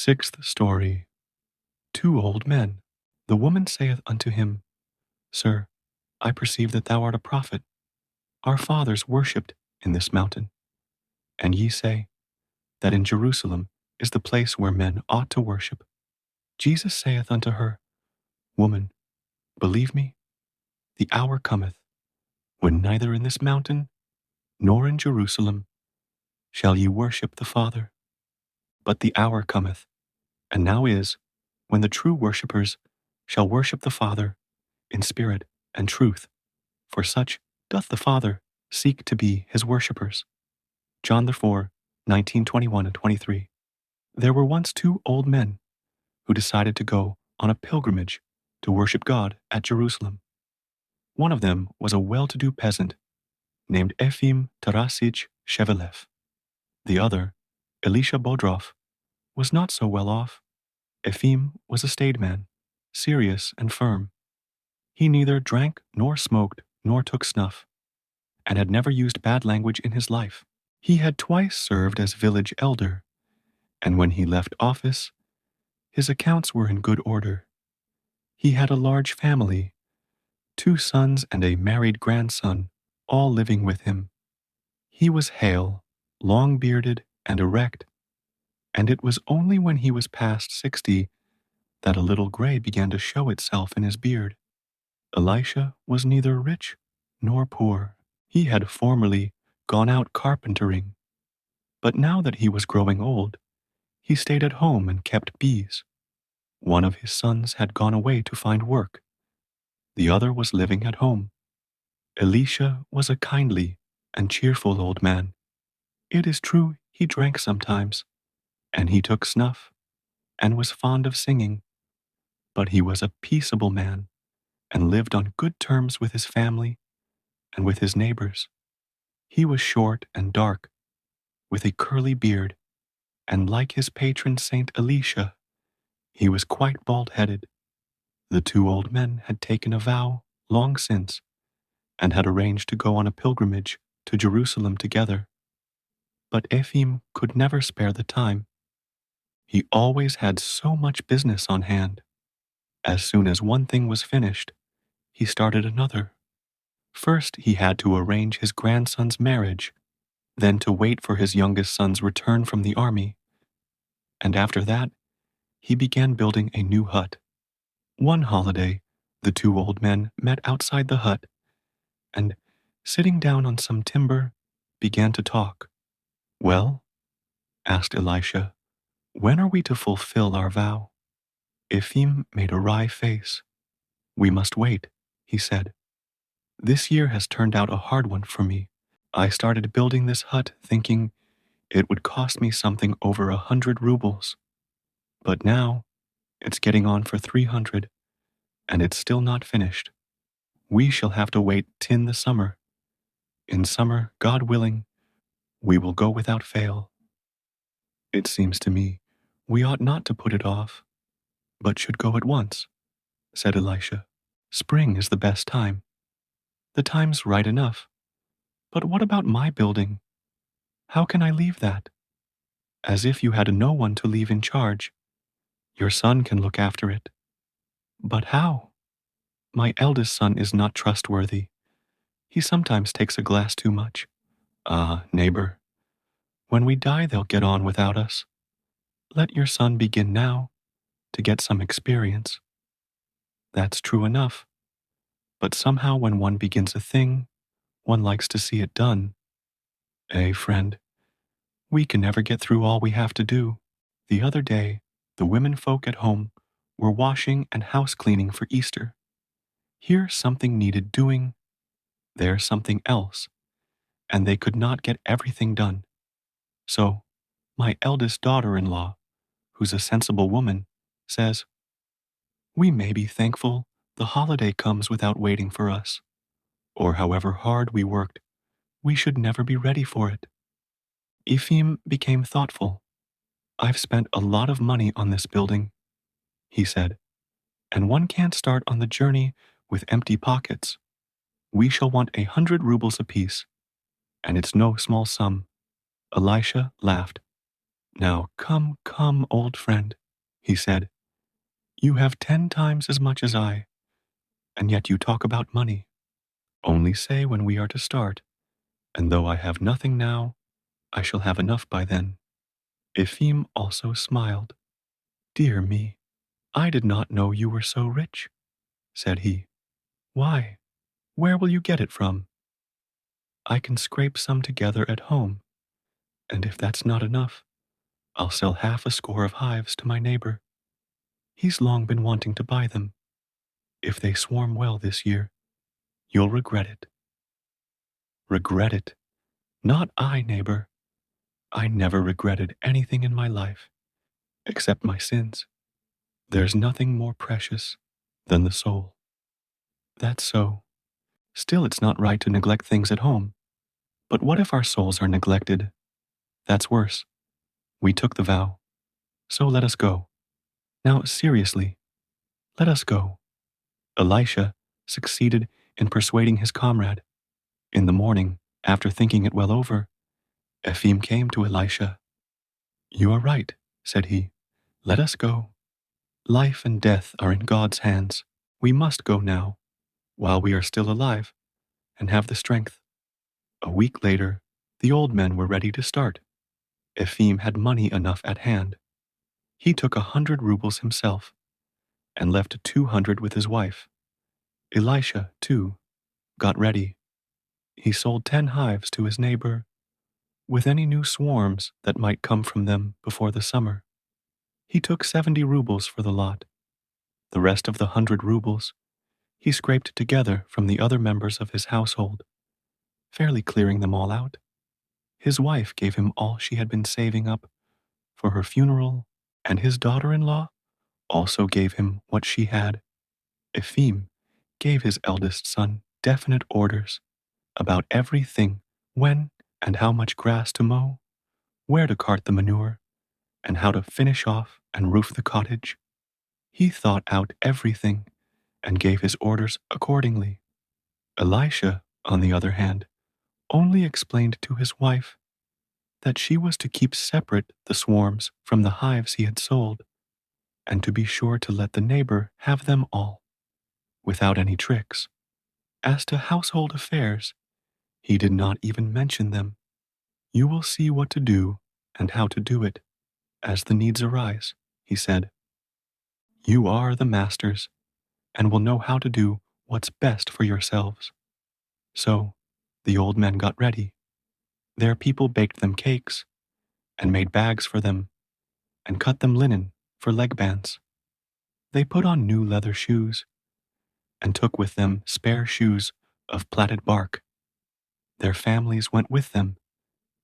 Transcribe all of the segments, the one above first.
Sixth story. Two old men. The woman saith unto him, Sir, I perceive that thou art a prophet. Our fathers worshipped in this mountain. And ye say that in Jerusalem is the place where men ought to worship. Jesus saith unto her, Woman, believe me, the hour cometh, when neither in this mountain nor in Jerusalem shall ye worship the Father. But the hour cometh, and now is, when the true worshippers shall worship the Father in spirit and truth, for such doth the Father seek to be his worshippers. John 4, 19, 21, and 23. There were once two old men who decided to go on a pilgrimage to worship God at Jerusalem. One of them was a well-to-do peasant named Efim Tarasich Shevelev. The other, Elisha Bodrov, was not so well off. Efim was a staid man, serious and firm. He neither drank nor smoked nor took snuff, and had never used bad language in his life. He had twice served as village elder, and when he left office, his accounts were in good order. He had a large family, 2 sons and a married grandson, all living with him. He was hale, long-bearded, and erect, and it was only when he was past 60 that a little gray began to show itself in his beard. Elisha was neither rich nor poor. He had formerly gone out carpentering, but now that he was growing old, he stayed at home and kept bees. One of his sons had gone away to find work. The other was living at home. Elisha was a kindly and cheerful old man. It is true he drank sometimes, and he took snuff, and was fond of singing, but he was a peaceable man, and lived on good terms with his family and with his neighbors. He was short and dark, with a curly beard, and like his patron Saint Elisha, he was quite bald-headed. The two old men had taken a vow long since, and had arranged to go on a pilgrimage to Jerusalem together. But Ephim could never spare the time. He always had so much business on hand. As soon as one thing was finished, he started another. First, he had to arrange his grandson's marriage, then to wait for his youngest son's return from the army, and after that, he began building a new hut. One holiday, the two old men met outside the hut, and, sitting down on some timber, began to talk. Well, asked Elisha, when are we to fulfill our vow? Ephim made a wry face. We must wait, he said. This year has turned out a hard one for me. I started building this hut thinking it would cost me something over 100 rubles. But now, it's getting on for 300, and it's still not finished. We shall have to wait till the summer. In summer, God willing, we will go without fail. It seems to me we ought not to put it off, but should go at once, said Elisha. Spring is the best time. The time's right enough. But what about my building? How can I leave that? As if you had no one to leave in charge. Your son can look after it. But how? My eldest son is not trustworthy. He sometimes takes a glass too much. Ah, neighbor, when we die they'll get on without us. Let your son begin now to get some experience. That's true enough. But somehow when one begins a thing, one likes to see it done. Friend, we can never get through all we have to do. The other day, the women folk at home were washing and house cleaning for Easter. Here something needed doing, there something else, and they could not get everything done. So, my eldest daughter-in-law, who's a sensible woman, says, we may be thankful the holiday comes without waiting for us, or however hard we worked, we should never be ready for it. Ephim became thoughtful. I've spent a lot of money on this building, he said, and one can't start on the journey with empty pockets. We shall want 100 rubles apiece, and it's no small sum. Elisha laughed. Now come, come, old friend, he said. You have 10 times as much as I, and yet you talk about money. Only say when we are to start, and though I have nothing now, I shall have enough by then. Ephim also smiled. Dear me, I did not know you were so rich, said he. Why, where will you get it from? I can scrape some together at home, and if that's not enough, I'll sell half a score of hives to my neighbor. He's long been wanting to buy them. If they swarm well this year, you'll regret it. Regret it? Not I, neighbor. I never regretted anything in my life, except my sins. There's nothing more precious than the soul. That's so. Still, it's not right to neglect things at home. But what if our souls are neglected? That's worse. We took the vow. So let us go. Now, seriously, let us go. Elisha succeeded in persuading his comrade. In the morning, after thinking it well over, Ephim came to Elisha. You are right, said he. Let us go. Life and death are in God's hands. We must go now, while we are still alive and have the strength. A week later, the old men were ready to start. Ephim had money enough at hand. He took 100 rubles himself and left 200 with his wife. Elisha, too, got ready. He sold 10 hives to his neighbor, with any new swarms that might come from them before the summer. He took 70 rubles for the lot. The rest of the 100 rubles he scraped together from the other members of his household, fairly clearing them all out. His wife gave him all she had been saving up for her funeral, and his daughter-in-law also gave him what she had. Ephim gave his eldest son definite orders about everything, when and how much grass to mow, where to cart the manure, and how to finish off and roof the cottage. He thought out everything and gave his orders accordingly. Elisha, on the other hand, only explained to his wife that she was to keep separate the swarms from the hives he had sold, and to be sure to let the neighbor have them all, without any tricks. As to household affairs, he did not even mention them. You will see what to do and how to do it, as the needs arise, he said. You are the masters, and will know how to do what's best for yourselves. So, the old men got ready. Their people baked them cakes, and made bags for them, and cut them linen for leg bands. They put on new leather shoes, and took with them spare shoes of plaited bark. Their families went with them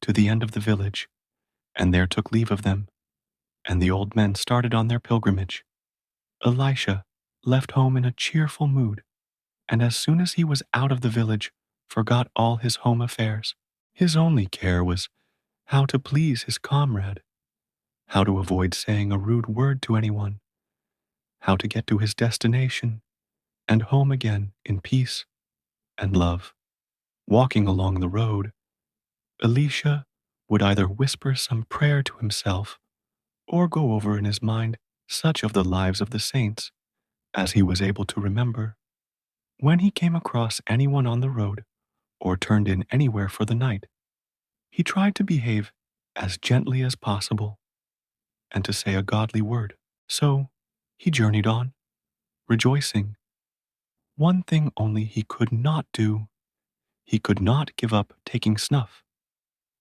to the end of the village, and there took leave of them, and the old men started on their pilgrimage. Elisha left home in a cheerful mood, and as soon as he was out of the village, forgot all his home affairs. His only care was how to please his comrade, how to avoid saying a rude word to anyone, how to get to his destination and home again in peace and love. Walking along the road, Elisha would either whisper some prayer to himself or go over in his mind such of the lives of the saints as he was able to remember. When he came across anyone on the road or turned in anywhere for the night, he tried to behave as gently as possible and to say a godly word. So he journeyed on, rejoicing. One thing only he could not do. He could not give up taking snuff.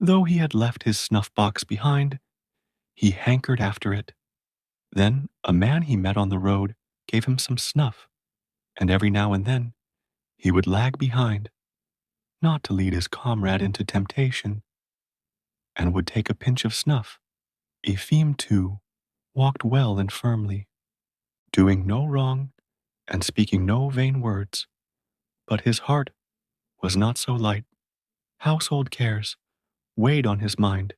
Though he had left his snuff box behind, he hankered after it. Then a man he met on the road gave him some snuff, and every now and then he would lag behind, not to lead his comrade into temptation, and would take a pinch of snuff. Ephim, too, walked well and firmly, doing no wrong and speaking no vain words, but his heart was not so light. Household cares weighed on his mind.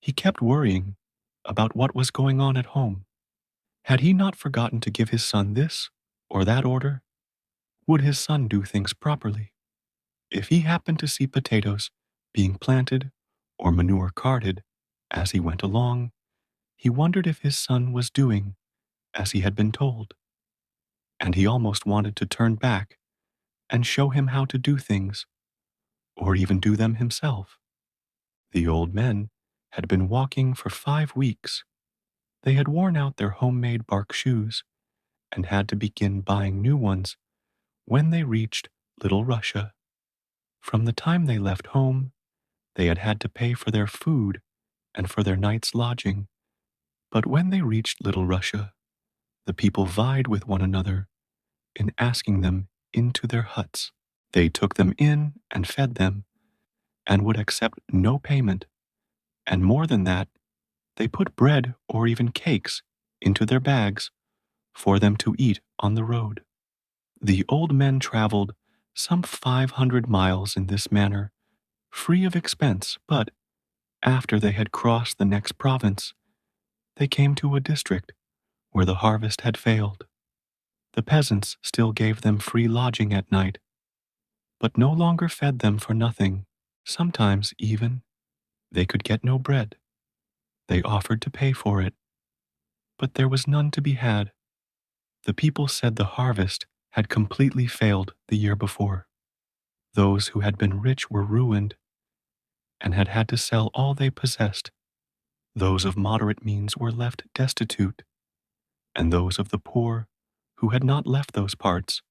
He kept worrying about what was going on at home. Had he not forgotten to give his son this or that order? Would his son do things properly? If he happened to see potatoes being planted or manure carted, As he went along, he wondered if his son was doing as he had been told, and he almost wanted to turn back and show him how to do things, or even do them himself. The old men had been walking for 5 weeks. They had worn out their homemade bark shoes and had to begin buying new ones when they reached Little Russia. From the time they left home, they had had to pay for their food and for their night's lodging. But when they reached Little Russia, the people vied with one another in asking them into their huts. They took them in and fed them and would accept no payment. And more than that, they put bread or even cakes into their bags for them to eat on the road. The old men traveled some 500 miles in this manner, free of expense, but after they had crossed the next province, they came to a district where the harvest had failed. The peasants still gave them free lodging at night, but no longer fed them for nothing. Sometimes, even, they could get no bread. They offered to pay for it, but there was none to be had. The people said the harvest had completely failed the year before. Those who had been rich were ruined and had had to sell all they possessed. Those of moderate means were left destitute, and those of the poor, who had not left those parts,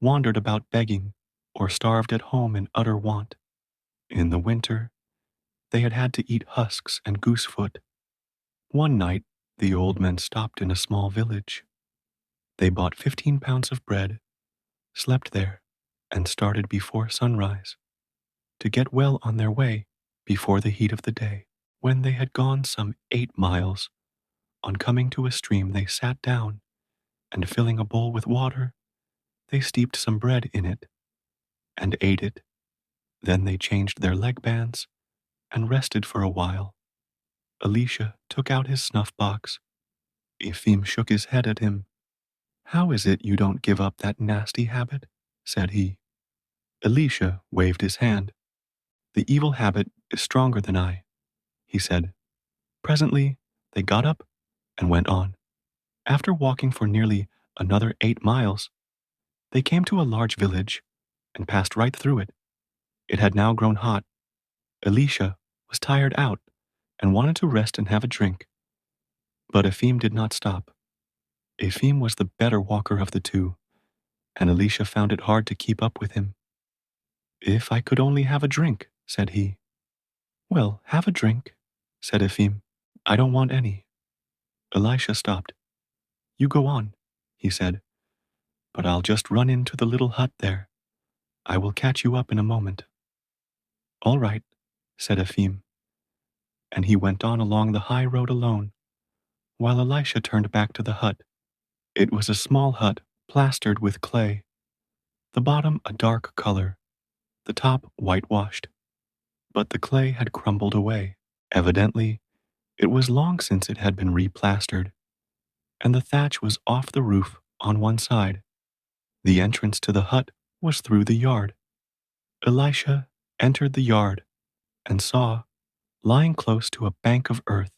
wandered about begging or starved at home in utter want. In the winter, they had had to eat husks and goosefoot. One night, the old men stopped in a small village. They bought 15 pounds of bread, slept there, and started before sunrise to get well on their way before the heat of the day. When they had gone some 8 miles, on coming to a stream, they sat down, and filling a bowl with water, they steeped some bread in it and ate it. Then they changed their leg bands and rested for a while. Elisha took out his snuff box. Ephim shook his head at him. "How is it you don't give up that nasty habit?" said he. Elisha waved his hand. "The evil habit is stronger than I," he said. Presently, they got up and went on. After walking for nearly another 8 miles, they came to a large village and passed right through it. It had now grown hot. Elisha was tired out and wanted to rest and have a drink. But Ephim did not stop. Ephim was the better walker of the two, and Elisha found it hard to keep up with him. "If I could only have a drink," said he. "Well, have a drink," said Ephim. "I don't want any." Elisha stopped. "You go on," he said, "but I'll just run into the little hut there. I will catch you up in a moment." "All right," said Ephim, and he went on along the high road alone, while Elisha turned back to the hut. It was a small hut plastered with clay, the bottom a dark color, the top whitewashed, but the clay had crumbled away. Evidently, it was long since it had been replastered, and the thatch was off the roof on one side. The entrance to the hut was through the yard. Elisha entered the yard and saw, lying close to a bank of earth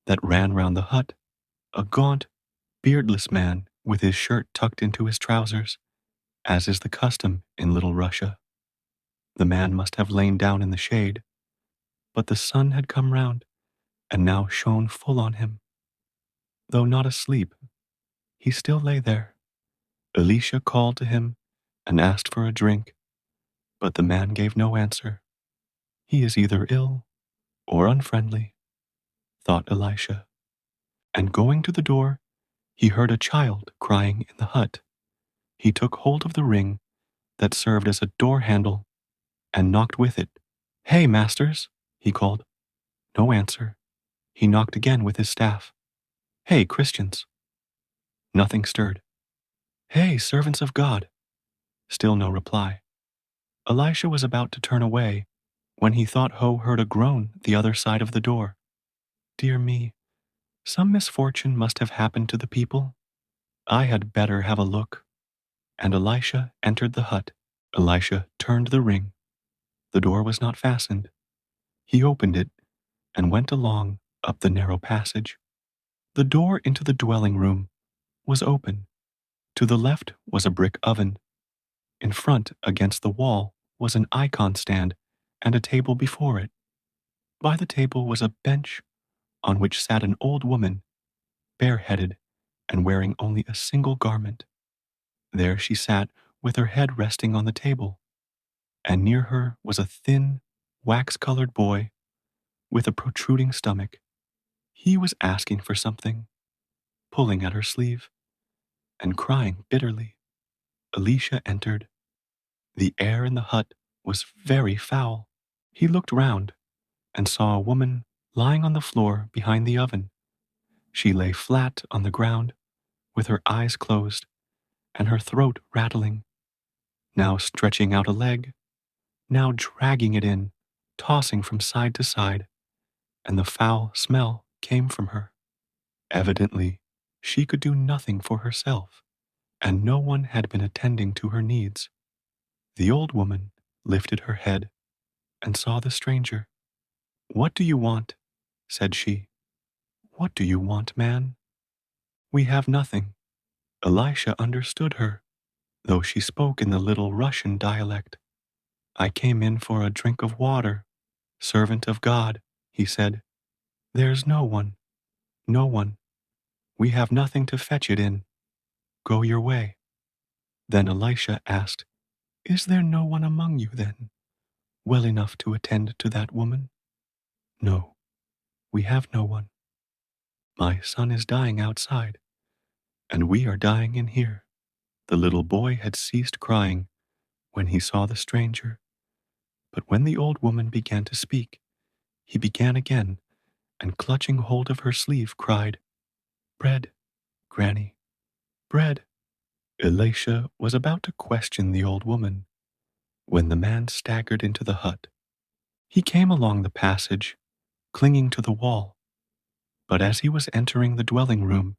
that ran round the hut, a gaunt, beardless man with his shirt tucked into his trousers, as is the custom in Little Russia. The man must have lain down in the shade, but the sun had come round and now shone full on him. Though not asleep, he still lay there. Elisha called to him and asked for a drink, but the man gave no answer. "He is either ill or unfriendly," thought Elisha. And going to the door, he heard a child crying in the hut. He took hold of the ring that served as a door handle and knocked with it. "Hey, masters," he called. No answer. He knocked again with his staff. "Hey, Christians." Nothing stirred. "Hey, servants of God." Still no reply. Elisha was about to turn away when he thought Ho heard a groan the other side of the door. "Dear me, some misfortune must have happened to the people. I had better have a look." And Elisha entered the hut. Elisha turned the ring. The door was not fastened. He opened it and went along up the narrow passage. The door into the dwelling room was open. To the left was a brick oven. In front, against the wall, was an icon stand and a table before it. By the table was a bench on which sat an old woman, bareheaded and wearing only a single garment. There she sat with her head resting on the table, and near her was a thin, wax-colored boy with a protruding stomach. He was asking for something, pulling at her sleeve, and crying bitterly. Alicia entered. The air in the hut was very foul. He looked round and saw a woman lying on the floor behind the oven. She lay flat on the ground, with her eyes closed and her throat rattling, now stretching out a leg, now dragging it in, tossing from side to side, and the foul smell came from her. Evidently, she could do nothing for herself, and no one had been attending to her needs. The old woman lifted her head and saw the stranger. "What do you want?" said she. "What do you want, man?" "We have nothing." Elisha understood her, though she spoke in the little Russian dialect. "I came in for a drink of water, servant of God," he said. "There's no one, no one. We have nothing to fetch it in. Go your way." Then Elisha asked, "Is there no one among you, then, well enough to attend to that woman?" "No, we have no one. My son is dying outside, and we are dying in here." The little boy had ceased crying when he saw the stranger, but when the old woman began to speak, he began again, and clutching hold of her sleeve, cried, "Bread, Granny, bread." Elisha was about to question the old woman when the man staggered into the hut. He came along the passage, clinging to the wall, but as he was entering the dwelling room,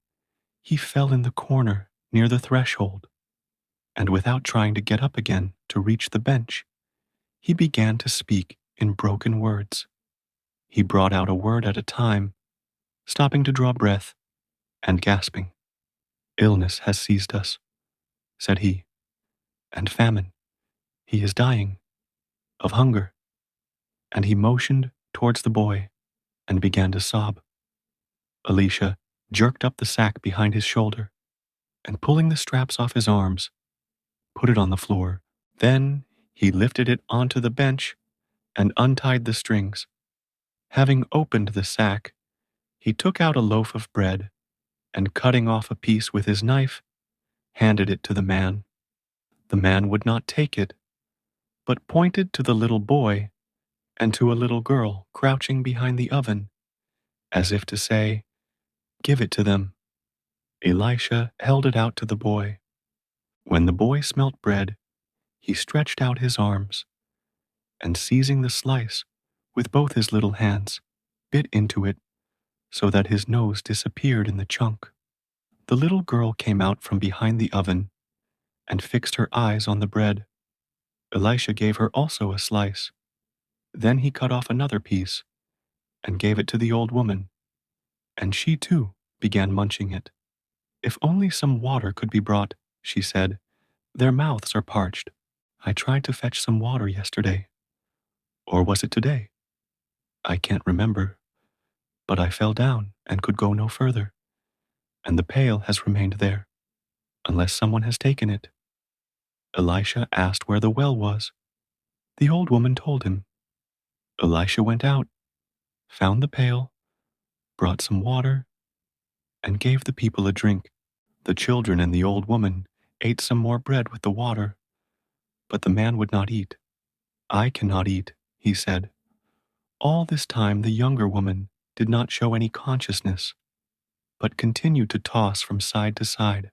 he fell in the corner near the threshold, and without trying to get up again to reach the bench, he began to speak in broken words. He brought out a word at a time, stopping to draw breath and gasping. "Illness has seized us," said he, "and famine. He is dying of hunger." And he motioned towards the boy and began to sob. Elisha jerked up the sack behind his shoulder and, pulling the straps off his arms, put it on the floor. Then he lifted it onto the bench and untied the strings. Having opened the sack, he took out a loaf of bread and, cutting off a piece with his knife, handed it to the man. The man would not take it, but pointed to the little boy and to a little girl crouching behind the oven, as if to say, "Give it to them." Elisha held it out to the boy. When the boy smelt bread, he stretched out his arms, and seizing the slice with both his little hands, bit into it so that his nose disappeared in the chunk. The little girl came out from behind the oven and fixed her eyes on the bread. Elisha gave her also a slice. Then he cut off another piece and gave it to the old woman, and she too began munching it. "If only some water could be brought," she said. "Their mouths are parched. I tried to fetch some water yesterday. Or was it today? I can't remember. But I fell down and could go no further, and the pail has remained there, unless someone has taken it." Elisha asked where the well was. The old woman told him. Elisha went out, found the pail, brought some water, and gave the people a drink. The children and the old woman ate some more bread with the water, but the man would not eat. "I cannot eat," he said. All this time the younger woman did not show any consciousness, but continued to toss from side to side.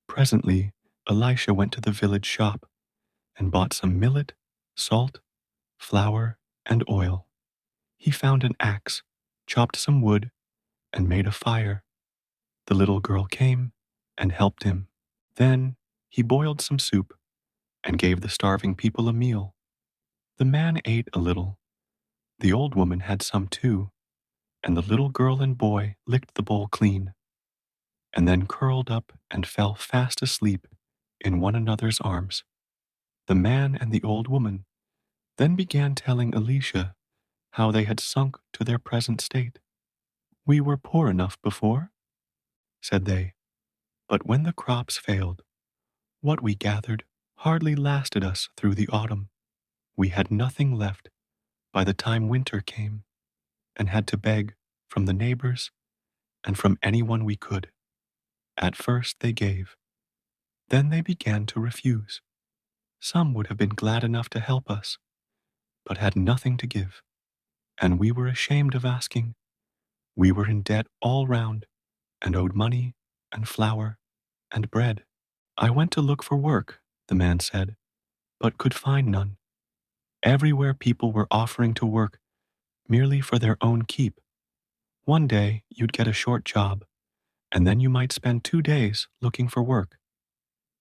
Presently, Elisha went to the village shop and bought some millet, salt, flour, and oil. He found an axe, chopped some wood, and made a fire. The little girl came and helped him. Then he boiled some soup and gave the starving people a meal. The man ate a little, The old woman had some too, and the little girl and boy licked the bowl clean, and then curled up and fell fast asleep in one another's arms. The man and the old woman then began telling Alicia how they had sunk to their present state. We were poor enough before, said they, but when the crops failed, what we gathered hardly lasted us through the autumn. We had nothing left by the time winter came, and had to beg from the neighbors and from anyone we could. At first they gave, then they began to refuse. Some would have been glad enough to help us, but had nothing to give, and we were ashamed of asking. We were in debt all round, and owed money and flour and bread. I went to look for work, the man said, but could find none. Everywhere people were offering to work merely for their own keep. One day you'd get a short job, and then you might spend 2 days looking for work.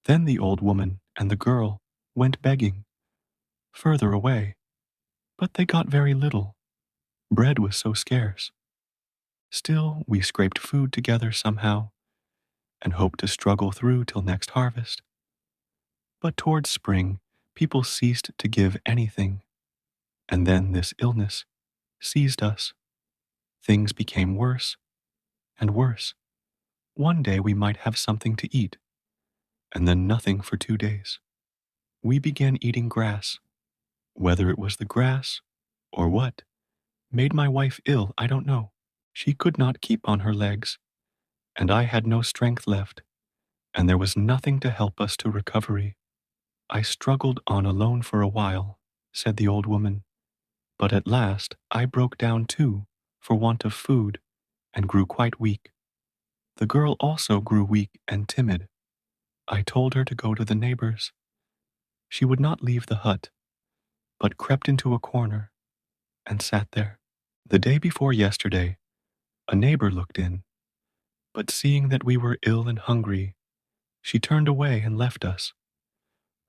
Then the old woman and the girl went begging, further away, but they got very little. Bread was so scarce. Still, we scraped food together somehow, and hoped to struggle through till next harvest. But towards spring, people ceased to give anything, and then this illness seized us. Things became worse and worse. One day we might have something to eat, and then nothing for 2 days. We began eating grass. Whether it was the grass, or what, made my wife ill, I don't know. She could not keep on her legs, and I had no strength left, and there was nothing to help us to recovery. I struggled on alone for a while, said the old woman, but at last I broke down too, for want of food, and grew quite weak. The girl also grew weak and timid. I told her to go to the neighbors. She would not leave the hut, but crept into a corner and sat there. The day before yesterday, a neighbor looked in, but seeing that we were ill and hungry, she turned away and left us.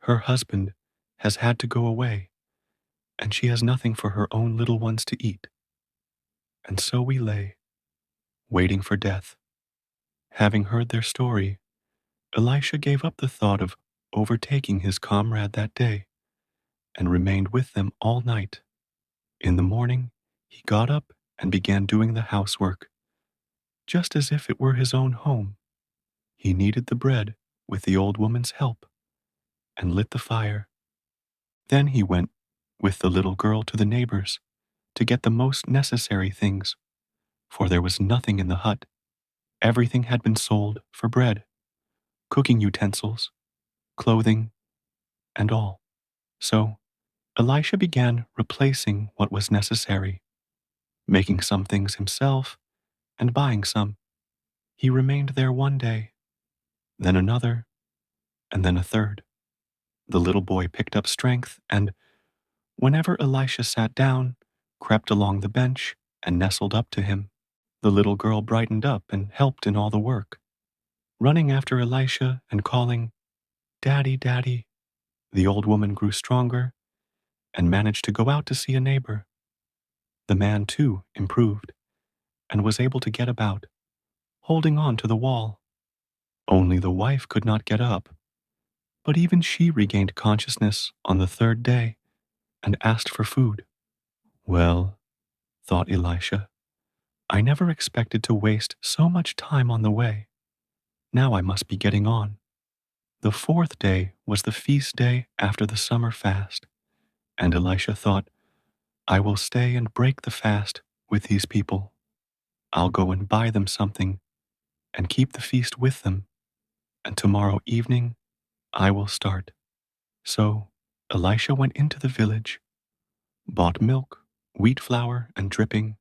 Her husband has had to go away, and she has nothing for her own little ones to eat. And so we lay, waiting for death. Having heard their story, Elisha gave up the thought of overtaking his comrade that day, and remained with them all night. In the morning, he got up and began doing the housework, just as if it were his own home. He kneaded the bread with the old woman's help, and lit the fire. Then he went with the little girl to the neighbors to get the most necessary things, for there was nothing in the hut. Everything had been sold for bread, cooking utensils, clothing, and all. So Elisha began replacing what was necessary, making some things himself and buying some. He remained there one day, then another, and then a third. The little boy picked up strength and, whenever Elisha sat down, crept along the bench and nestled up to him. The little girl brightened up and helped in all the work, running after Elisha and calling, "Daddy, Daddy." The old woman grew stronger and managed to go out to see a neighbor. The man, too, improved and was able to get about, holding on to the wall. Only the wife could not get up, but even she regained consciousness on the third day and asked for food. Well, thought Elisha, I never expected to waste so much time on the way. Now I must be getting on. The fourth day was the feast day after the summer fast, and Elisha thought, I will stay and break the fast with these people. I'll go and buy them something and keep the feast with them, and tomorrow evening I will start. So Elisha went into the village, bought milk, wheat flour, and dripping,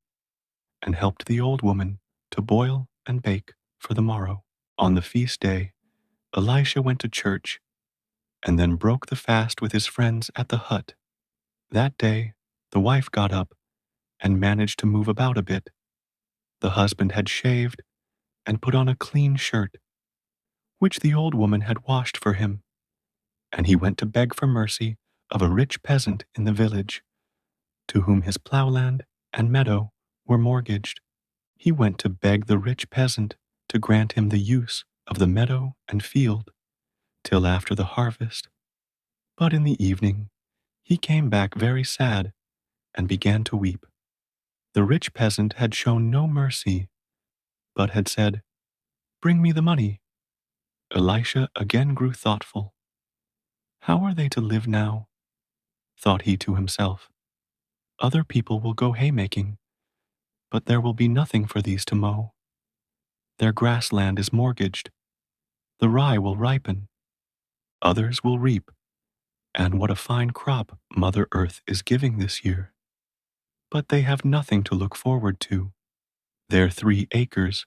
and helped the old woman to boil and bake for the morrow. On the feast day, Elisha went to church and then broke the fast with his friends at the hut. That day, the wife got up and managed to move about a bit. The husband had shaved and put on a clean shirt, which the old woman had washed for him, and he went to beg for mercy of a rich peasant in the village, to whom his plowland and meadow were mortgaged. He went to beg the rich peasant to grant him the use of the meadow and field till after the harvest. But in the evening he came back very sad and began to weep. The rich peasant had shown no mercy, but had said, "Bring me the money." Elisha again grew thoughtful. "How are they to live now?" thought he to himself. "Other people will go haymaking, but there will be nothing for these to mow. Their grassland is mortgaged. The rye will ripen. Others will reap. And what a fine crop Mother Earth is giving this year. But they have nothing to look forward to. Their 3 acres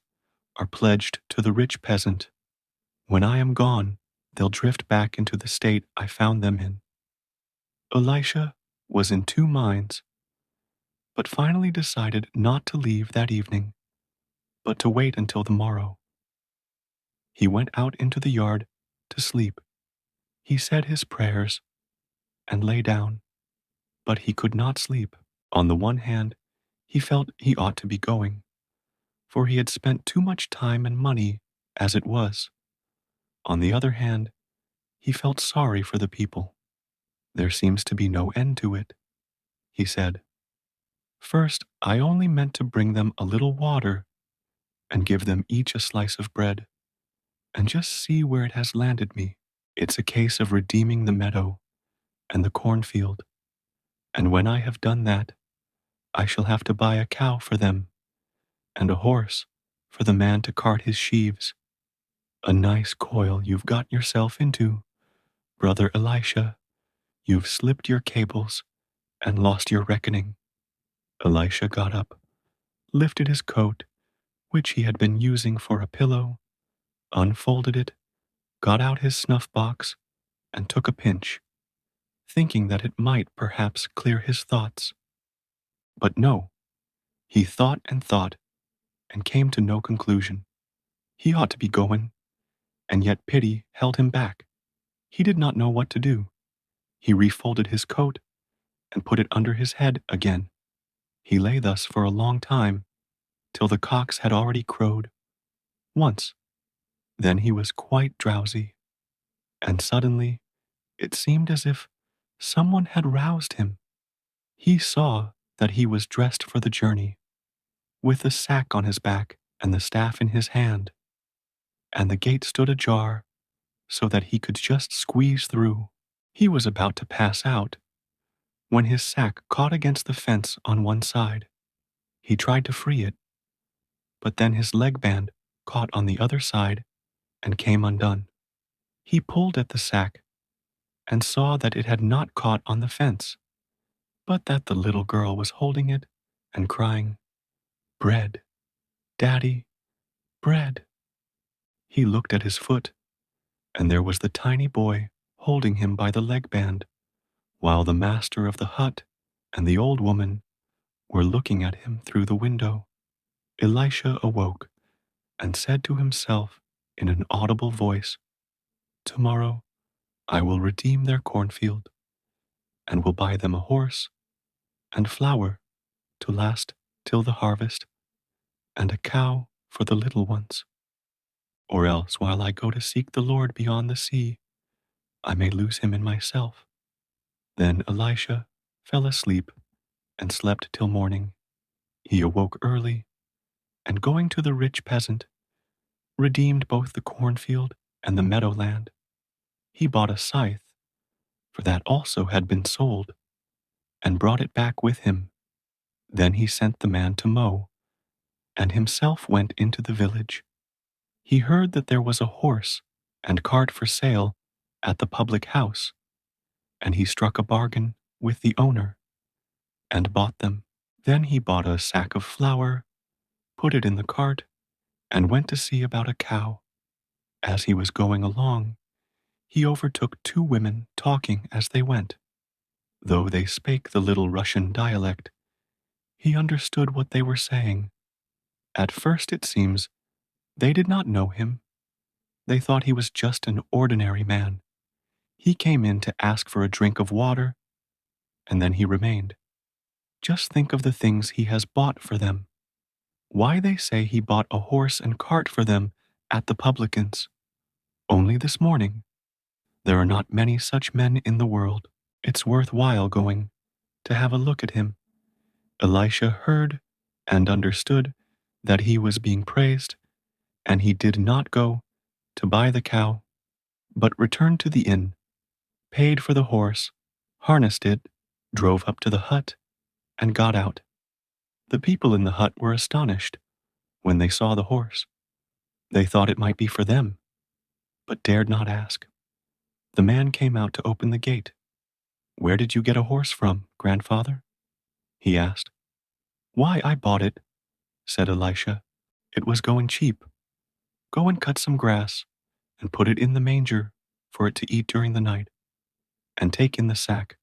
are pledged to the rich peasant. When I am gone, they'll drift back into the state I found them in." Elisha was in 2 minds, but finally decided not to leave that evening, but to wait until the morrow. He went out into the yard to sleep. He said his prayers and lay down, but he could not sleep. On the one hand, he felt he ought to be going, for he had spent too much time and money as it was. On the other hand, he felt sorry for the people. "There seems to be no end to it," he said. "First, I only meant to bring them a little water and give them each a slice of bread, and just see where it has landed me. It's a case of redeeming the meadow and the cornfield, and when I have done that, I shall have to buy a cow for them and a horse for the man to cart his sheaves. A nice coil you've got yourself into, brother Elisha. You've slipped your cables and lost your reckoning." Elisha got up, lifted his coat, which he had been using for a pillow, unfolded it, got out his snuff box, and took a pinch, thinking that it might perhaps clear his thoughts. But no, he thought and came to no conclusion. He ought to be going, and yet pity held him back. He did not know what to do. He refolded his coat and put it under his head again. He lay thus for a long time, till the cocks had already crowed once. Then he was quite drowsy, and suddenly it seemed as if someone had roused him. He saw that he was dressed for the journey, with the sack on his back and the staff in his hand, and the gate stood ajar so that he could just squeeze through. He was about to pass out when his sack caught against the fence on one side. He tried to free it, but then his leg band caught on the other side and came undone. He pulled at the sack and saw that it had not caught on the fence, but that the little girl was holding it and crying, "Bread, Daddy, bread." He looked at his foot, and there was the tiny boy holding him by the leg band, while the master of the hut and the old woman were looking at him through the window. Elisha awoke and said to himself in an audible voice, "Tomorrow I will redeem their cornfield, and will buy them a horse and flour to last till the harvest, and a cow for the little ones. Or else, while I go to seek the Lord beyond the sea, I may lose him in myself." Then Elisha fell asleep and slept till morning. He awoke early, and going to the rich peasant, redeemed both the cornfield and the meadowland. He bought a scythe, for that also had been sold, and brought it back with him. Then he sent the man to mow, and himself went into the village. He heard that there was a horse and cart for sale at the public house, and he struck a bargain with the owner and bought them. Then he bought a sack of flour, put it in the cart, and went to see about a cow. As he was going along, he overtook 2 women talking as they went. Though they spake the little Russian dialect, he understood what they were saying. At first, it seems, they did not know him. They thought he was just an ordinary man. He came in to ask for a drink of water, and then he remained. Just think of the things he has bought for them. Why, they say he bought a horse and cart for them at the publican's. Only this morning. There are not many such men in the world. It's worth while going to have a look at him. Elisha heard and understood that he was being praised, and he did not go to buy the cow, but returned to the inn, paid for the horse, harnessed it, drove up to the hut, and got out. The people in the hut were astonished when they saw the horse. They thought it might be for them, but dared not ask. The man came out to open the gate. "Where did you get a horse from, grandfather?" he asked. "Why, I bought it," said Elisha. "It was going cheap. Go and cut some grass and put it in the manger for it to eat during the night, and take in the sack."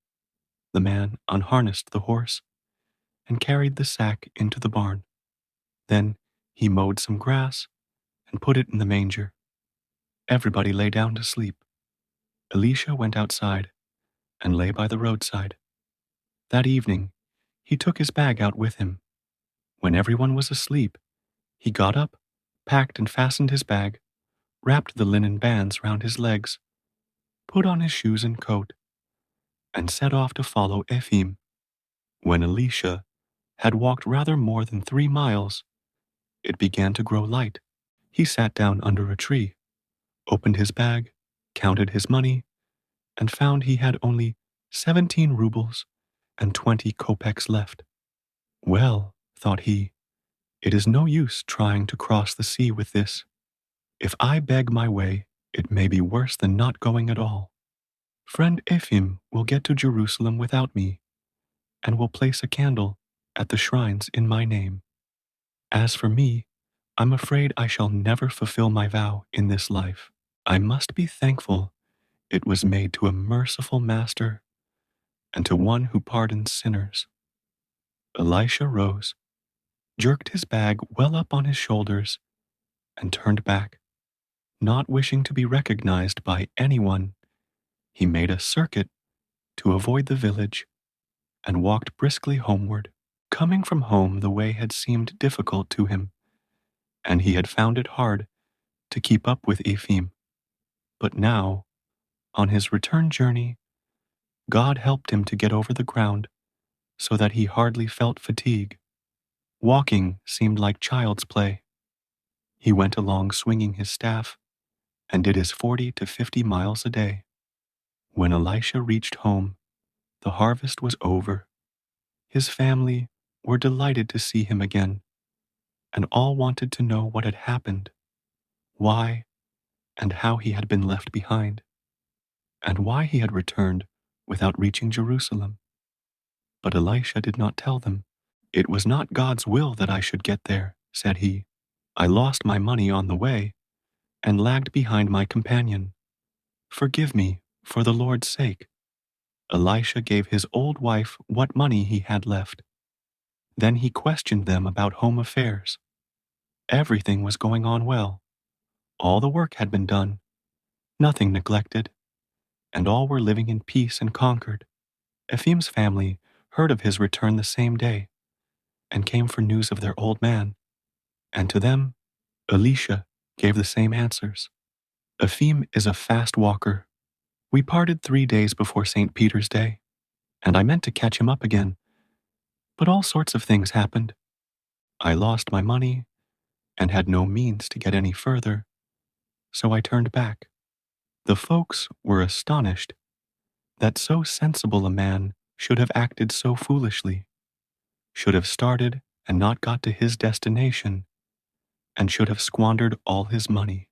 The man unharnessed the horse and carried the sack into the barn. Then he mowed some grass and put it in the manger. Everybody lay down to sleep. Elisha went outside and lay by the roadside. That evening, he took his bag out with him. When everyone was asleep, he got up, packed and fastened his bag, wrapped the linen bands round his legs, put on his shoes and coat, and set off to follow Ephim. When Elisha had walked rather more than 3 miles, it began to grow light. He sat down under a tree, opened his bag, counted his money, and found he had only 17 rubles and 20 kopecks left. "Well," thought he, "it is no use trying to cross the sea with this. If I beg my way, it may be worse than not going at all. Friend Ephim will get to Jerusalem without me, and will place a candle at the shrines in my name. As for me, I'm afraid I shall never fulfill my vow in this life. I must be thankful it was made to a merciful master and to one who pardons sinners." Elisha rose, jerked his bag well up on his shoulders, and turned back. Not wishing to be recognized by anyone, he made a circuit to avoid the village and walked briskly homeward. Coming from home, the way had seemed difficult to him, and he had found it hard to keep up with Ephim. But now, on his return journey, God helped him to get over the ground so that he hardly felt fatigue. Walking seemed like child's play. He went along swinging his staff and did his 40 to 50 miles a day. When Elisha reached home, the harvest was over. His family were delighted to see him again, and all wanted to know what had happened, why, and how he had been left behind, and why he had returned without reaching Jerusalem. But Elisha did not tell them. "It was not God's will that I should get there," said he. "I lost my money on the way and lagged behind my companion. Forgive me for the Lord's sake." Elisha gave his old wife what money he had left. Then he questioned them about home affairs. Everything was going on well. All the work had been done, nothing neglected, and all were living in peace and concord. Ephim's family heard of his return the same day and came for news of their old man, and to them Elisha gave the same answers. "Ephim is a fast walker. We parted 3 days before St. Peter's Day, and I meant to catch him up again, but all sorts of things happened. I lost my money and had no means to get any further, so I turned back." The folks were astonished that so sensible a man should have acted so foolishly, should have started and not got to his destination, and should have squandered all his money.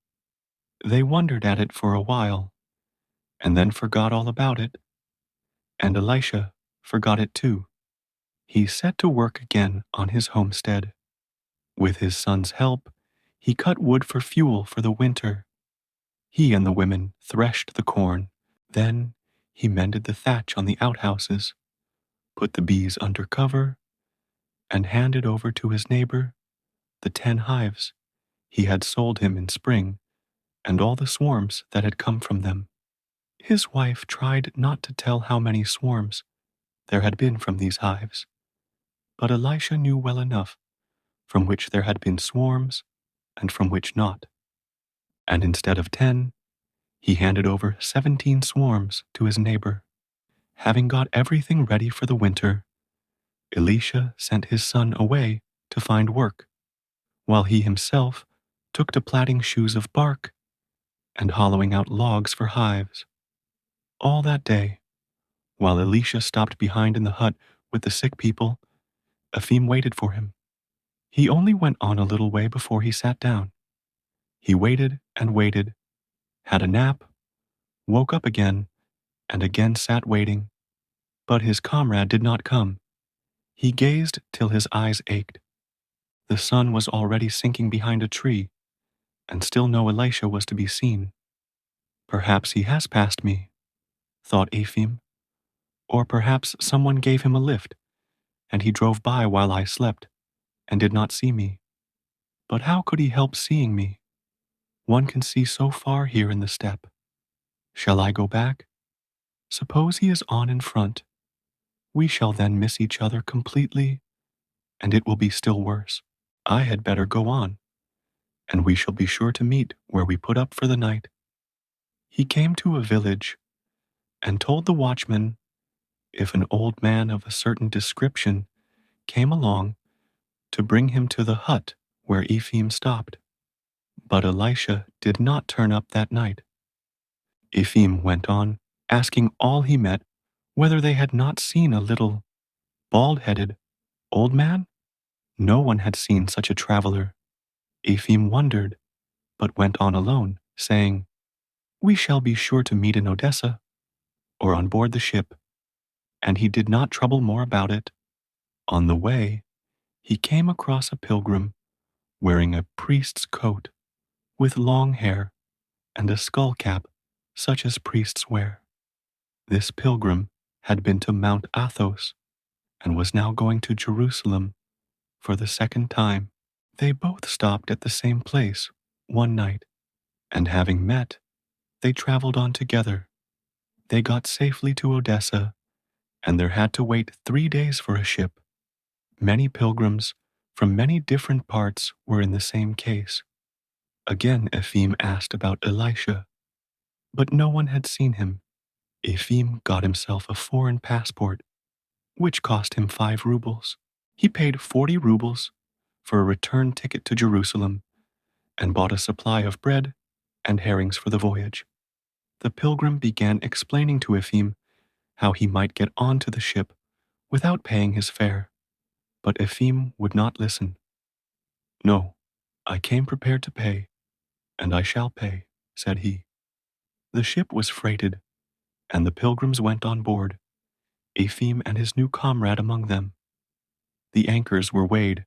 They wondered at it for a while, and then forgot all about it, and Elisha forgot it too. He set to work again on his homestead. With his son's help, he cut wood for fuel for the winter. He and the women threshed the corn. Then he mended the thatch on the outhouses, put the bees under cover, and handed over to his neighbor the 10 hives he had sold him in spring and all the swarms that had come from them. His wife tried not to tell how many swarms there had been from these hives, But Elisha knew well enough from which there had been swarms and from which not. And instead of 10, he handed over 17 swarms to his neighbor. Having got everything ready for the winter, Elisha sent his son away to find work, while he himself took to plaiting shoes of bark and hollowing out logs for hives. All that day, while Elisha stopped behind in the hut with the sick people, Ephraim waited for him. He only went on a little way before he sat down. He waited and waited, had a nap, woke up again, and again sat waiting. But his comrade did not come. He gazed till his eyes ached. The sun was already sinking behind a tree, and still no Elisha was to be seen. Perhaps he has passed me, thought Ephraim, or perhaps someone gave him a lift, and he drove by while I slept, and did not see me. But how could he help seeing me? One can see so far here in the steppe. Shall I go back? Suppose he is on in front. We shall then miss each other completely, and it will be still worse. I had better go on, and we shall be sure to meet where we put up for the night. He came to a village and told the watchman if an old man of a certain description came along to bring him to the hut where Ephraim stopped. But Elisha did not turn up that night. Ephraim went on, asking all he met whether they had not seen a little, bald-headed, old man. No one had seen such a traveler. Ephraim wondered, but went on alone, saying, "We shall be sure to meet in Odessa, or on board the ship." And he did not trouble more about it. On the way, he came across a pilgrim wearing a priest's coat, with long hair and a skull cap such as priests wear. This pilgrim had been to Mount Athos and was now going to Jerusalem for the second time. They both stopped at the same place one night, and having met, they traveled on together. They got safely to Odessa, and there had to wait 3 days for a ship. Many pilgrims from many different parts were in the same case. Again Ephraim asked about Elisha, but no one had seen him. Ephraim got himself a foreign passport, which cost him 5 rubles. He paid 40 rubles for a return ticket to Jerusalem and bought a supply of bread and herrings for the voyage. The pilgrim began explaining to Ephraim how he might get on to the ship without paying his fare, but Ephraim would not listen. "No, I came prepared to pay, and I shall pay," said he. The ship was freighted, and the pilgrims went on board, Ephraim and his new comrade among them. The anchors were weighed,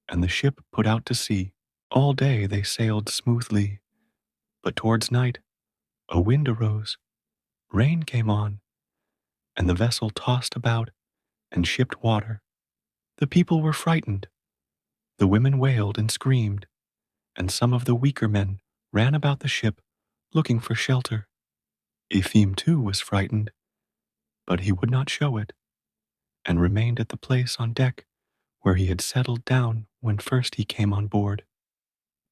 and the ship put out to sea. All day they sailed smoothly, but towards night a wind arose, rain came on, and the vessel tossed about and shipped water. The people were frightened. The women wailed and screamed, and some of the weaker men ran about the ship looking for shelter. Ephraim too was frightened, but he would not show it, and remained at the place on deck where he had settled down when first he came on board,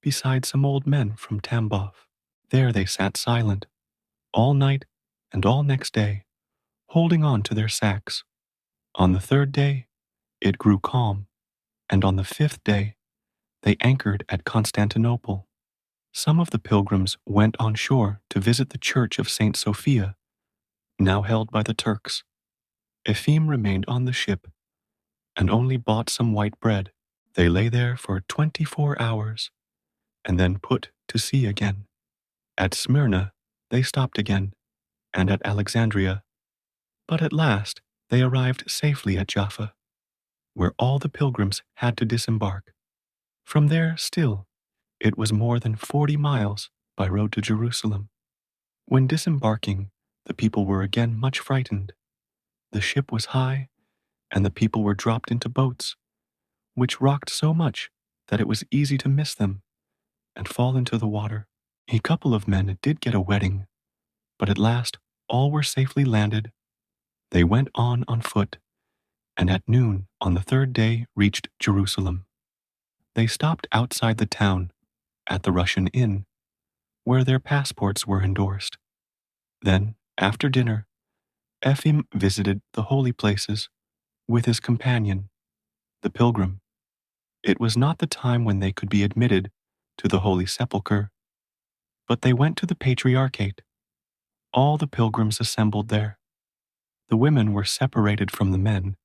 beside some old men from Tamboff. There they sat silent, all night and all next day, holding on to their sacks. On the 3rd day, it grew calm, and on the 5th day, they anchored at Constantinople. Some of the pilgrims went on shore to visit the church of Saint Sophia, now held by the Turks. Ephraim remained on the ship and only bought some white bread. They lay there for 24 hours and then put to sea again. At Smyrna, they stopped again, and at Alexandria, but at last they arrived safely at Jaffa, where all the pilgrims had to disembark. From there, still, it was more than 40 miles by road to Jerusalem. When disembarking, the people were again much frightened. The ship was high, and the people were dropped into boats, which rocked so much that it was easy to miss them and fall into the water. A couple of men did get a wetting, but at last all were safely landed. They went on foot and at noon on the third day reached Jerusalem. They stopped outside the town at the Russian inn, where their passports were endorsed. Then, after dinner, Ephim visited the holy places with his companion, the pilgrim. It was not the time when they could be admitted to the Holy Sepulchre, but they went to the Patriarchate. All the pilgrims assembled there. The women were separated from the men,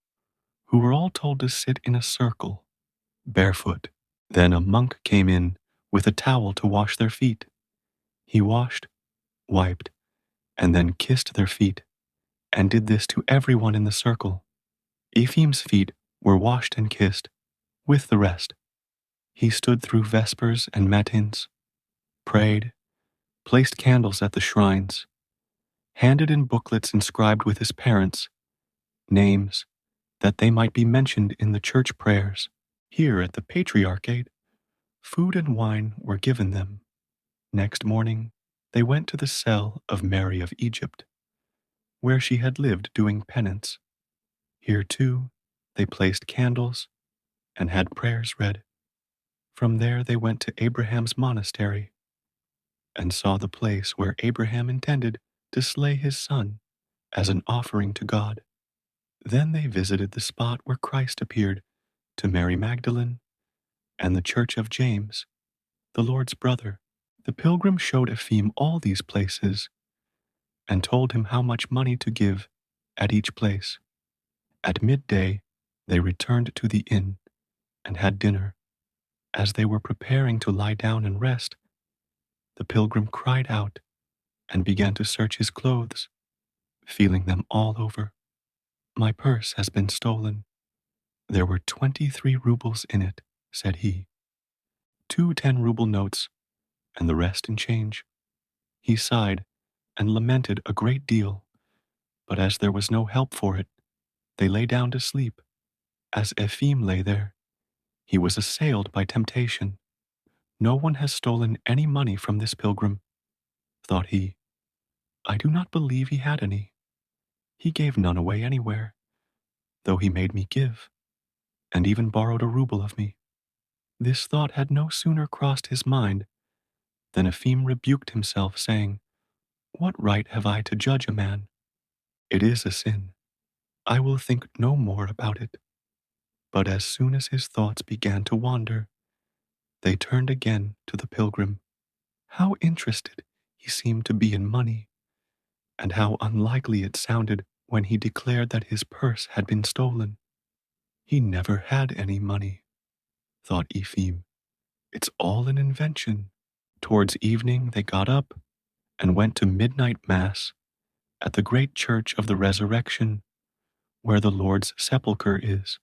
who were all told to sit in a circle, barefoot. Then a monk came in with a towel to wash their feet. He washed, wiped, and then kissed their feet, and did this to everyone in the circle. Ephim's feet were washed and kissed, with the rest. He stood through vespers and matins, prayed, placed candles at the shrines, handed in booklets inscribed with his parents' names, that they might be mentioned in the church prayers. Here at the Patriarchate, food and wine were given them. Next morning, they went to the cell of Mary of Egypt, where she had lived doing penance. Here, too, they placed candles and had prayers read. From there, they went to Abraham's monastery and saw the place where Abraham intended to slay his son as an offering to God. Then they visited the spot where Christ appeared to Mary Magdalene and the church of James, the Lord's brother. The pilgrim showed Ephim all these places and told him how much money to give at each place. At midday, they returned to the inn and had dinner. As they were preparing to lie down and rest, the pilgrim cried out and began to search his clothes, feeling them all over. "My purse has been stolen. There were 23 rubles in it," said he. "Two 10-ruble notes, and the rest in change." He sighed and lamented a great deal, but as there was no help for it, they lay down to sleep. As Ephim lay there, he was assailed by temptation. "No one has stolen any money from this pilgrim," thought he. "I do not believe he had any. He gave none away anywhere, though he made me give, and even borrowed a ruble of me." This thought had no sooner crossed his mind than Ephim rebuked himself, saying, "What right have I to judge a man? It is a sin. I will think no more about it." But as soon as his thoughts began to wander, they turned again to the pilgrim. How interested he seemed to be in money, and how unlikely it sounded when he declared that his purse had been stolen. "He never had any money," thought Ephim. "It's all an invention." Towards evening they got up and went to midnight mass at the great church of the Resurrection, where the Lord's sepulchre is.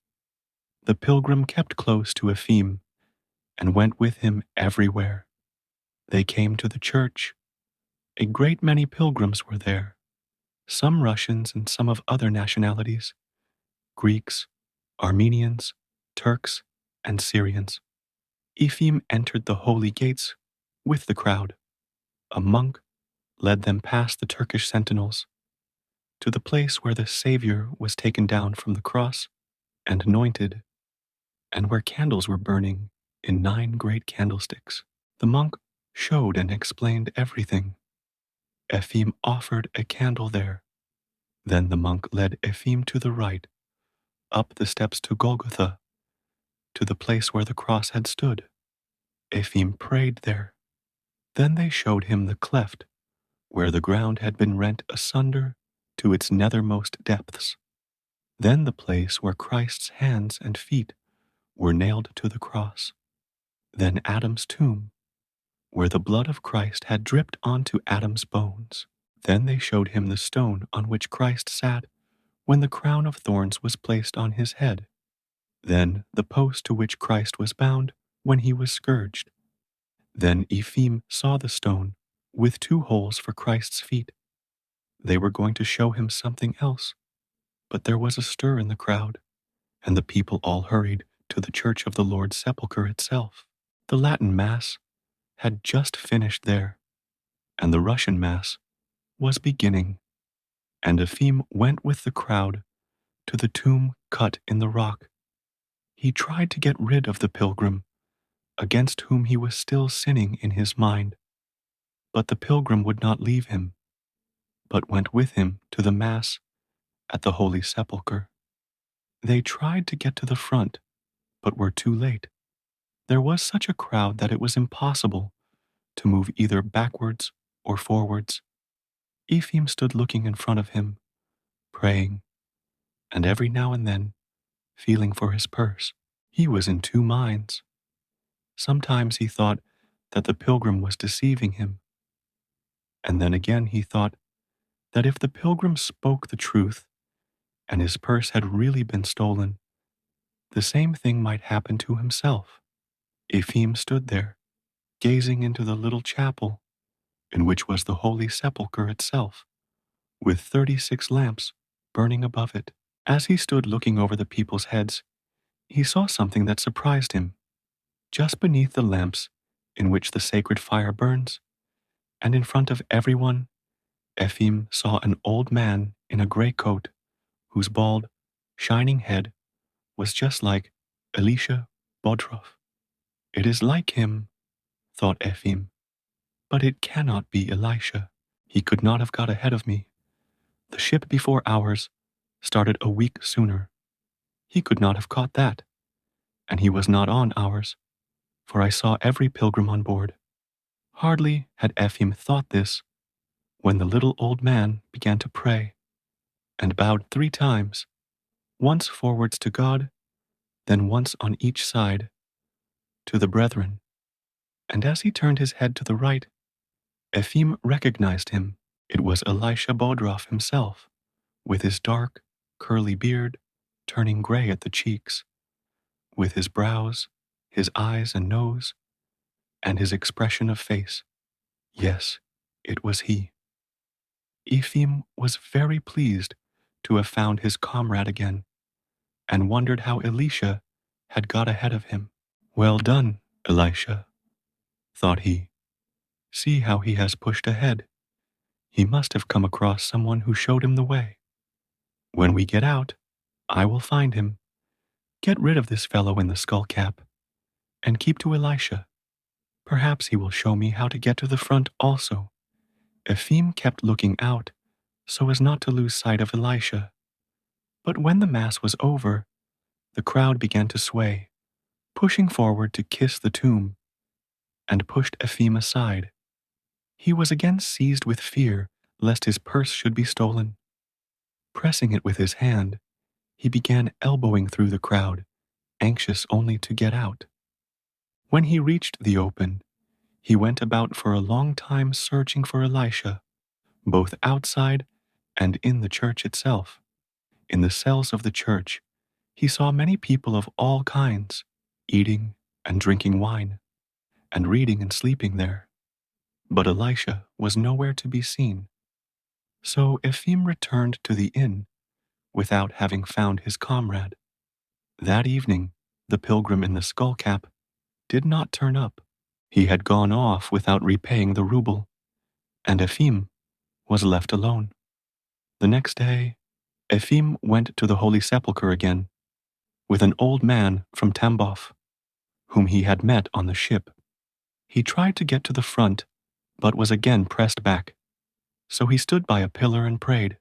The pilgrim kept close to Ephim and went with him everywhere. They came to the church. A great many pilgrims were there, some Russians and some of other nationalities, Greeks, Armenians, Turks, and Syrians. Ephim entered the holy gates with the crowd. A monk led them past the Turkish sentinels to the place where the Savior was taken down from the cross and anointed, and where candles were burning in 9 great candlesticks. The monk showed and explained everything. Ephim offered a candle there. Then the monk led Ephim to the right, up the steps to Golgotha, to the place where the cross had stood. Ephim prayed there. Then they showed him the cleft where the ground had been rent asunder to its nethermost depths. Then the place where Christ's hands and feet were nailed to the cross. Then Adam's tomb, where the blood of Christ had dripped onto Adam's bones. Then they showed him the stone on which Christ sat when the crown of thorns was placed on his head. Then the post to which Christ was bound when he was scourged. Then Ephim saw the stone with 2 holes for Christ's feet. They were going to show him something else, but there was a stir in the crowd, and the people all hurried to the church of the Lord's sepulchre itself. The Latin Mass had just finished there, and the Russian Mass was beginning, and Ephim went with the crowd to the tomb cut in the rock. He tried to get rid of the pilgrim, against whom he was still sinning in his mind. But the pilgrim would not leave him, but went with him to the Mass at the Holy Sepulchre. They tried to get to the front, but were too late. There was such a crowd that it was impossible to move either backwards or forwards. Ephraim stood looking in front of him, praying, and every now and then feeling for his purse. He was in two minds. Sometimes he thought that the pilgrim was deceiving him, and then again he thought that if the pilgrim spoke the truth and his purse had really been stolen, the same thing might happen to himself. Ephraim stood there, gazing into the little chapel, in which was the Holy Sepulchre itself, with 36 lamps burning above it. As he stood looking over the people's heads, he saw something that surprised him. Just beneath the lamps in which the sacred fire burns, and in front of everyone, Ephraim saw an old man in a gray coat, whose bald, shining head was just like Elisha Bodrov. It is like him, thought Ephraim, but it cannot be Elisha. He could not have got ahead of me. The ship before ours started a week sooner. He could not have caught that, and he was not on ours, for I saw every pilgrim on board. Hardly had Ephraim thought this when the little old man began to pray, and bowed 3 times, once forwards to God, then once on each side, to the brethren. And as he turned his head to the right, Ephraim recognized him. It was Elisha Bodrov himself, with his dark, curly beard turning gray at the cheeks, with his brows, his eyes and nose, and his expression of face. Yes, it was he. Ephraim was very pleased to have found his comrade again, and wondered how Elisha had got ahead of him. Well done, Elisha, thought he. See how he has pushed ahead. He must have come across someone who showed him the way. When we get out, I will find him, get rid of this fellow in the skull cap, and keep to Elisha. Perhaps he will show me how to get to the front also. Ephraim kept looking out so as not to lose sight of Elisha. But when the Mass was over, the crowd began to sway, pushing forward to kiss the tomb, and pushed Ephraim aside. He was again seized with fear lest his purse should be stolen. Pressing it with his hand, he began elbowing through the crowd, anxious only to get out. When he reached the open, he went about for a long time searching for Elisha, both outside and in the church itself. In the cells of the church, he saw many people of all kinds, eating and drinking wine, and reading and sleeping there. But Elisha was nowhere to be seen. So Ephraim returned to the inn without having found his comrade. That evening, the pilgrim in the skull cap did not turn up. He had gone off without repaying the ruble, and Ephraim was left alone. The next day, Ephraim went to the Holy Sepulchre again, with an old man from Tambov, whom he had met on the ship. He tried to get to the front, but was again pressed back. So he stood by a pillar and prayed.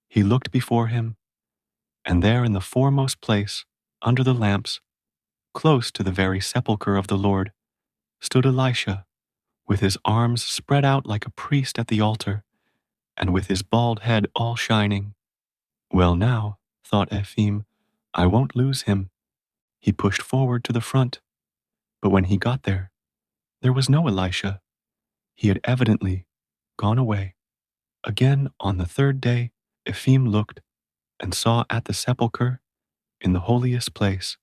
He looked before him, and there in the foremost place, under the lamps, close to the very sepulchre of the Lord, stood Elisha, with his arms spread out like a priest at the altar, and with his bald head all shining. Well now, thought Ephraim, I won't lose him. He pushed forward to the front, but when he got there was no Elisha. He had evidently gone away. Again on the 3rd day, Ephraim looked and saw at the sepulchre, in the holiest place,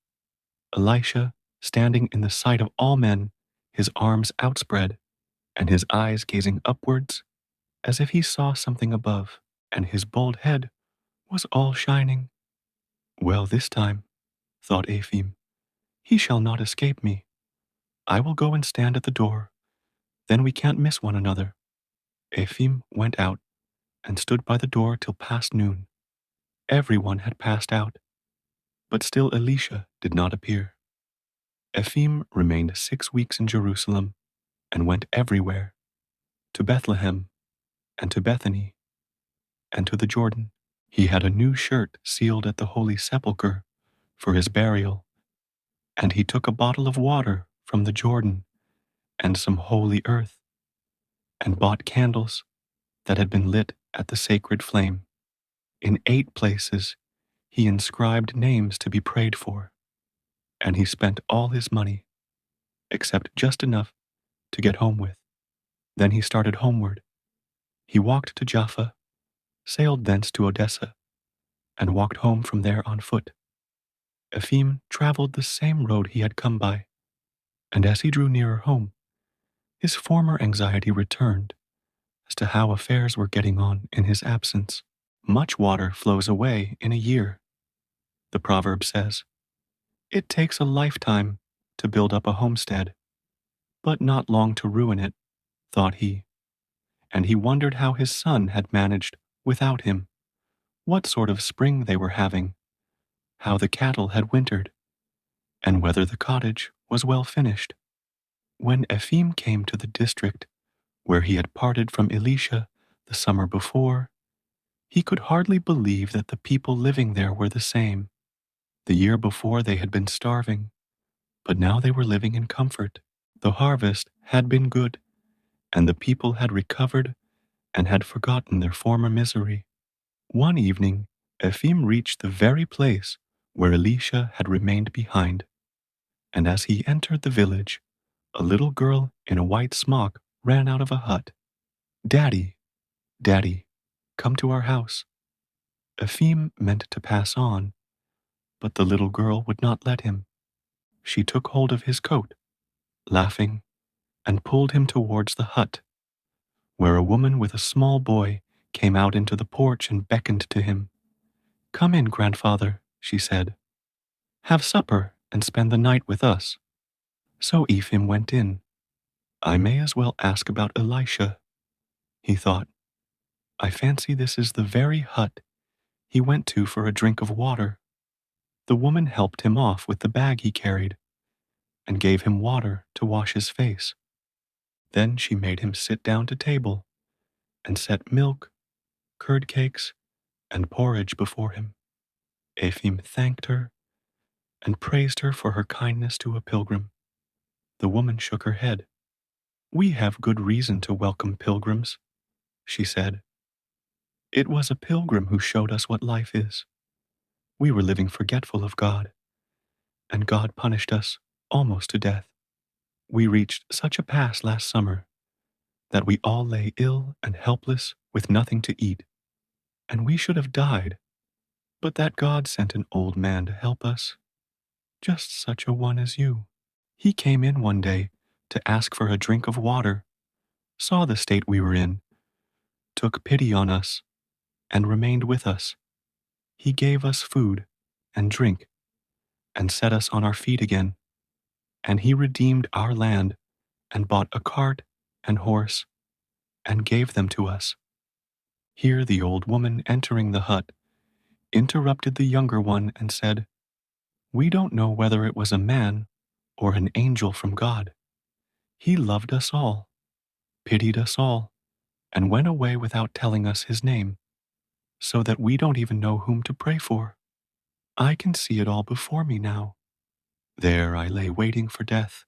Elisha standing in the sight of all men, his arms outspread, and his eyes gazing upwards, as if he saw something above, and his bald head was all shining. Well, this time, thought Ephraim, he shall not escape me. I will go and stand at the door, then we can't miss one another. Ephraim went out and stood by the door till past noon. Everyone had passed out, but still Elisha did not appear. Ephraim remained 6 weeks in Jerusalem and went everywhere, to Bethlehem and to Bethany and to the Jordan. He had a new shirt sealed at the Holy Sepulchre for his burial, and he took a bottle of water from the Jordan and some holy earth, and bought candles that had been lit at the sacred flame. In 8 places he inscribed names to be prayed for, and he spent all his money, except just enough to get home with. Then he started homeward. He walked to Jaffa, sailed thence to Odessa, and walked home from there on foot. Ephraim traveled the same road he had come by, and as he drew nearer home, his former anxiety returned as to how affairs were getting on in his absence. Much water flows away in a year, the proverb says. It takes a lifetime to build up a homestead, but not long to ruin it, thought he, and he wondered how his son had managed without him, what sort of spring they were having, how the cattle had wintered, and whether the cottage was well finished. When Ephraim came to the district where he had parted from Elisha the summer before, he could hardly believe that the people living there were the same. The year before they had been starving, but now they were living in comfort. The harvest had been good, and the people had recovered and had forgotten their former misery. One evening, Ephraim reached the very place where Elisha had remained behind, and as he entered the village, a little girl in a white smock ran out of a hut. "Daddy, Daddy, come to our house." Ephraim meant to pass on, but the little girl would not let him. She took hold of his coat, laughing, and pulled him towards the hut, where a woman with a small boy came out into the porch and beckoned to him. "Come in, grandfather," she said. "Have supper and spend the night with us." So Ephraim went in. I may as well ask about Elisha, he thought. I fancy this is the very hut he went to for a drink of water. The woman helped him off with the bag he carried and gave him water to wash his face. Then she made him sit down to table and set milk, curd cakes, and porridge before him. Ephraim thanked her and praised her for her kindness to a pilgrim. The woman shook her head. "We have good reason to welcome pilgrims," she said. "It was a pilgrim who showed us what life is. We were living forgetful of God, and God punished us almost to death. We reached such a pass last summer that we all lay ill and helpless with nothing to eat, and we should have died, but that God sent an old man to help us, just such a one as you. He came in one day to ask for a drink of water, saw the state we were in, took pity on us, and remained with us. He gave us food and drink and set us on our feet again, and he redeemed our land and bought a cart and horse and gave them to us." Here the old woman entering the hut interrupted the younger one and said, "We don't know whether it was a man or an angel from God. He loved us all, pitied us all, and went away without telling us his name, so that we don't even know whom to pray for. I can see it all before me now. There I lay waiting for death,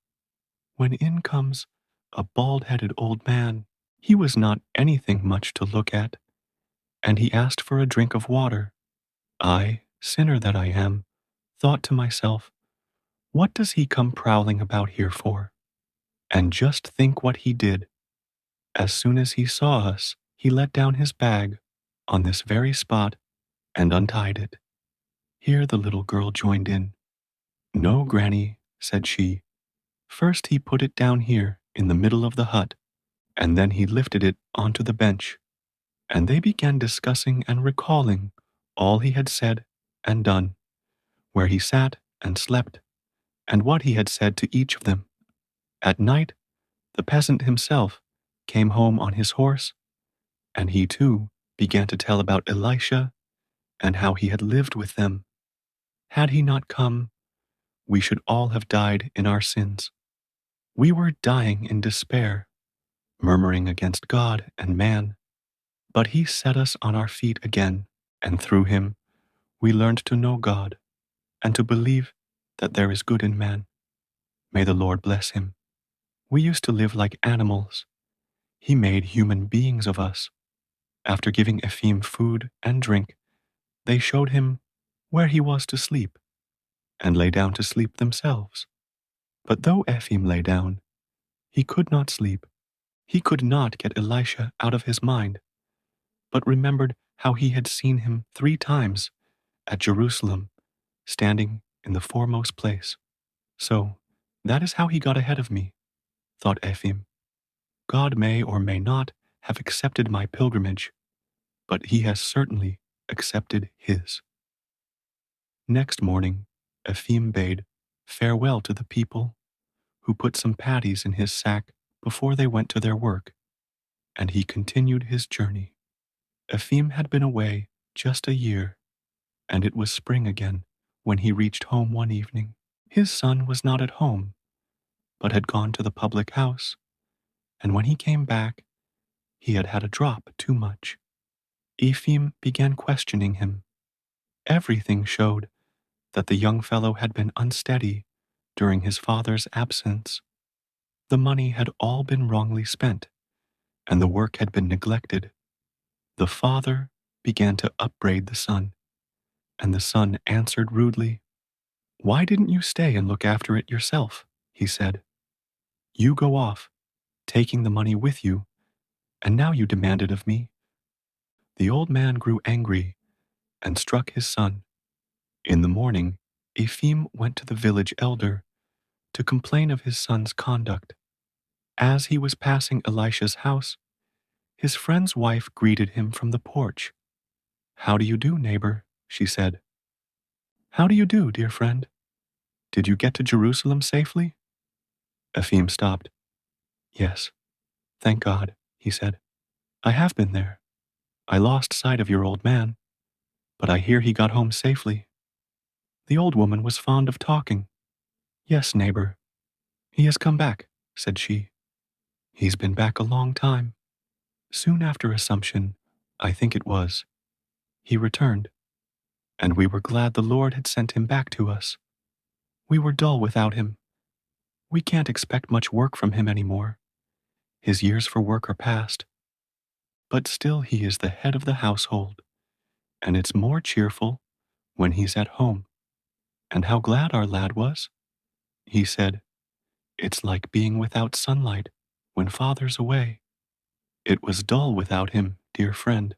when in comes a bald-headed old man. He was not anything much to look at, and he asked for a drink of water. I, sinner that I am, thought to myself, what does he come prowling about here for? And just think what he did. As soon as he saw us, he let down his bag on this very spot and untied it." Here the little girl joined in. "No, Granny," said she. "First he put it down here in the middle of the hut, and then he lifted it onto the bench." And they began discussing and recalling all he had said and done, where he sat and slept, and what he had said to each of them. At night, the peasant himself came home on his horse, and he too began to tell about Elisha and how he had lived with them. Had he not come, we should all have died in our sins. We were dying in despair, murmuring against God and man. But he set us on our feet again, and through him we learned to know God and to believe that there is good in man. May the Lord bless him. We used to live like animals. He made human beings of us. After giving Ephim food and drink, they showed him where he was to sleep, and lay down to sleep themselves. But though Ephim lay down, he could not sleep. He could not get Elisha out of his mind, but remembered how he had seen him 3 times at Jerusalem, standing in the foremost place. So, that is how he got ahead of me, thought Ephim. God may or may not have accepted my pilgrimage, but he has certainly accepted his. Next morning, Ephim bade farewell to the people, who put some patties in his sack before they went to their work, and he continued his journey. Ephim had been away just a year, and it was spring again when he reached home one evening. His son was not at home, but had gone to the public house, and when he came back, he had had a drop too much. Ephim began questioning him. Everything showed that the young fellow had been unsteady during his father's absence. The money had all been wrongly spent, and the work had been neglected. The father began to upbraid the son, and the son answered rudely. "Why didn't you stay and look after it yourself?" he said. "You go off, taking the money with you, and now you demand it of me." The old man grew angry and struck his son. In the morning, Ephim went to the village elder to complain of his son's conduct. As he was passing Elisha's house, his friend's wife greeted him from the porch. "How do you do, neighbor?" she said. "How do you do, dear friend? Did you get to Jerusalem safely?" Ephim stopped. "Yes, thank God," he said. "I have been there. I lost sight of your old man, but I hear he got home safely." The old woman was fond of talking. "Yes, neighbor, he has come back," said she. "He's been back a long time. Soon after Assumption, I think it was, he returned, and we were glad the Lord had sent him back to us. We were dull without him. We can't expect much work from him anymore. His years for work are past. But still he is the head of the household, and it's more cheerful when he's at home. And how glad our lad was. He said, 'It's like being without sunlight when father's away.' It was dull without him, dear friend.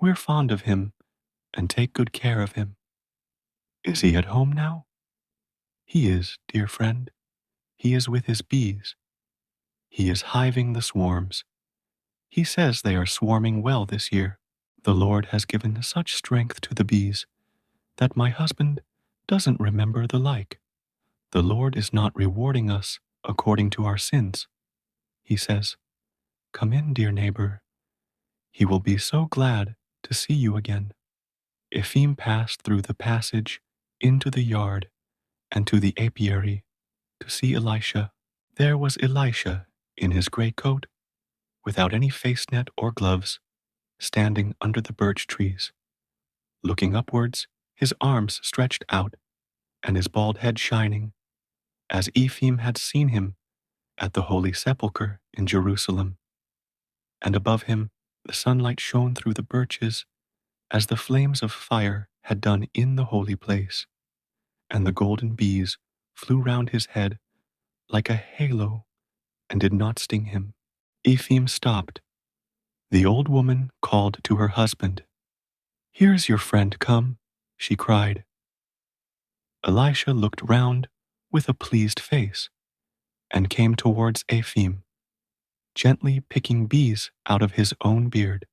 We're fond of him and take good care of him." "Is he at home now?" "He is, dear friend. He is with his bees. He is hiving the swarms. He says they are swarming well this year. The Lord has given such strength to the bees that my husband doesn't remember the like. The Lord is not rewarding us according to our sins. He says, 'Come in, dear neighbor. He will be so glad to see you again.'" Ephim passed through the passage into the yard and to the apiary to see Elisha. There was Elisha in his gray coat, without any face net or gloves, standing under the birch trees, looking upwards, his arms stretched out, and his bald head shining, as Ephim had seen him at the Holy Sepulchre in Jerusalem. And above him the sunlight shone through the birches as the flames of fire had done in the holy place, and the golden bees flew round his head like a halo and did not sting him. Ephim stopped. The old woman called to her husband. "Here's your friend come," she cried. Elisha looked round with a pleased face and came towards Ephim, gently picking bees out of his own beard.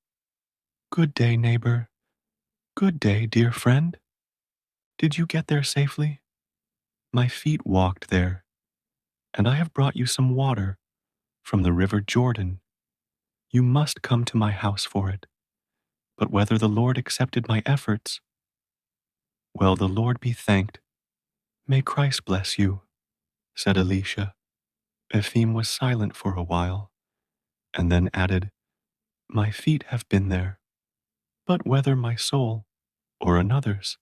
"Good day, neighbor. Good day, dear friend. Did you get there safely? My feet walked there, and I have brought you some water from the river Jordan. You must come to my house for it, but whether the Lord accepted my efforts, well, the Lord be thanked. May Christ bless you, said Elisha. Ephraim was silent for a while, and then added, My feet have been there, but whether my soul, or another's,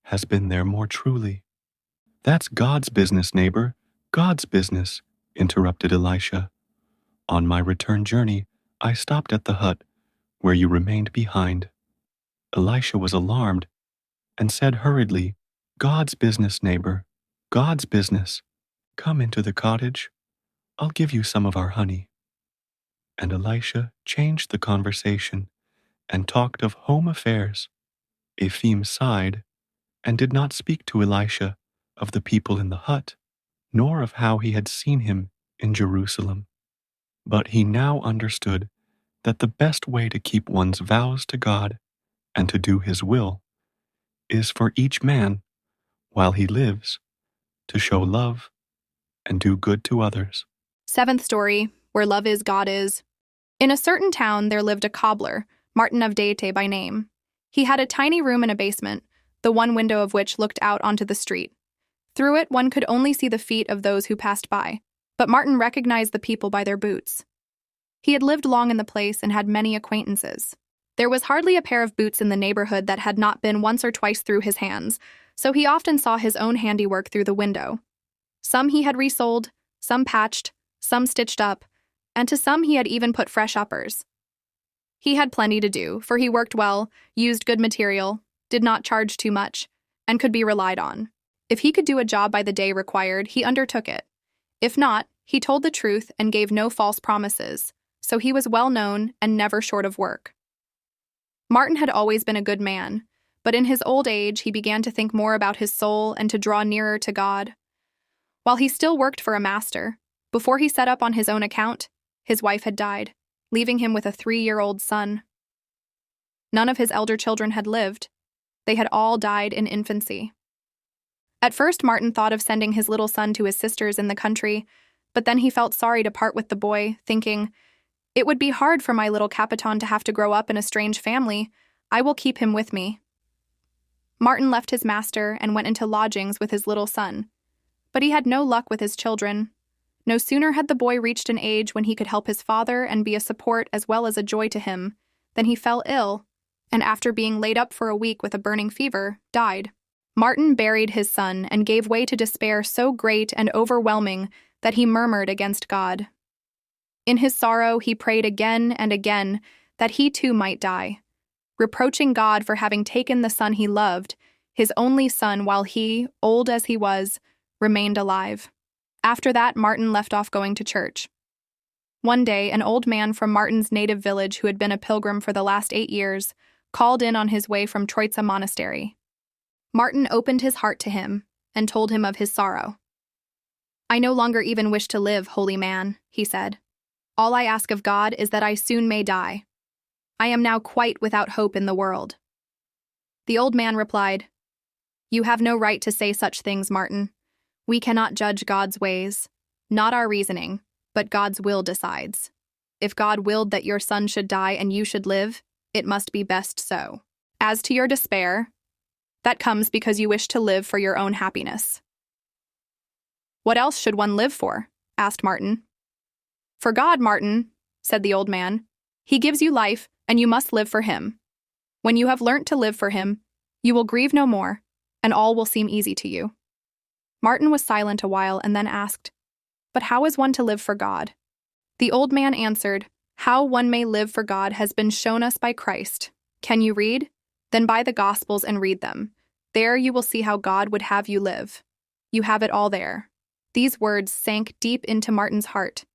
has been there more truly. That's God's business, neighbor, God's business, interrupted Elisha. On my return journey, I stopped at the hut where you remained behind. Elisha was alarmed and said hurriedly, God's business, neighbor, God's business. Come into the cottage. I'll give you some of our honey. And Elisha changed the conversation and talked of home affairs. Ephraim sighed and did not speak to Elisha of the people in the hut, nor of how he had seen him in Jerusalem. But he now understood that the best way to keep one's vows to God and to do his will is for each man, while he lives, to show love and do good to others. Seventh story, Where Love Is, God Is. In a certain town there lived a cobbler, Martin of Avdeitch by name. He had a tiny room in a basement, the one window of which looked out onto the street. Through it one could only see the feet of those who passed by, but Martin recognized the people by their boots. He had lived long in the place and had many acquaintances. There was hardly a pair of boots in the neighborhood that had not been once or twice through his hands, so he often saw his own handiwork through the window. Some he had resoled, some patched, some stitched up, and to some he had even put fresh uppers. He had plenty to do, for he worked well, used good material, did not charge too much, and could be relied on. If he could do a job by the day required, he undertook it. If not, he told the truth and gave no false promises, so he was well known and never short of work. Martin had always been a good man, but in his old age he began to think more about his soul and to draw nearer to God. While he still worked for a master, before he set up on his own account, his wife had died, leaving him with a 3-year-old son. None of his elder children had lived. They had all died in infancy. At first, Martin thought of sending his little son to his sisters in the country, but then he felt sorry to part with the boy, thinking, It would be hard for my little Capitan to have to grow up in a strange family. I will keep him with me. Martin left his master and went into lodgings with his little son. But he had no luck with his children. No sooner had the boy reached an age when he could help his father and be a support as well as a joy to him, than he fell ill, and after being laid up for a week with a burning fever, died. Martin buried his son and gave way to despair so great and overwhelming that he murmured against God. In his sorrow, he prayed again and again that he too might die, reproaching God for having taken the son he loved, his only son, while he, old as he was, remained alive. After that, Martin left off going to church. One day, an old man from Martin's native village who had been a pilgrim for the last 8 years called in on his way from Troitsa Monastery. Martin opened his heart to him and told him of his sorrow. I no longer even wish to live, holy man, he said. All I ask of God is that I soon may die. I am now quite without hope in the world. The old man replied, You have no right to say such things, Martin. We cannot judge God's ways. Not our reasoning, but God's will decides. If God willed that your son should die and you should live, it must be best so. As to your despair, that comes because you wish to live for your own happiness. What else should one live for? Asked Martin. For God, Martin, said the old man. He gives you life, and you must live for him. When you have learnt to live for him, you will grieve no more, and all will seem easy to you. Martin was silent a while and then asked, But how is one to live for God? The old man answered, How one may live for God has been shown us by Christ. Can you read? Then buy the Gospels and read them. There you will see how God would have you live. You have it all there. These words sank deep into Martin's heart,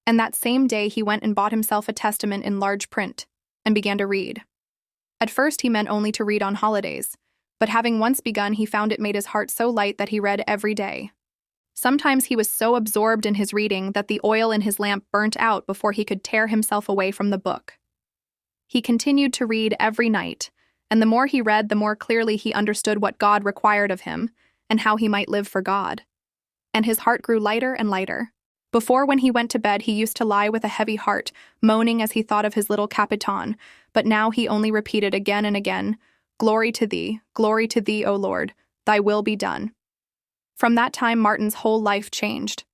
and that same day he went and bought himself a testament in large print and began to read. At first he meant only to read on holidays, but having once begun, he found it made his heart so light that he read every day. Sometimes he was so absorbed in his reading that the oil in his lamp burnt out before he could tear himself away from the book. He continued to read every night, and the more he read, the more clearly he understood what God required of him and how he might live for God. And his heart grew lighter and lighter. Before, when he went to bed, he used to lie with a heavy heart, moaning as he thought of his little Capitan, but now he only repeated again and again, glory to thee, O Lord, thy will be done." From that time, Martin's whole life changed.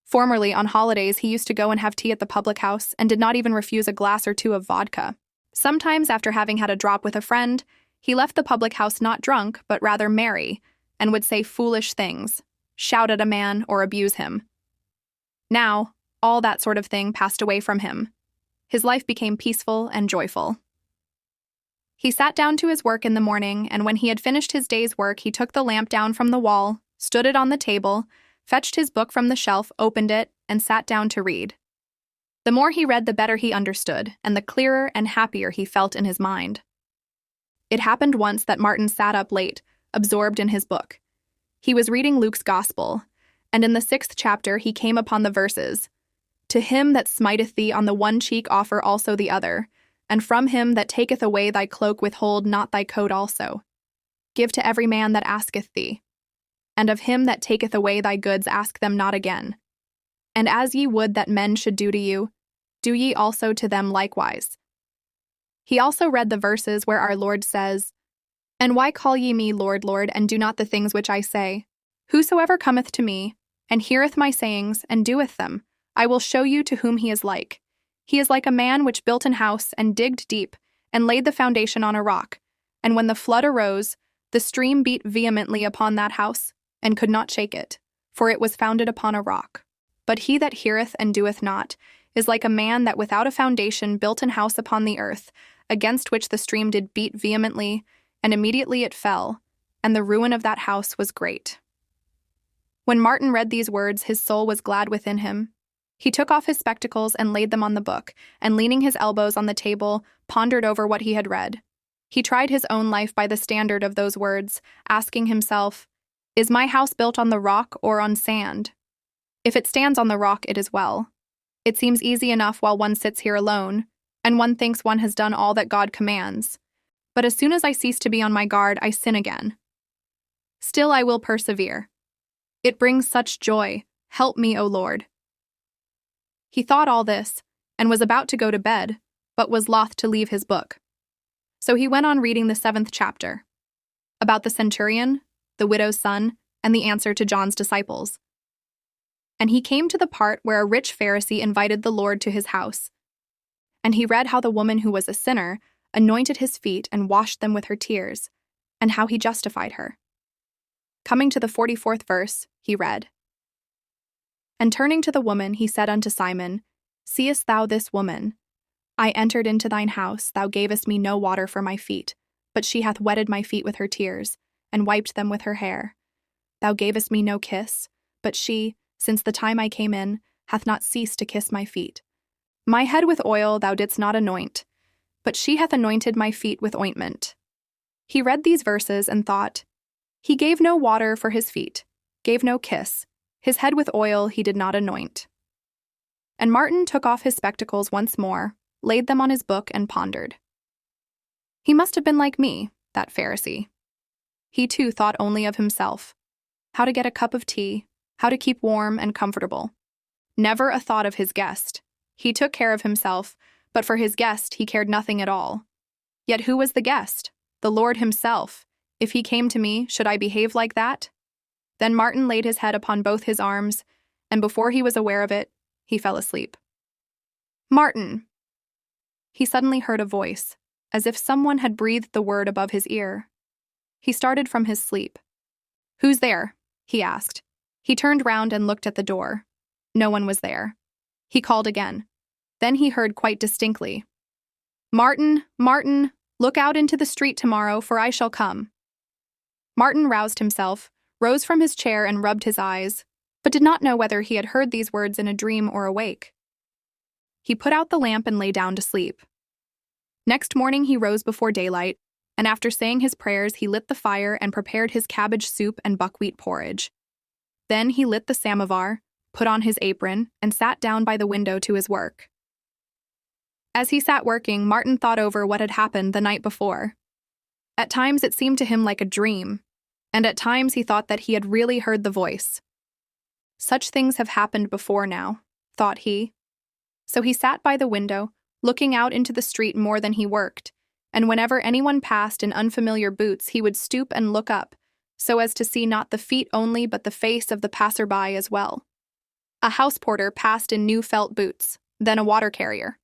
Formerly, on holidays, he used to go and have tea at the public house and did not even refuse a glass or two of vodka. Sometimes, after having had a drop with a friend, he left the public house not drunk, but rather merry, and would say foolish things, shout at a man, or abuse him. Now, all that sort of thing passed away from him. His life became peaceful and joyful. He sat down to his work in the morning, and when he had finished his day's work, he took the lamp down from the wall, stood it on the table, fetched his book from the shelf, opened it, and sat down to read. The more he read, the better he understood, and the clearer and happier he felt in his mind. It happened once that Martin sat up late, absorbed in his book. He was reading Luke's Gospel, and in the 6th chapter he came upon the verses, "To him that smiteth thee on the one cheek offer also the other, and from him that taketh away thy cloak withhold not thy coat also. Give to every man that asketh thee. And of him that taketh away thy goods ask them not again. And as ye would that men should do to you, do ye also to them likewise." He also read the verses where our Lord says, "And why call ye me Lord, Lord, and do not the things which I say? Whosoever cometh to me, and heareth my sayings, and doeth them, I will show you to whom he is like. He is like a man which built an house, and digged deep, and laid the foundation on a rock. And when the flood arose, the stream beat vehemently upon that house, and could not shake it, for it was founded upon a rock. But he that heareth and doeth not is like a man that without a foundation built an house upon the earth, against which the stream did beat vehemently, and immediately it fell, and the ruin of that house was great." When Martin read these words, his soul was glad within him. He took off his spectacles and laid them on the book, and leaning his elbows on the table, pondered over what he had read. He tried his own life by the standard of those words, asking himself, "Is my house built on the rock or on sand? If it stands on the rock, it is well. It seems easy enough while one sits here alone, and one thinks one has done all that God commands. But as soon as I cease to be on my guard, I sin again. Still I will persevere. It brings such joy. Help me, O Lord." He thought all this, and was about to go to bed, but was loth to leave his book. So he went on reading the 7th chapter, about the centurion, the widow's son, and the answer to John's disciples. And he came to the part where a rich Pharisee invited the Lord to his house. And he read how the woman who was a sinner anointed his feet and washed them with her tears, and how he justified her. Coming to the 44th verse, he read, "And turning to the woman, he said unto Simon, Seest thou this woman? I entered into thine house, thou gavest me no water for my feet, but she hath wetted my feet with her tears, and wiped them with her hair. Thou gavest me no kiss, but she, since the time I came in, hath not ceased to kiss my feet. My head with oil thou didst not anoint, but she hath anointed my feet with ointment." He read these verses and thought, He gave no water for his feet, gave no kiss, his head with oil he did not anoint. And Martin took off his spectacles once more, laid them on his book, and pondered. He must have been like me, that Pharisee. He too thought only of himself, how to get a cup of tea, how to keep warm and comfortable. Never a thought of his guest. He took care of himself, but for his guest he cared nothing at all. Yet who was the guest? The Lord himself. If he came to me, should I behave like that? Then Martin laid his head upon both his arms, and before he was aware of it, he fell asleep. "Martin!" He suddenly heard a voice, as if someone had breathed the word above his ear. He started from his sleep. "Who's there?" he asked. He turned round and looked at the door. No one was there. He called again. Then he heard quite distinctly, "Martin, Martin, look out into the street tomorrow, for I shall come." Martin roused himself, rose from his chair and rubbed his eyes, but did not know whether he had heard these words in a dream or awake. He put out the lamp and lay down to sleep. Next morning he rose before daylight, and after saying his prayers he lit the fire and prepared his cabbage soup and buckwheat porridge. Then he lit the samovar, put on his apron, and sat down by the window to his work. As he sat working, Martin thought over what had happened the night before. At times it seemed to him like a dream, and at times he thought that he had really heard the voice. Such things have happened before now, thought he. So he sat by the window, looking out into the street more than he worked, and whenever anyone passed in unfamiliar boots, he would stoop and look up, so as to see not the feet only but the face of the passer-by as well. A house porter passed in new felt boots, then a water carrier.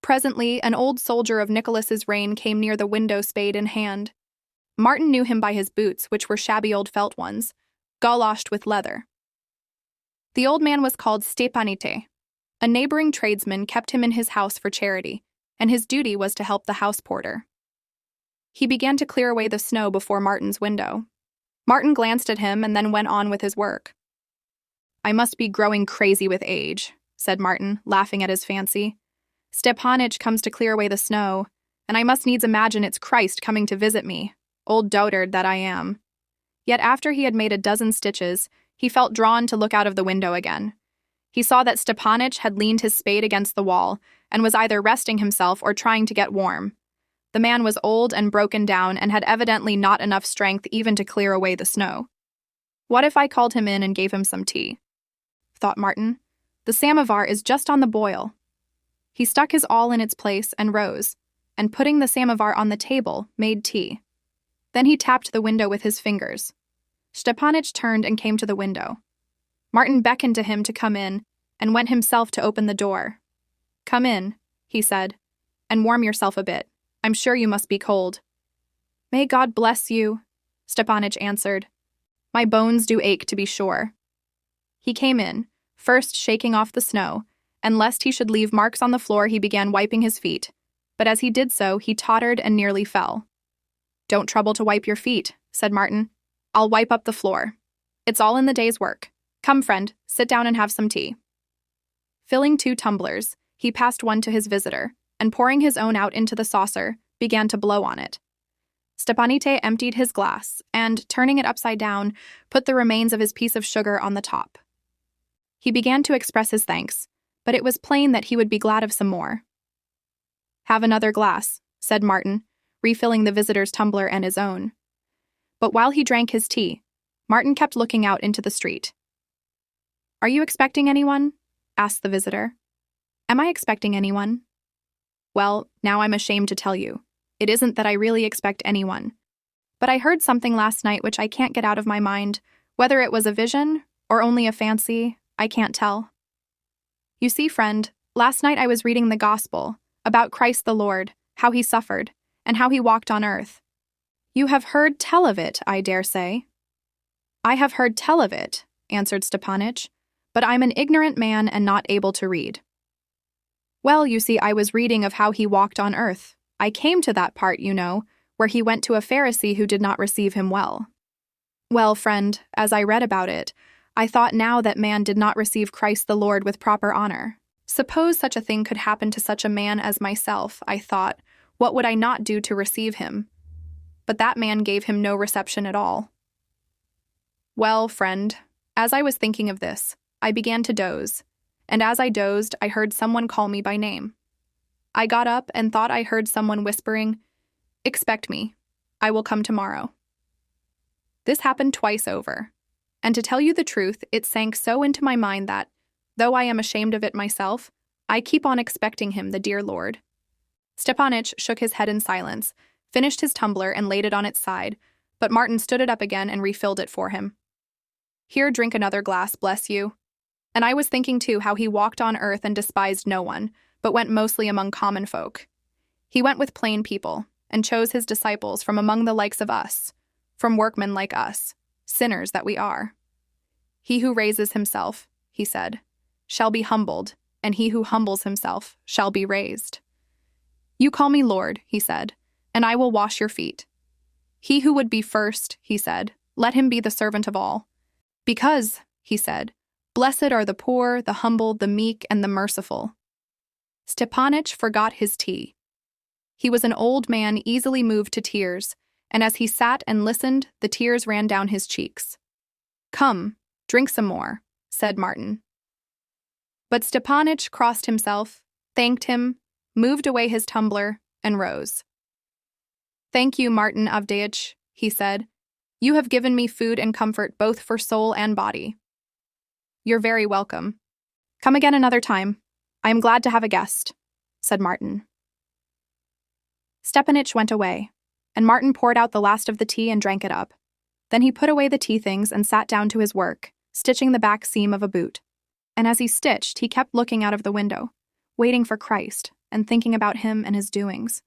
Presently, an old soldier of Nicholas's reign came near the window, spade in hand. Martin knew him by his boots, which were shabby old felt ones, galoshed with leather. The old man was called Stepanite. A neighboring tradesman kept him in his house for charity, and his duty was to help the house porter. He began to clear away the snow before Martin's window. Martin glanced at him and then went on with his work. "I must be growing crazy with age," said Martin, laughing at his fancy. "Stepanitch comes to clear away the snow, and I must needs imagine it's Christ coming to visit me, old dotard that I am." Yet after he had made a dozen stitches, he felt drawn to look out of the window again. He saw that Stepanitch had leaned his spade against the wall and was either resting himself or trying to get warm. The man was old and broken down and had evidently not enough strength even to clear away the snow. "What if I called him in and gave him some tea?" thought Martin. "The samovar is just on the boil." He stuck his awl in its place and rose, and putting the samovar on the table, made tea. Then he tapped the window with his fingers. Stepanitch turned and came to the window. Martin beckoned to him to come in, and went himself to open the door. "Come in," he said, "and warm yourself a bit. I'm sure you must be cold." "May God bless you," Stepanitch answered. "My bones do ache, to be sure." He came in, first shaking off the snow, and lest he should leave marks on the floor, he began wiping his feet, but as he did so, he tottered and nearly fell. "Don't trouble to wipe your feet," said Martin. "I'll wipe up the floor. It's all in the day's work. Come, friend, sit down and have some tea." Filling 2 tumblers, he passed one to his visitor, and pouring his own out into the saucer, began to blow on it. Stepanite emptied his glass, and, turning it upside down, put the remains of his piece of sugar on the top. He began to express his thanks, but it was plain that he would be glad of some more. "Have another glass," said Martin, refilling the visitor's tumbler and his own. But while he drank his tea, Martin kept looking out into the street. "Are you expecting anyone?" asked the visitor. "Am I expecting anyone?" "Well, now I'm ashamed to tell you. It isn't that I really expect anyone. But I heard something last night which I can't get out of my mind. Whether it was a vision or only a fancy, I can't tell. You see, friend, last night I was reading the Gospel about Christ the Lord, how he suffered, and how he walked on earth. You have heard tell of it, I dare say." "I have heard tell of it," answered Stepanitch, "but I'm an ignorant man and not able to read." "Well, you see, I was reading of how he walked on earth. I came to that part, you know, where he went to a Pharisee who did not receive him well. Well, friend, as I read about it, I thought now that man did not receive Christ the Lord with proper honor. Suppose such a thing could happen to such a man as myself, I thought, what would I not do to receive him? But that man gave him no reception at all. Well, friend, as I was thinking of this, I began to doze, and as I dozed, I heard someone call me by name. I got up and thought I heard someone whispering, 'Expect me. I will come tomorrow.' This happened twice over, and to tell you the truth, it sank so into my mind that, though I am ashamed of it myself, I keep on expecting him, the dear Lord." Stepanitch shook his head in silence, finished his tumbler and laid it on its side, but Martin stood it up again and refilled it for him. "Here, drink another glass, bless you. And I was thinking too how he walked on earth and despised no one, but went mostly among common folk. He went with plain people, and chose his disciples from among the likes of us, from workmen like us, sinners that we are. 'He who raises himself,' he said, 'shall be humbled, and he who humbles himself shall be raised.' 'You call me Lord,' he said, 'and I will wash your feet.' 'He who would be first,' he said, 'let him be the servant of all. Because,' he said, 'blessed are the poor, the humble, the meek, and the merciful.'" Stepanitch forgot his tea. He was an old man easily moved to tears, and as he sat and listened, the tears ran down his cheeks. "Come, drink some more," said Martin. But Stepanitch crossed himself, thanked him, moved away his tumbler, and rose. "Thank you, Martin Avdeitch," he said. "You have given me food and comfort both for soul and body." "You're very welcome." Come again another time. I am glad to have a guest, said Martin. Stepanich went away, and Martin poured out the last of the tea and drank it up. Then he put away the tea things and sat down to his work, stitching the back seam of a boot. And as he stitched, he kept looking out of the window, waiting for Christ and thinking about him and his doings.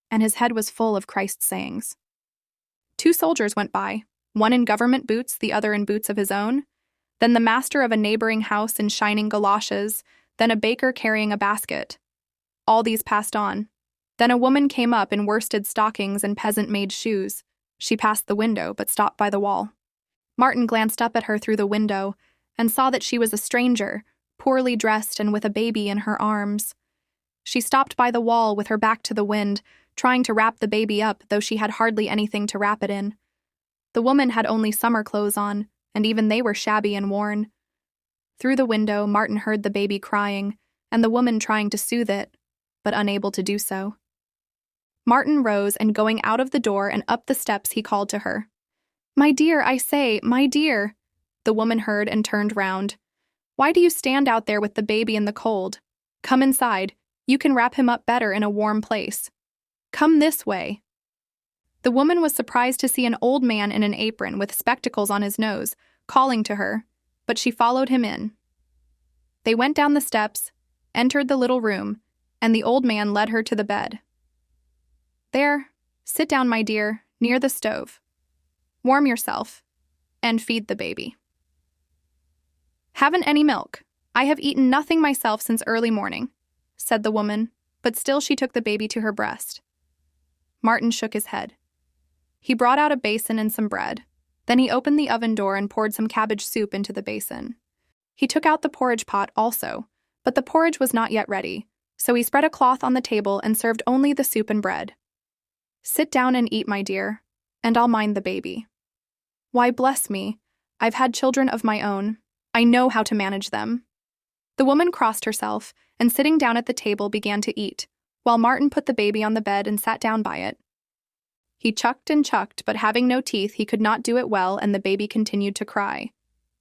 And his head was full of Christ's sayings. 2 soldiers went by, one in government boots, the other in boots of his own, then the master of a neighboring house in shining galoshes, then a baker carrying a basket. All these passed on. Then a woman came up in worsted stockings and peasant-made shoes. She passed the window, but stopped by the wall. Martin glanced up at her through the window and saw that she was a stranger, poorly dressed and with a baby in her arms. She stopped by the wall with her back to the wind, trying to wrap the baby up, though she had hardly anything to wrap it in. The woman had only summer clothes on, and even they were shabby and worn. Through the window, Martin heard the baby crying, and the woman trying to soothe it, but unable to do so. Martin rose, and going out of the door and up the steps, he called to her. "My dear, I say, my dear." The woman heard and turned round. "Why do you stand out there with the baby in the cold? Come inside. You can wrap him up better in a warm place. Come this way." The woman was surprised to see an old man in an apron with spectacles on his nose, calling to her, but she followed him in. They went down the steps, entered the little room, and the old man led her to the bed. "There, sit down, my dear, near the stove. Warm yourself, and feed the baby." "Haven't any milk. I have eaten nothing myself since early morning," said the woman, but still she took the baby to her breast. Martin shook his head. He brought out a basin and some bread. Then he opened the oven door and poured some cabbage soup into the basin. He took out the porridge pot also, but the porridge was not yet ready, so he spread a cloth on the table and served only the soup and bread. "Sit down and eat, my dear, and I'll mind the baby." "Why, bless me, I've had children of my own. I know how to manage them." The woman crossed herself, and sitting down at the table began to eat, while Martin put the baby on the bed and sat down by it. He chucked and chucked, but having no teeth, he could not do it well, and the baby continued to cry.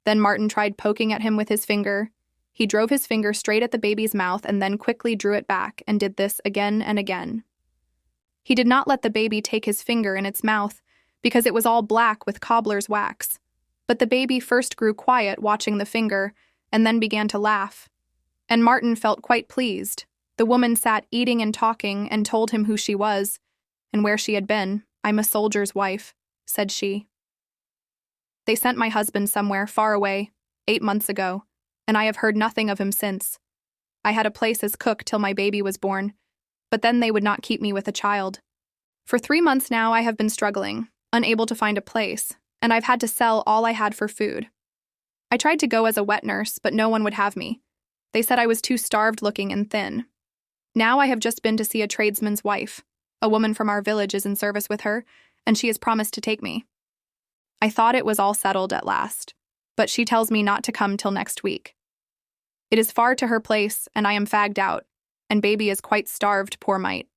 Then Martin tried poking at him with his finger. He drove his finger straight at the baby's mouth and then quickly drew it back, and did this again and again. He did not let the baby take his finger in its mouth, because it was all black with cobbler's wax. But the baby first grew quiet watching the finger, and then began to laugh. And Martin felt quite pleased. The woman sat eating and talking, and told him who she was, and where she had been. "I'm a soldier's wife," said she. "They sent my husband somewhere far away, 8 months ago, and I have heard nothing of him since. I had a place as cook till my baby was born, but then they would not keep me with a child. For 3 months now I have been struggling, unable to find a place, and I've had to sell all I had for food. I tried to go as a wet nurse, but no one would have me. They said I was too starved-looking and thin. Now I have just been to see a tradesman's wife. A woman from our village is in service with her, and she has promised to take me. I thought it was all settled at last, but she tells me not to come till next week. It is far to her place, and I am fagged out, and baby is quite starved, poor mite.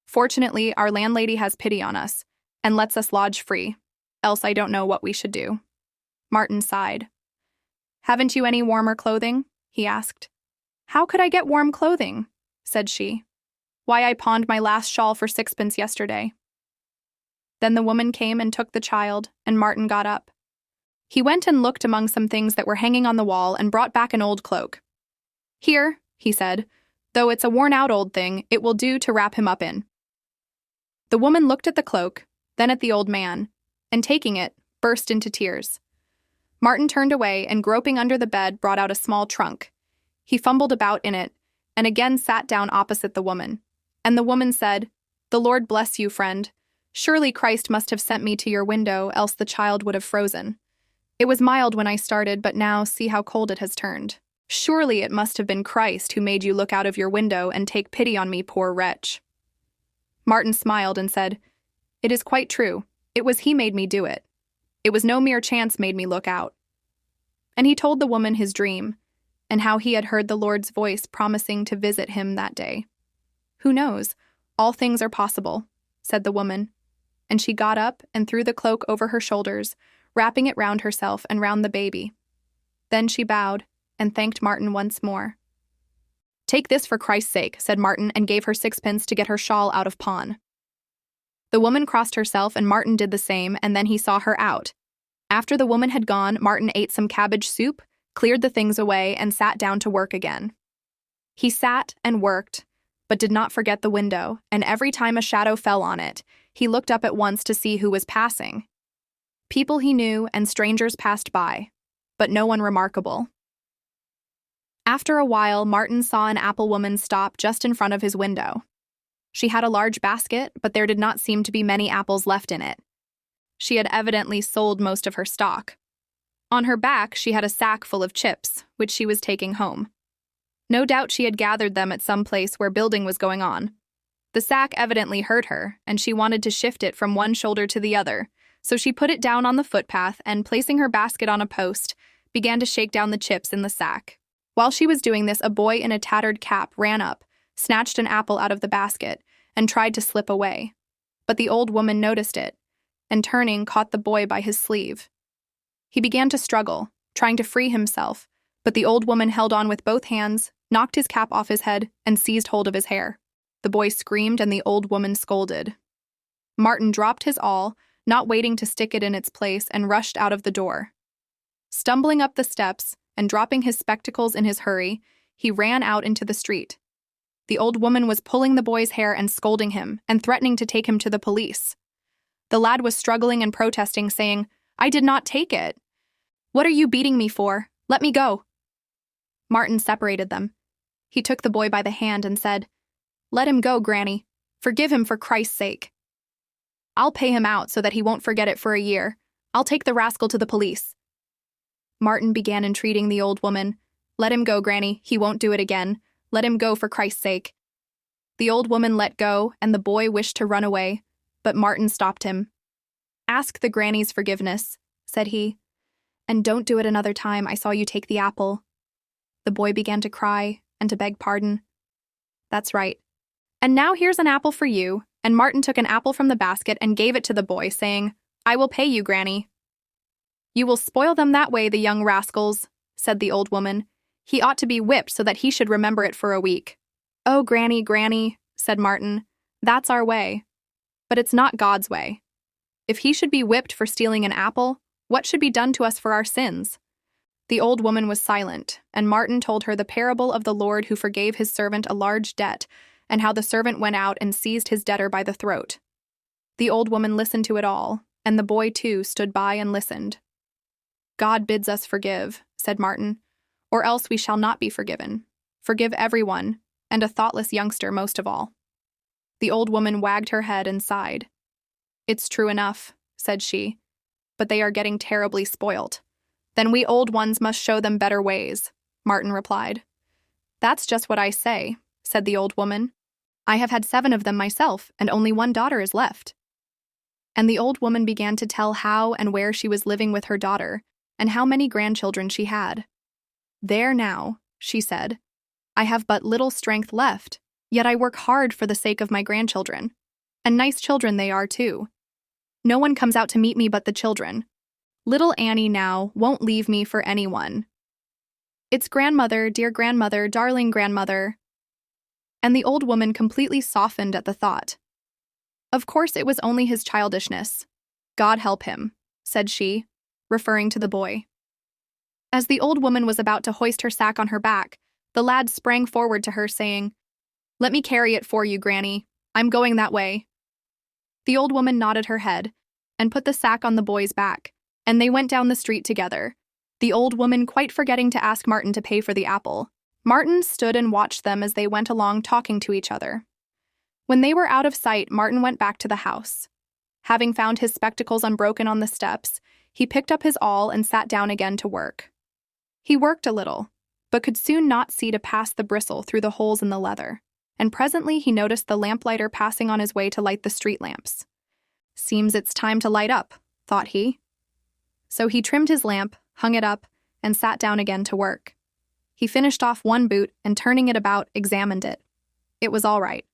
Fortunately, our landlady has pity on us, and lets us lodge free, else I don't know what we should do." Martin sighed. "Haven't you any warmer clothing?" he asked. "How could I get warm clothing?" said she. "Why, I pawned my last shawl for 6 pence yesterday." Then the woman came and took the child, and Martin got up. He went and looked among some things that were hanging on the wall and brought back an old cloak. "Here," he said, "though it's a worn-out old thing, it will do to wrap him up in." The woman looked at the cloak, then at the old man, and taking it, burst into tears. Martin turned away and, groping under the bed, brought out a small trunk. He fumbled about in it, and again sat down opposite the woman. And the woman said, "The Lord bless you, friend. Surely Christ must have sent me to your window, else the child would have frozen. It was mild when I started, but now see how cold it has turned. Surely it must have been Christ who made you look out of your window and take pity on me, poor wretch." Martin smiled and said, "It is quite true. It was he made me do it. It was no mere chance made me look out." And he told the woman his dream, and how he had heard the Lord's voice promising to visit him that day. "Who knows? All things are possible," said the woman, and she got up and threw the cloak over her shoulders, wrapping it round herself and round the baby. Then she bowed and thanked Martin once more. "Take this for Christ's sake," said Martin, and gave her 6 pence to get her shawl out of pawn. The woman crossed herself, and Martin did the same, and then he saw her out. After the woman had gone, Martin ate some cabbage soup, cleared the things away, and sat down to work again. He sat and worked, but did not forget the window, and every time a shadow fell on it, he looked up at once to see who was passing. People he knew and strangers passed by, but no one remarkable. After a while, Martin saw an apple woman stop just in front of his window. She had a large basket, but there did not seem to be many apples left in it. She had evidently sold most of her stock. On her back, she had a sack full of chips, which she was taking home. No doubt she had gathered them at some place where building was going on. The sack evidently hurt her, and she wanted to shift it from one shoulder to the other, so she put it down on the footpath and, placing her basket on a post, began to shake down the chips in the sack. While she was doing this, a boy in a tattered cap ran up, snatched an apple out of the basket, and tried to slip away. But the old woman noticed it, and turning, caught the boy by his sleeve. He began to struggle, trying to free himself, but the old woman held on with both hands, knocked his cap off his head, and seized hold of his hair. The boy screamed, and the old woman scolded. Martin dropped his awl, not waiting to stick it in its place, and rushed out of the door. Stumbling up the steps and dropping his spectacles in his hurry, he ran out into the street. The old woman was pulling the boy's hair and scolding him and threatening to take him to the police. The lad was struggling and protesting, saying, "I did not take it. What are you beating me for? Let me go." Martin separated them. He took the boy by the hand and said, "Let him go, Granny. Forgive him for Christ's sake. I'll pay him out so that he won't forget it for a year. I'll take the rascal to the police." Martin began entreating the old woman, "Let him go, Granny. He won't do it again. Let him go for Christ's sake." The old woman let go, and the boy wished to run away, but Martin stopped him. "Ask the granny's forgiveness," said he, "and don't do it another time I saw you take the apple." The boy began to cry and to beg pardon. "That's right. And now here's an apple for you," and Martin took an apple from the basket and gave it to the boy, saying, "I will pay you, Granny." "You will spoil them that way, the young rascals," said the old woman. "He ought to be whipped so that he should remember it for a week." "Oh, Granny, Granny," said Martin, "that's our way. But it's not God's way. If he should be whipped for stealing an apple, what should be done to us for our sins?" The old woman was silent, and Martin told her the parable of the Lord who forgave his servant a large debt, and how the servant went out and seized his debtor by the throat. The old woman listened to it all, and the boy too stood by and listened. "God bids us forgive," said Martin, "or else we shall not be forgiven. Forgive everyone, and a thoughtless youngster most of all." The old woman wagged her head and sighed. "It's true enough," said she, "but they are getting terribly spoilt." "Then we old ones must show them better ways," Martin replied. "That's just what I say," said the old woman. "I have had 7 of them myself, and only 1 daughter is left." And the old woman began to tell how and where she was living with her daughter, and how many grandchildren she had. "There now," she said, "I have but little strength left, yet I work hard for the sake of my grandchildren. And nice children they are, too. No one comes out to meet me but the children. Little Annie now won't leave me for anyone. It's grandmother, dear grandmother, darling grandmother." And the old woman completely softened at the thought. Of course it was only his childishness. "God help him," said she, referring to the boy. As the old woman was about to hoist her sack on her back, the lad sprang forward to her, saying, "Let me carry it for you, Granny. I'm going that way." The old woman nodded her head and put the sack on the boy's back, and they went down the street together, the old woman quite forgetting to ask Martin to pay for the apple. Martin stood and watched them as they went along talking to each other. When they were out of sight, Martin went back to the house. Having found his spectacles unbroken on the steps, he picked up his awl and sat down again to work. He worked a little, but could soon not see to pass the bristle through the holes in the leather, and presently he noticed the lamplighter passing on his way to light the street lamps. "Seems it's time to light up," thought he. So he trimmed his lamp, hung it up, and sat down again to work. He finished off 1 boot and, turning it about, examined it. It was all right.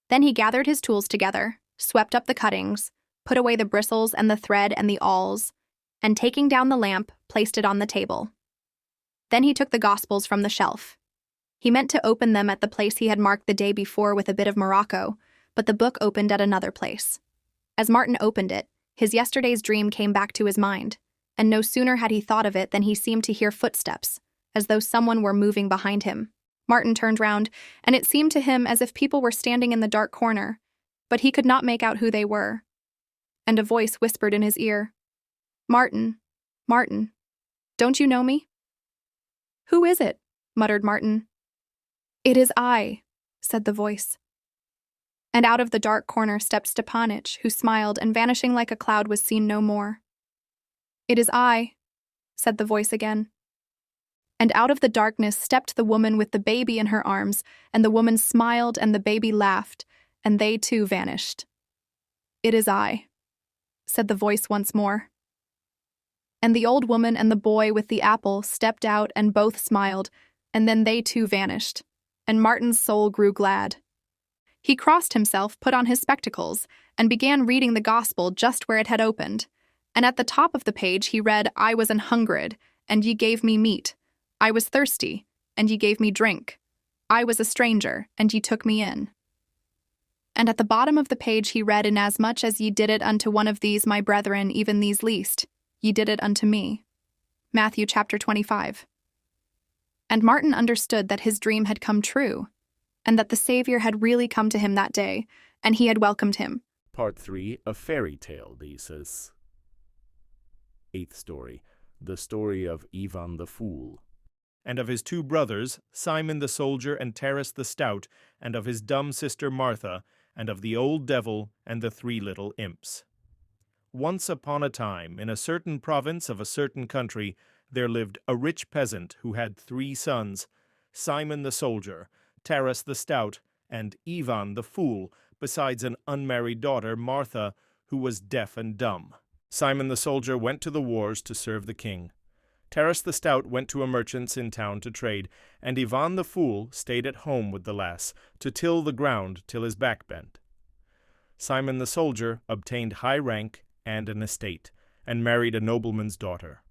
Then he gathered his tools together, swept up the cuttings, put away the bristles and the thread and the awls, and taking down the lamp, placed it on the table. Then he took the Gospels from the shelf. He meant to open them at the place he had marked the day before with a bit of Morocco, but the book opened at another place. As Martin opened it, his yesterday's dream came back to his mind, and no sooner had he thought of it than he seemed to hear footsteps, as though someone were moving behind him. Martin turned round, and it seemed to him as if people were standing in the dark corner, but he could not make out who they were. And a voice whispered in his ear, "Martin, Martin, don't you know me?" "Who is it?" muttered Martin. "It is I," said the voice. And out of the dark corner stepped Stepanich, who smiled, and vanishing like a cloud was seen no more. "It is I," said the voice again. And out of the darkness stepped the woman with the baby in her arms, and the woman smiled and the baby laughed, and they too vanished. "It is I," said the voice once more. And the old woman and the boy with the apple stepped out and both smiled, and then they too vanished, and Martin's soul grew glad. He crossed himself, put on his spectacles, and began reading the Gospel just where it had opened. And at the top of the page he read, "I was an hungered, and ye gave me meat. I was thirsty, and ye gave me drink. I was a stranger, and ye took me in." And at the bottom of the page he read, "Inasmuch as ye did it unto one of these my brethren, even these least, ye did it unto me." Matthew chapter 25. And Martin understood that his dream had come true, and that the Savior had really come to him that day, and he had welcomed him. Part 3, A Fairy Tale, dieses. 8th story, the story of Ivan the Fool. And of his 2 brothers, Simon the soldier and Taras the stout, and of his dumb sister Martha, and of the old devil and the 3 little imps. Once upon a time, in a certain province of a certain country, there lived a rich peasant who had 3 sons, Simon the soldier, Taras the stout, and Ivan the fool, besides an unmarried daughter, Martha, who was deaf and dumb. Simon the soldier went to the wars to serve the king. Taras the stout went to a merchant's in town to trade, and Ivan the fool stayed at home with the lass, to till the ground till his back bent. Simon the soldier obtained high rank and an estate, and married a nobleman's daughter.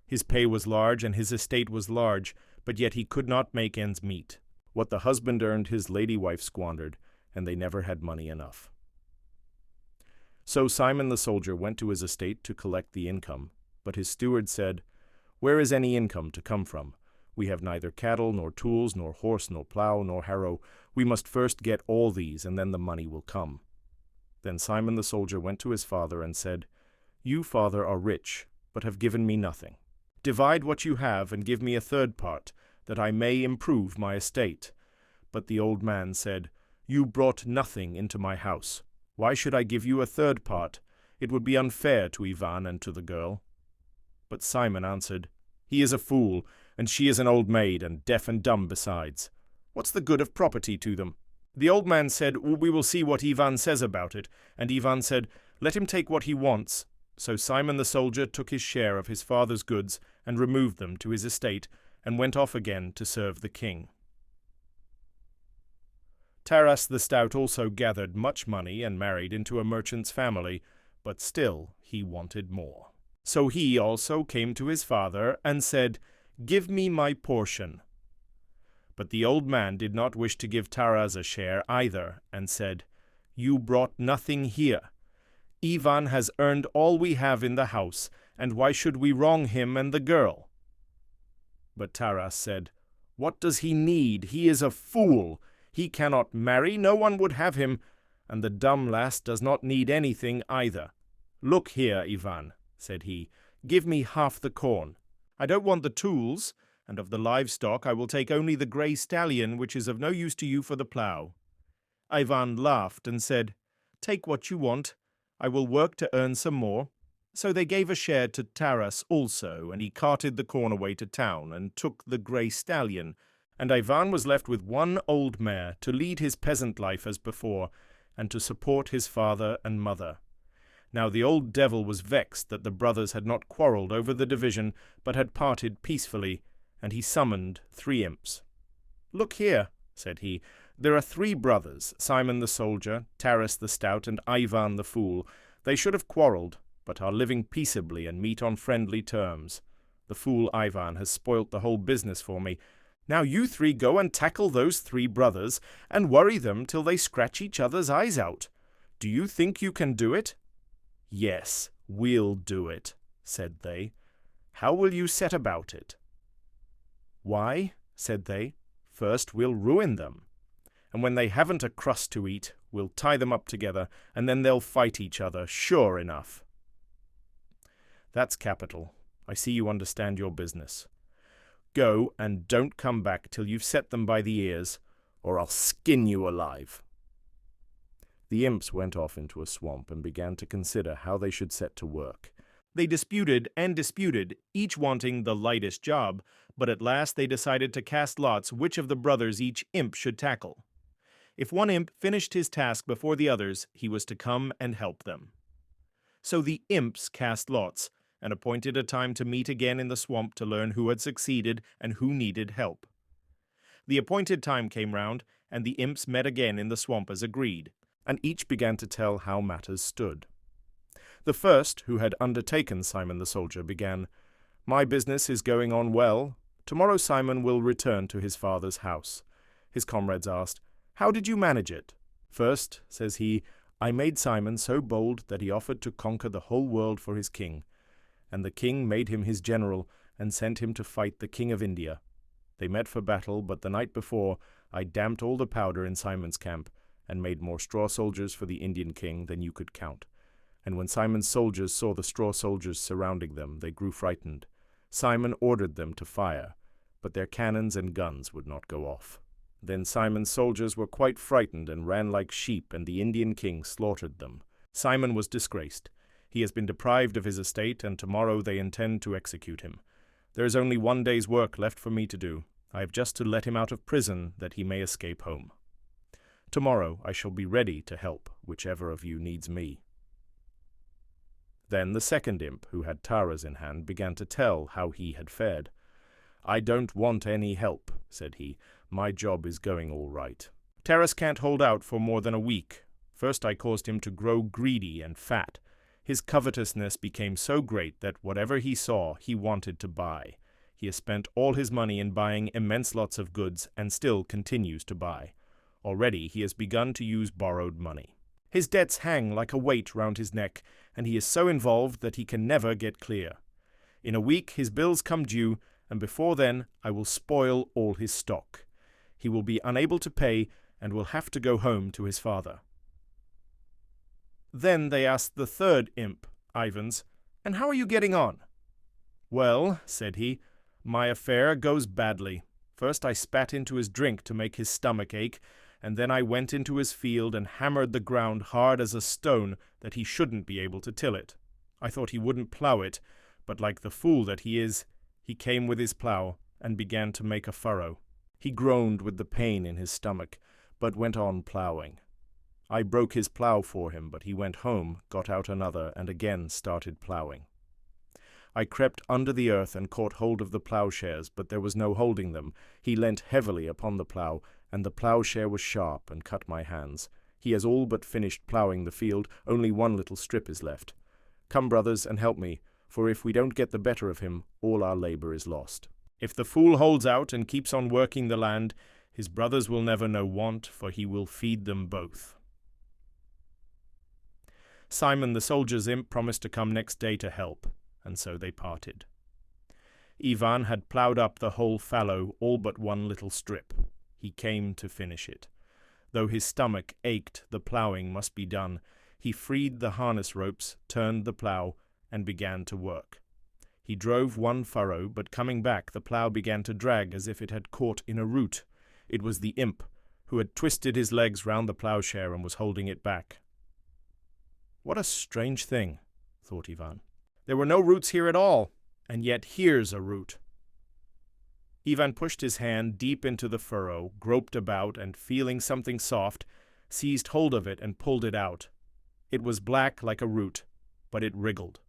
His pay was large, and his estate was large, but yet he could not make ends meet. What the husband earned his lady wife squandered, and they never had money enough. So Simon the soldier went to his estate to collect the income, but his steward said, "Where is any income to come from? We have neither cattle, nor tools, nor horse, nor plough, nor harrow. We must first get all these, and then the money will come." Then Simon the soldier went to his father and said, "You, father, are rich, but have given me nothing. Divide what you have, and give me a 3rd part, that I may improve my estate." But the old man said, "You brought nothing into my house. Why should I give you a 3rd part? It would be unfair to Ivan and to the girl." But Simon answered, "He is a fool, and she is an old maid, and deaf and dumb besides. What's the good of property to them?" The old man said, "We will see what Ivan says about it." And Ivan said, "Let him take what he wants." So Simon the soldier took his share of his father's goods, and removed them to his estate, and went off again to serve the king. Taras the stout also gathered much money, and married into a merchant's family, but still he wanted more. So he also came to his father, and said, "Give me my portion." But the old man did not wish to give Taras a share either, and said, "You brought nothing here. Ivan has earned all we have in the house, and why should we wrong him and the girl?" But Taras said, "What does he need? He is a fool. He cannot marry, no one would have him, and the dumb lass does not need anything either. Look here, Ivan," said he, "give me half the corn. I don't want the tools, and of the livestock I will take only the grey stallion, which is of no use to you for the plough." Ivan laughed and said, "Take what you want. I will work to earn some more." So they gave a share to Taras also, and he carted the corn away to town, and took the grey stallion, and Ivan was left with 1 old mare to lead his peasant life as before, and to support his father and mother. Now the old devil was vexed that the brothers had not quarrelled over the division, but had parted peacefully, and he summoned 3 imps. "Look here," said he, "there are 3 brothers, Simon the soldier, Taras the stout, and Ivan the fool. They should have quarrelled, but are living peaceably and meet on friendly terms. The fool Ivan has spoilt the whole business for me. Now you three go and tackle those three brothers and worry them till they scratch each other's eyes out. Do you think you can do it?" "Yes, we'll do it," said they. "How will you set about it?" "Why," said they, "first we'll ruin them. And when they haven't a crust to eat, we'll tie them up together, and then they'll fight each other, sure enough." "That's capital. I see you understand your business. Go, and don't come back till you've set them by the ears, or I'll skin you alive." The imps went off into a swamp and began to consider how they should set to work. They disputed and disputed, each wanting the lightest job, but at last they decided to cast lots which of the brothers each imp should tackle. If one imp finished his task before the others, he was to come and help them. So the imps cast lots, and appointed a time to meet again in the swamp to learn who had succeeded and who needed help. The appointed time came round, and the imps met again in the swamp as agreed, and each began to tell how matters stood. The first, who had undertaken Simon the soldier, began, "My business is going on well. Tomorrow Simon will return to his father's house." His comrades asked, "How did you manage it?" "First," says he, "I made Simon so bold that he offered to conquer the whole world for his king. And the king made him his general and sent him to fight the king of India. They met for battle, but the night before I damped all the powder in Simon's camp and made more straw soldiers for the Indian king than you could count. And when Simon's soldiers saw the straw soldiers surrounding them, they grew frightened. Simon ordered them to fire, but their cannons and guns would not go off. Then Simon's soldiers were quite frightened and ran like sheep, and the Indian king slaughtered them. Simon was disgraced. He has been deprived of his estate, and tomorrow they intend to execute him. There is only 1 day's work left for me to do. I have just to let him out of prison, that he may escape home. Tomorrow I shall be ready to help whichever of you needs me." Then the second imp, who had Taras in hand, began to tell how he had fared. "I don't want any help," said he. "My job is going all right. Taras can't hold out for more than a week. First I caused him to grow greedy and fat. His covetousness became so great that whatever he saw he wanted to buy. He has spent all his money in buying immense lots of goods and still continues to buy. Already he has begun to use borrowed money. His debts hang like a weight round his neck, and he is so involved that he can never get clear. In a week his bills come due, and before then I will spoil all his stock. He will be unable to pay and will have to go home to his father." Then they asked the third imp, Ivans, "And how are you getting on?" "Well," said he, "my affair goes badly. First I spat into his drink to make his stomach ache, and then I went into his field and hammered the ground hard as a stone that he shouldn't be able to till it. I thought he wouldn't plough it, but like the fool that he is, he came with his plough and began to make a furrow. He groaned with the pain in his stomach, but went on ploughing. I broke his plough for him, but he went home, got out another, and again started ploughing. I crept under the earth and caught hold of the ploughshares, but there was no holding them. He leant heavily upon the plough, and the ploughshare was sharp and cut my hands. He has all but finished ploughing the field, only one little strip is left. Come, brothers, and help me, for if we don't get the better of him, all our labour is lost. If the fool holds out and keeps on working the land, his brothers will never know want, for he will feed them both." Simon the soldier's imp promised to come next day to help, and so they parted. Ivan had ploughed up the whole fallow, all but one little strip. He came to finish it. Though his stomach ached, the ploughing must be done. He freed the harness ropes, turned the plough, and began to work. He drove one furrow, but coming back the plough began to drag as if it had caught in a root. It was the imp, who had twisted his legs round the ploughshare and was holding it back. "What a strange thing," thought Ivan. "There were no roots here at all, and yet here's a root." Ivan pushed his hand deep into the furrow, groped about, and feeling something soft, seized hold of it and pulled it out. It was black like a root, but it wriggled.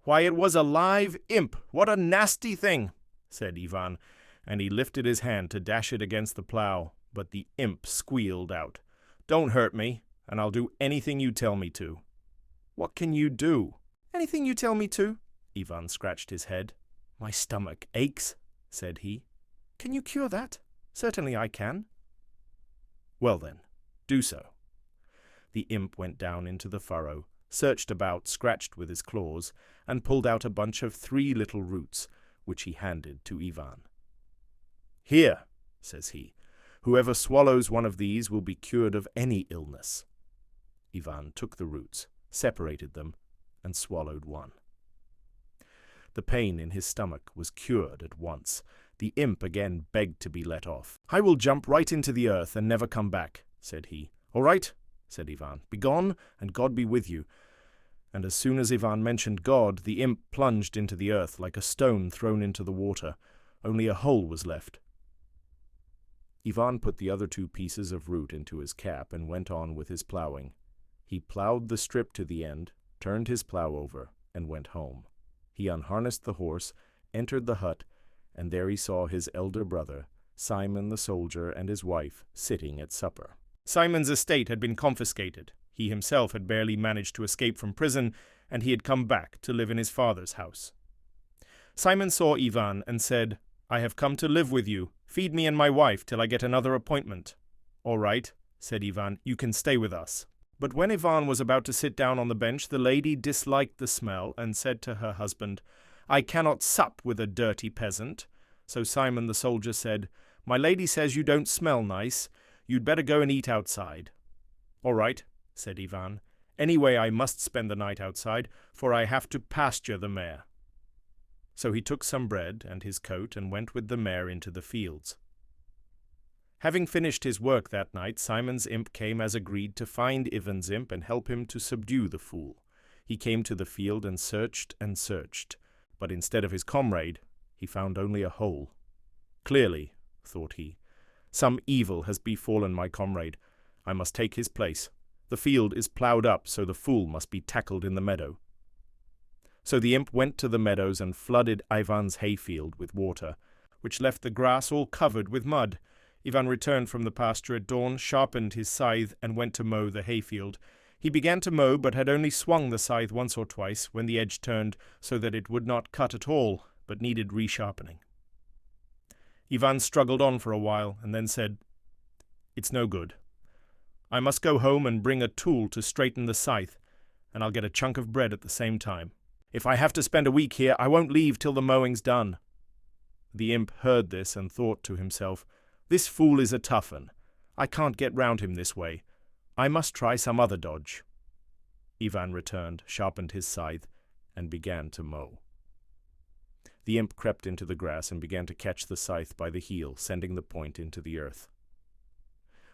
"Why, it was a live imp! What a nasty thing!" said Ivan, and he lifted his hand to dash it against the plough, but the imp squealed out, "Don't hurt me, and I'll do anything you tell me to." "What can you do?" "Anything you tell me to." Ivan scratched his head. "My stomach aches," said he. "Can you cure that?" "Certainly I can." "Well then, do so." The imp went down into the furrow, searched about, scratched with his claws, and pulled out a bunch of 3 little roots, which he handed to Ivan. "Here," says he, "whoever swallows one of these will be cured of any illness." Ivan took the roots, separated them, and swallowed one. The pain in his stomach was cured at once. The imp again begged to be let off. "I will jump right into the earth and never come back," said he. "All right," said Ivan. "Be gone, and God be with you." And as soon as Ivan mentioned God, the imp plunged into the earth like a stone thrown into the water. Only a hole was left. Ivan put the other 2 pieces of root into his cap and went on with his ploughing. He ploughed the strip to the end, turned his plough over, and went home. He unharnessed the horse, entered the hut, and there he saw his elder brother, Simon the soldier, and his wife sitting at supper. Simon's estate had been confiscated. He himself had barely managed to escape from prison, and he had come back to live in his father's house. Simon saw Ivan and said, "I have come to live with you. Feed me and my wife till I get another appointment." "All right," said Ivan, "you can stay with us." But when Ivan was about to sit down on the bench, the lady disliked the smell and said to her husband, "I cannot sup with a dirty peasant." So Simon the soldier said, "My lady says you don't smell nice. You'd better go and eat outside." "All right," said Ivan. "Anyway, I must spend the night outside, for I have to pasture the mare." So he took some bread and his coat and went with the mare into the fields. Having finished his work that night, Simon's imp came as agreed to find Ivan's imp and help him to subdue the fool. He came to the field and searched, but instead of his comrade, he found only a hole. "Clearly," thought he, "some evil has befallen my comrade. I must take his place. The field is ploughed up, so the fool must be tackled in the meadow." So the imp went to the meadows and flooded Ivan's hayfield with water, which left the grass all covered with mud. Ivan returned from the pasture at dawn, sharpened his scythe, and went to mow the hayfield. He began to mow, but had only swung the scythe once or twice when the edge turned so that it would not cut at all, but needed resharpening. Ivan struggled on for a while, and then said, "It's no good. I must go home and bring a tool to straighten the scythe, and I'll get a chunk of bread at the same time. If I have to spend a week here, I won't leave till the mowing's done." The imp heard this and thought to himself, "This fool is a tough 'un. I can't get round him this way. I must try some other dodge." Ivan returned, sharpened his scythe, and began to mow. The imp crept into the grass and began to catch the scythe by the heel, sending the point into the earth.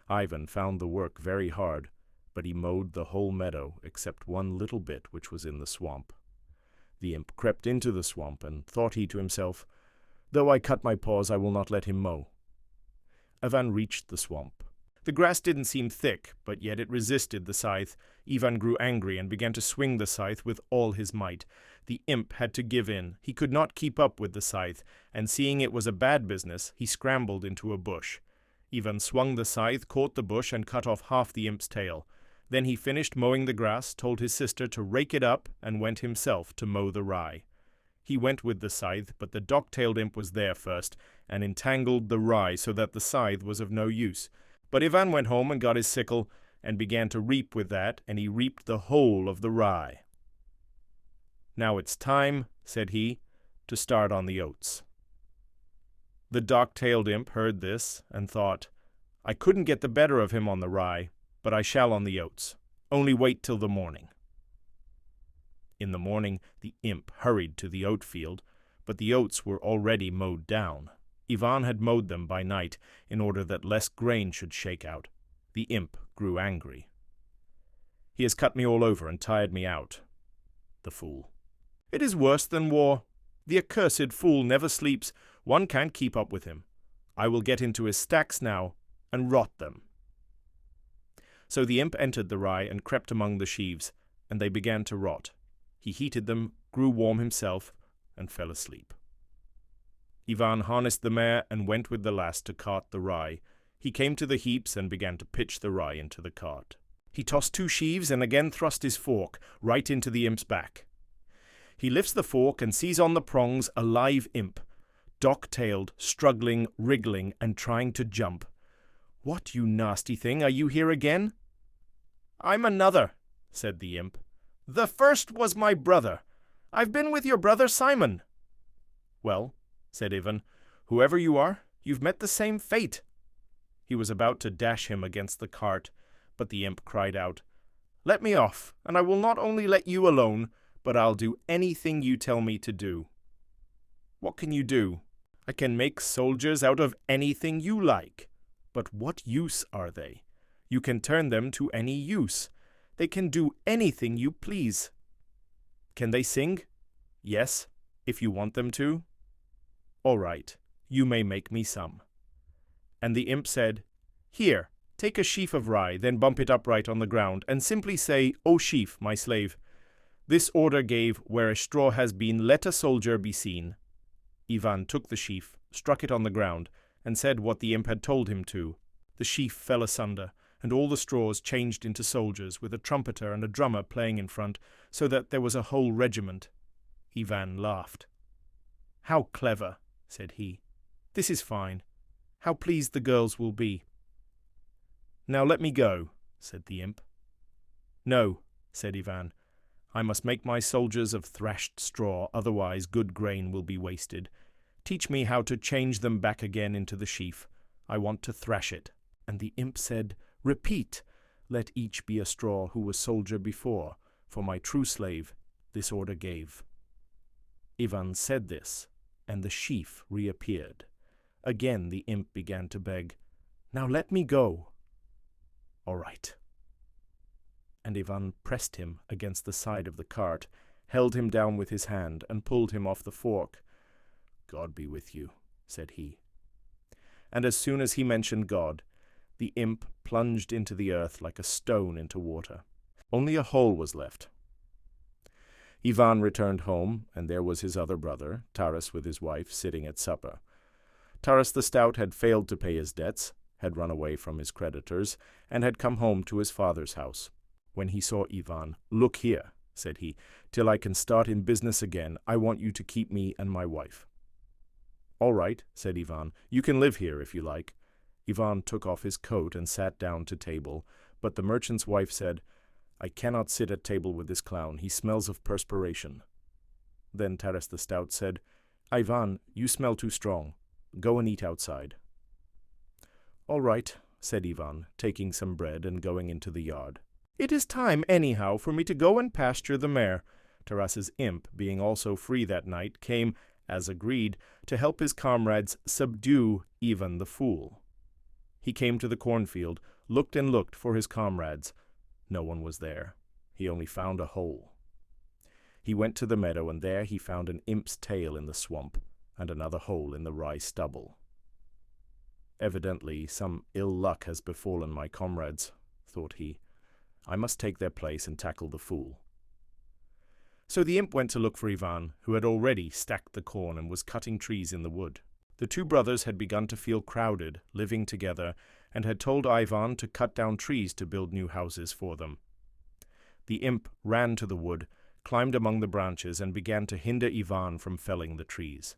Ivan found the work very hard, but he mowed the whole meadow except one little bit which was in the swamp. The imp crept into the swamp, and thought he to himself, "Though I cut my paws, I will not let him mow." Ivan reached the swamp. The grass didn't seem thick, but yet it resisted the scythe. Ivan grew angry and began to swing the scythe with all his might. The imp had to give in. He could not keep up with the scythe, and seeing it was a bad business, he scrambled into a bush. Ivan swung the scythe, caught the bush, and cut off half the imp's tail. Then he finished mowing the grass, told his sister to rake it up, and went himself to mow the rye. He went with the scythe, but the dock-tailed imp was there first, and entangled the rye so that the scythe was of no use. But Ivan went home and got his sickle, and began to reap with that, and he reaped the whole of the rye. "Now it's time," said he, "to start on the oats." The dock-tailed imp heard this, and thought, "I couldn't get the better of him on the rye, but I shall on the oats. Only wait till the morning." In the morning the imp hurried to the oat field, but the oats were already mowed down. Ivan had mowed them by night, in order that less grain should shake out. The imp grew angry. "He has cut me all over and tired me out. The fool. It is worse than war. The accursed fool never sleeps. One can't keep up with him. I will get into his stacks now, and rot them." So the imp entered the rye and crept among the sheaves, and they began to rot. He heated them, grew warm himself, and fell asleep. Ivan harnessed the mare and went with the lass to cart the rye. He came to the heaps and began to pitch the rye into the cart. He tossed 2 sheaves and again thrust his fork right into the imp's back. He lifts the fork and sees on the prongs a live imp, dock-tailed, struggling, wriggling, and trying to jump. "What, you nasty thing, are you here again?" "I'm another," said the imp. "The first was my brother. I've been with your brother Simon." "Well," said Ivan, "whoever you are, you've met the same fate." He was about to dash him against the cart, but the imp cried out, "Let me off, and I will not only let you alone, but I'll do anything you tell me to do." "What can you do?" "I can make soldiers out of anything you like." "But what use are they?" "You can turn them to any use. They can do anything you please." "Can they sing?" "Yes, if you want them to." "All right, you may make me some." And the imp said, "Here, take a sheaf of rye, then bump it upright on the ground, and simply say, 'O sheaf, my slave, this order gave, where a straw has been, let a soldier be seen.'" Ivan took the sheaf, struck it on the ground, and said what the imp had told him to. The sheaf fell asunder, and all the straws changed into soldiers, with a trumpeter and a drummer playing in front, so that there was a whole regiment. Ivan laughed. "How clever," said he. "This is fine. How pleased the girls will be." "Now let me go," said the imp. "No," said Ivan. "I must make my soldiers of thrashed straw, otherwise good grain will be wasted. Teach me how to change them back again into the sheaf. I want to thrash it." And the imp said, "Repeat, let each be a straw who was soldier before, for my true slave this order gave." Ivan said this, and the sheaf reappeared. Again the imp began to beg, "Now let me go." "All right." And Ivan pressed him against the side of the cart, held him down with his hand, and pulled him off the fork. "God be with you," said he. And as soon as he mentioned God, the imp plunged into the earth like a stone into water. Only a hole was left. Ivan returned home, and there was his other brother, Taras, with his wife, sitting at supper. Taras the Stout had failed to pay his debts, had run away from his creditors, and had come home to his father's house. When he saw Ivan, "Look here," said he, "till I can start in business again, I want you to keep me and my wife." "All right," said Ivan, "you can live here if you like." Ivan took off his coat and sat down to table, but the merchant's wife said, "I cannot sit at table with this clown, he smells of perspiration." Then Taras the Stout said, "Ivan, you smell too strong. Go and eat outside." "All right," said Ivan, taking some bread and going into the yard. "It is time, anyhow, for me to go and pasture the mare." Taras's imp, being also free that night, came, as agreed, to help his comrades subdue Ivan the Fool. He came to the cornfield, looked and looked for his comrades. No one was there. He only found a hole. He went to the meadow, and there he found an imp's tail in the swamp, and another hole in the rye stubble. "Evidently some ill luck has befallen my comrades," thought he. "I must take their place and tackle the fool." So the imp went to look for Ivan, who had already stacked the corn and was cutting trees in the wood. The two brothers had begun to feel crowded, living together, and had told Ivan to cut down trees to build new houses for them. The imp ran to the wood, climbed among the branches, and began to hinder Ivan from felling the trees.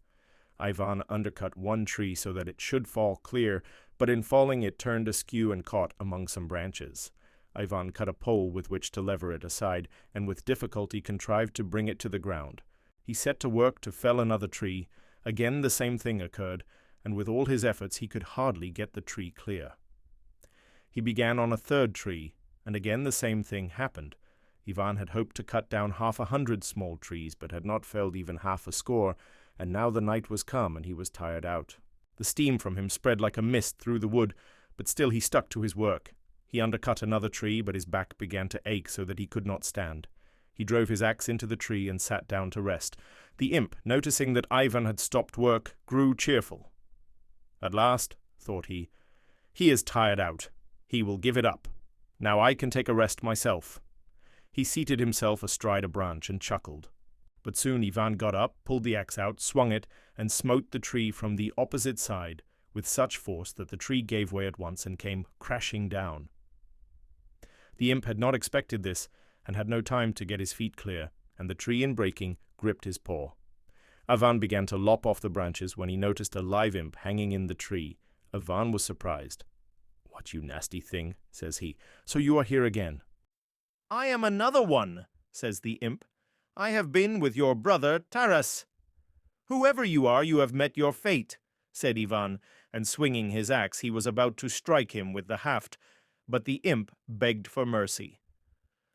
Ivan undercut one tree so that it should fall clear, but in falling it turned askew and caught among some branches. Ivan cut a pole with which to lever it aside, and with difficulty contrived to bring it to the ground. He set to work to fell another tree. Again the same thing occurred, and with all his efforts he could hardly get the tree clear. He began on a third tree, and again the same thing happened. Ivan had hoped to cut down 100 small trees, but had not felled even half a score, and now the night was come, and he was tired out. The steam from him spread like a mist through the wood, but still he stuck to his work. He undercut another tree, but his back began to ache so that he could not stand. He drove his axe into the tree and sat down to rest. The imp, noticing that Ivan had stopped work, grew cheerful. "At last," thought he is tired out. He will give it up. Now I can take a rest myself." He seated himself astride a branch and chuckled. But soon Ivan got up, pulled the axe out, swung it, and smote the tree from the opposite side with such force that the tree gave way at once and came crashing down. The imp had not expected this, and had no time to get his feet clear, and the tree in breaking gripped his paw. Ivan began to lop off the branches when he noticed a live imp hanging in the tree. Ivan was surprised. "What, you nasty thing," says he, "so you are here again." "I am another one," says the imp. "I have been with your brother Taras." "Whoever you are, you have met your fate," said Ivan, and swinging his axe he was about to strike him with the haft, but the imp begged for mercy.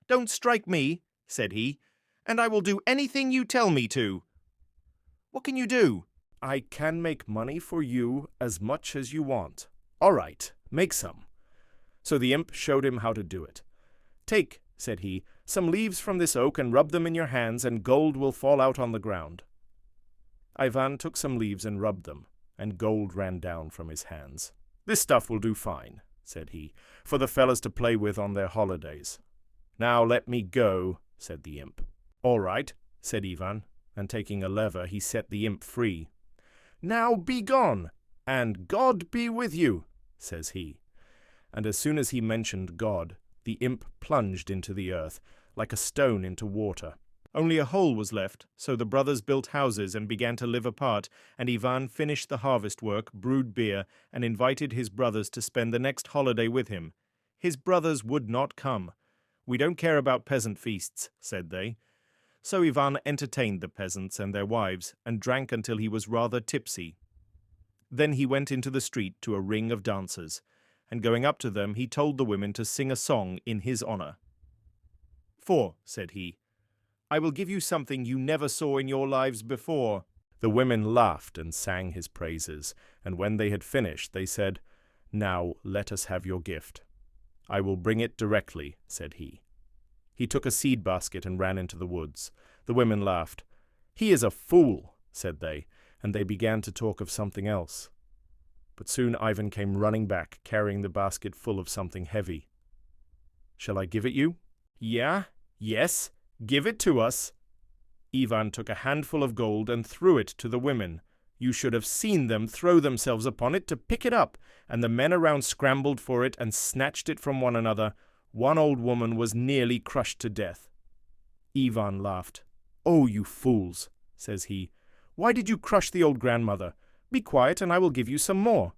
"Don't strike me," said he, "and I will do anything you tell me to." "What can you do?" "I can make money for you as much as you want." "All right, make some." So the imp showed him how to do it. "Take," said he, "some leaves from this oak and rub them in your hands, and gold will fall out on the ground." Ivan took some leaves and rubbed them, and gold ran down from his hands. "This stuff will do fine," said he, "for the fellas to play with on their holidays." "Now let me go," said the imp. "All right," said Ivan, and taking a lever he set the imp free. "Now be gone, and God be with you," says he. And as soon as he mentioned God, the imp plunged into the earth, like a stone into water. Only a hole was left, so the brothers built houses and began to live apart, and Ivan finished the harvest work, brewed beer, and invited his brothers to spend the next holiday with him. His brothers would not come. "We don't care about peasant feasts," said they. So Ivan entertained the peasants and their wives, and drank until he was rather tipsy. Then he went into the street to a ring of dancers, and going up to them he told the women to sing a song in his honor. "For," said he, "I will give you something you never saw in your lives before." The women laughed and sang his praises, and when they had finished they said, "Now let us have your gift." "I will bring it directly," said he. He took a seed basket and ran into the woods. The women laughed. "He is a fool," said they, and they began to talk of something else. But soon Ivan came running back, carrying the basket full of something heavy. "Shall I give it you?" Yes, give it to us." Ivan took a handful of gold and threw it to the women. You should have seen them throw themselves upon it to pick it up, and the men around scrambled for it and snatched it from one another. One old woman was nearly crushed to death. Ivan laughed. "Oh, you fools," says he. "Why did you crush the old grandmother? Be quiet and I will give you some more."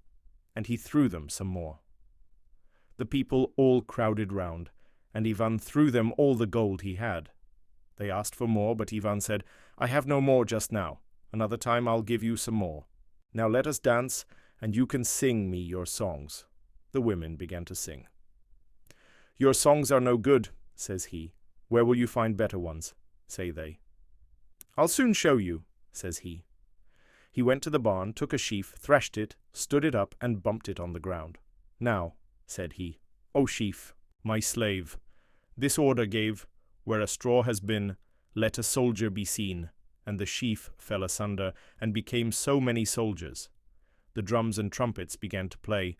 And he threw them some more. The people all crowded round, and Ivan threw them all the gold he had. They asked for more, but Ivan said, "I have no more just now. Another time I'll give you some more. Now let us dance, and you can sing me your songs." The women began to sing. "Your songs are no good," says he. "Where will you find better ones?" say they. "I'll soon show you," says he. He went to the barn, took a sheaf, threshed it, stood it up, and bumped it on the ground. "Now," said he, "O sheaf, my slave, this order gave, where a straw has been, let a soldier be seen." And the sheaf fell asunder, and became so many soldiers. The drums and trumpets began to play.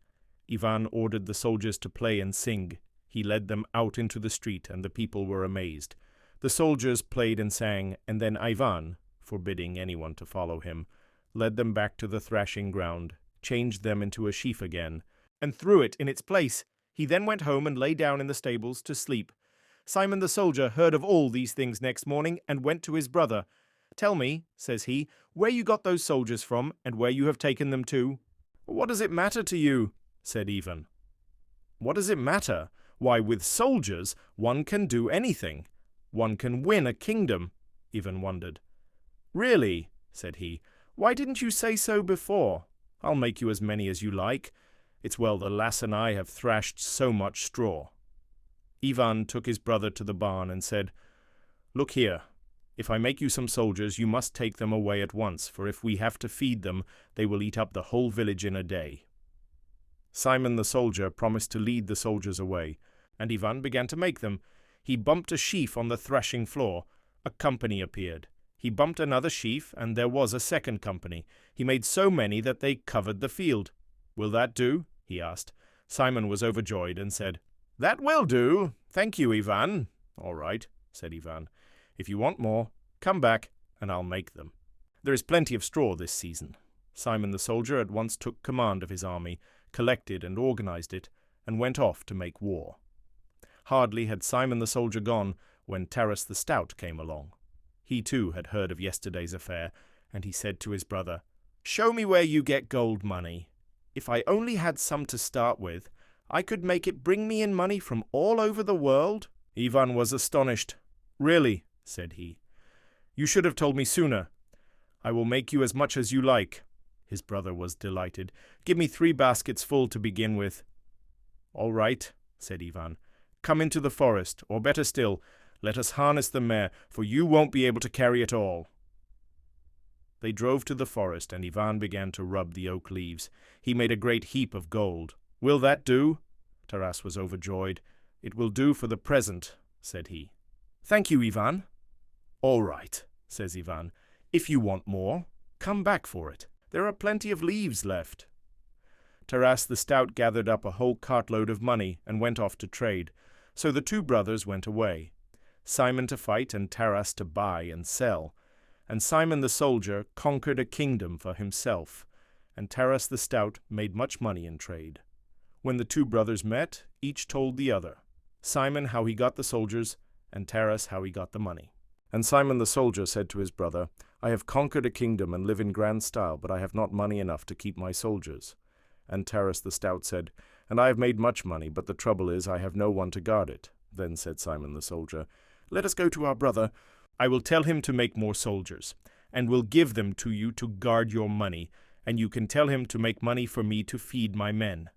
Ivan ordered the soldiers to play and sing. He led them out into the street, and the people were amazed. The soldiers played and sang, and then Ivan, forbidding anyone to follow him, led them back to the thrashing ground, changed them into a sheaf again, and threw it in its place. He then went home and lay down in the stables to sleep. Simon the soldier heard of all these things next morning, and went to his brother. "Tell me," says he, "where you got those soldiers from, and where you have taken them to." "What does it matter to you?" said Ivan. "What does it matter? Why, with soldiers one can do anything. One can win a kingdom," Ivan wondered. "Really?" said he. "Why didn't you say so before? I'll make you as many as you like. It's well the lass and I have thrashed so much straw." Ivan took his brother to the barn and said, "Look here. If I make you some soldiers, you must take them away at once, for if we have to feed them, they will eat up the whole village in a day." Simon the soldier promised to lead the soldiers away, and Ivan began to make them. He bumped a sheaf on the thrashing floor. A company appeared. He bumped another sheaf, and there was a second company. He made so many that they covered the field. "Will that do?" he asked. Simon was overjoyed and said, "That will do. Thank you, Ivan." "All right," said Ivan. "If you want more, come back, and I'll make them." There is plenty of straw this season. Simon the soldier at once took command of his army, collected and organized it, and went off to make war. Hardly had Simon the soldier gone when Taras the stout came along. He too had heard of yesterday's affair, and he said to his brother, "Show me where you get gold money. If I only had some to start with, I could make it bring me in money from all over the world." Ivan was astonished. "Really," said he, "you should have told me sooner. I will make you as much as you like." His brother was delighted. "Give me 3 baskets full to begin with." "All right," said Ivan. "Come into the forest, or better still, let us harness the mare, for you won't be able to carry it all." They drove to the forest, and Ivan began to rub the oak leaves. He made a great heap of gold. "Will that do?" Taras was overjoyed. "It will do for the present," said he. "Thank you, Ivan." "All right," says Ivan. "If you want more, come back for it. There are plenty of leaves left." Taras the Stout gathered up a whole cartload of money and went off to trade. So the 2 brothers went away, Simon to fight and Taras to buy and sell. And Simon the soldier conquered a kingdom for himself, and Taras the Stout made much money in trade. When the 2 brothers met, each told the other, Simon how he got the soldiers, and Taras how he got the money. And Simon the soldier said to his brother, "I have conquered a kingdom and live in grand style, but I have not money enough to keep my soldiers." And Taras the Stout said, "And I have made much money, but the trouble is I have no one to guard it." Then said Simon the soldier, "Let us go to our brother. I will tell him to make more soldiers, and will give them to you to guard your money, and you can tell him to make money for me to feed my men."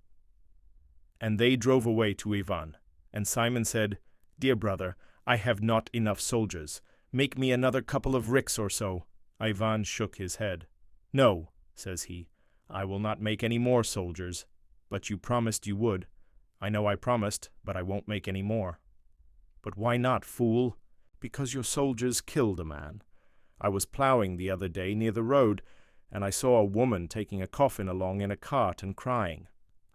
And they drove away to Ivan. And Simon said, "Dear brother, I have not enough soldiers. Make me another couple of ricks or so." Ivan shook his head. "No," says he, "I will not make any more soldiers. But you promised you would." "I know I promised, but I won't make any more." "But why not, fool?" "Because your soldiers killed a man. I was plowing the other day near the road, and I saw a woman taking a coffin along in a cart and crying.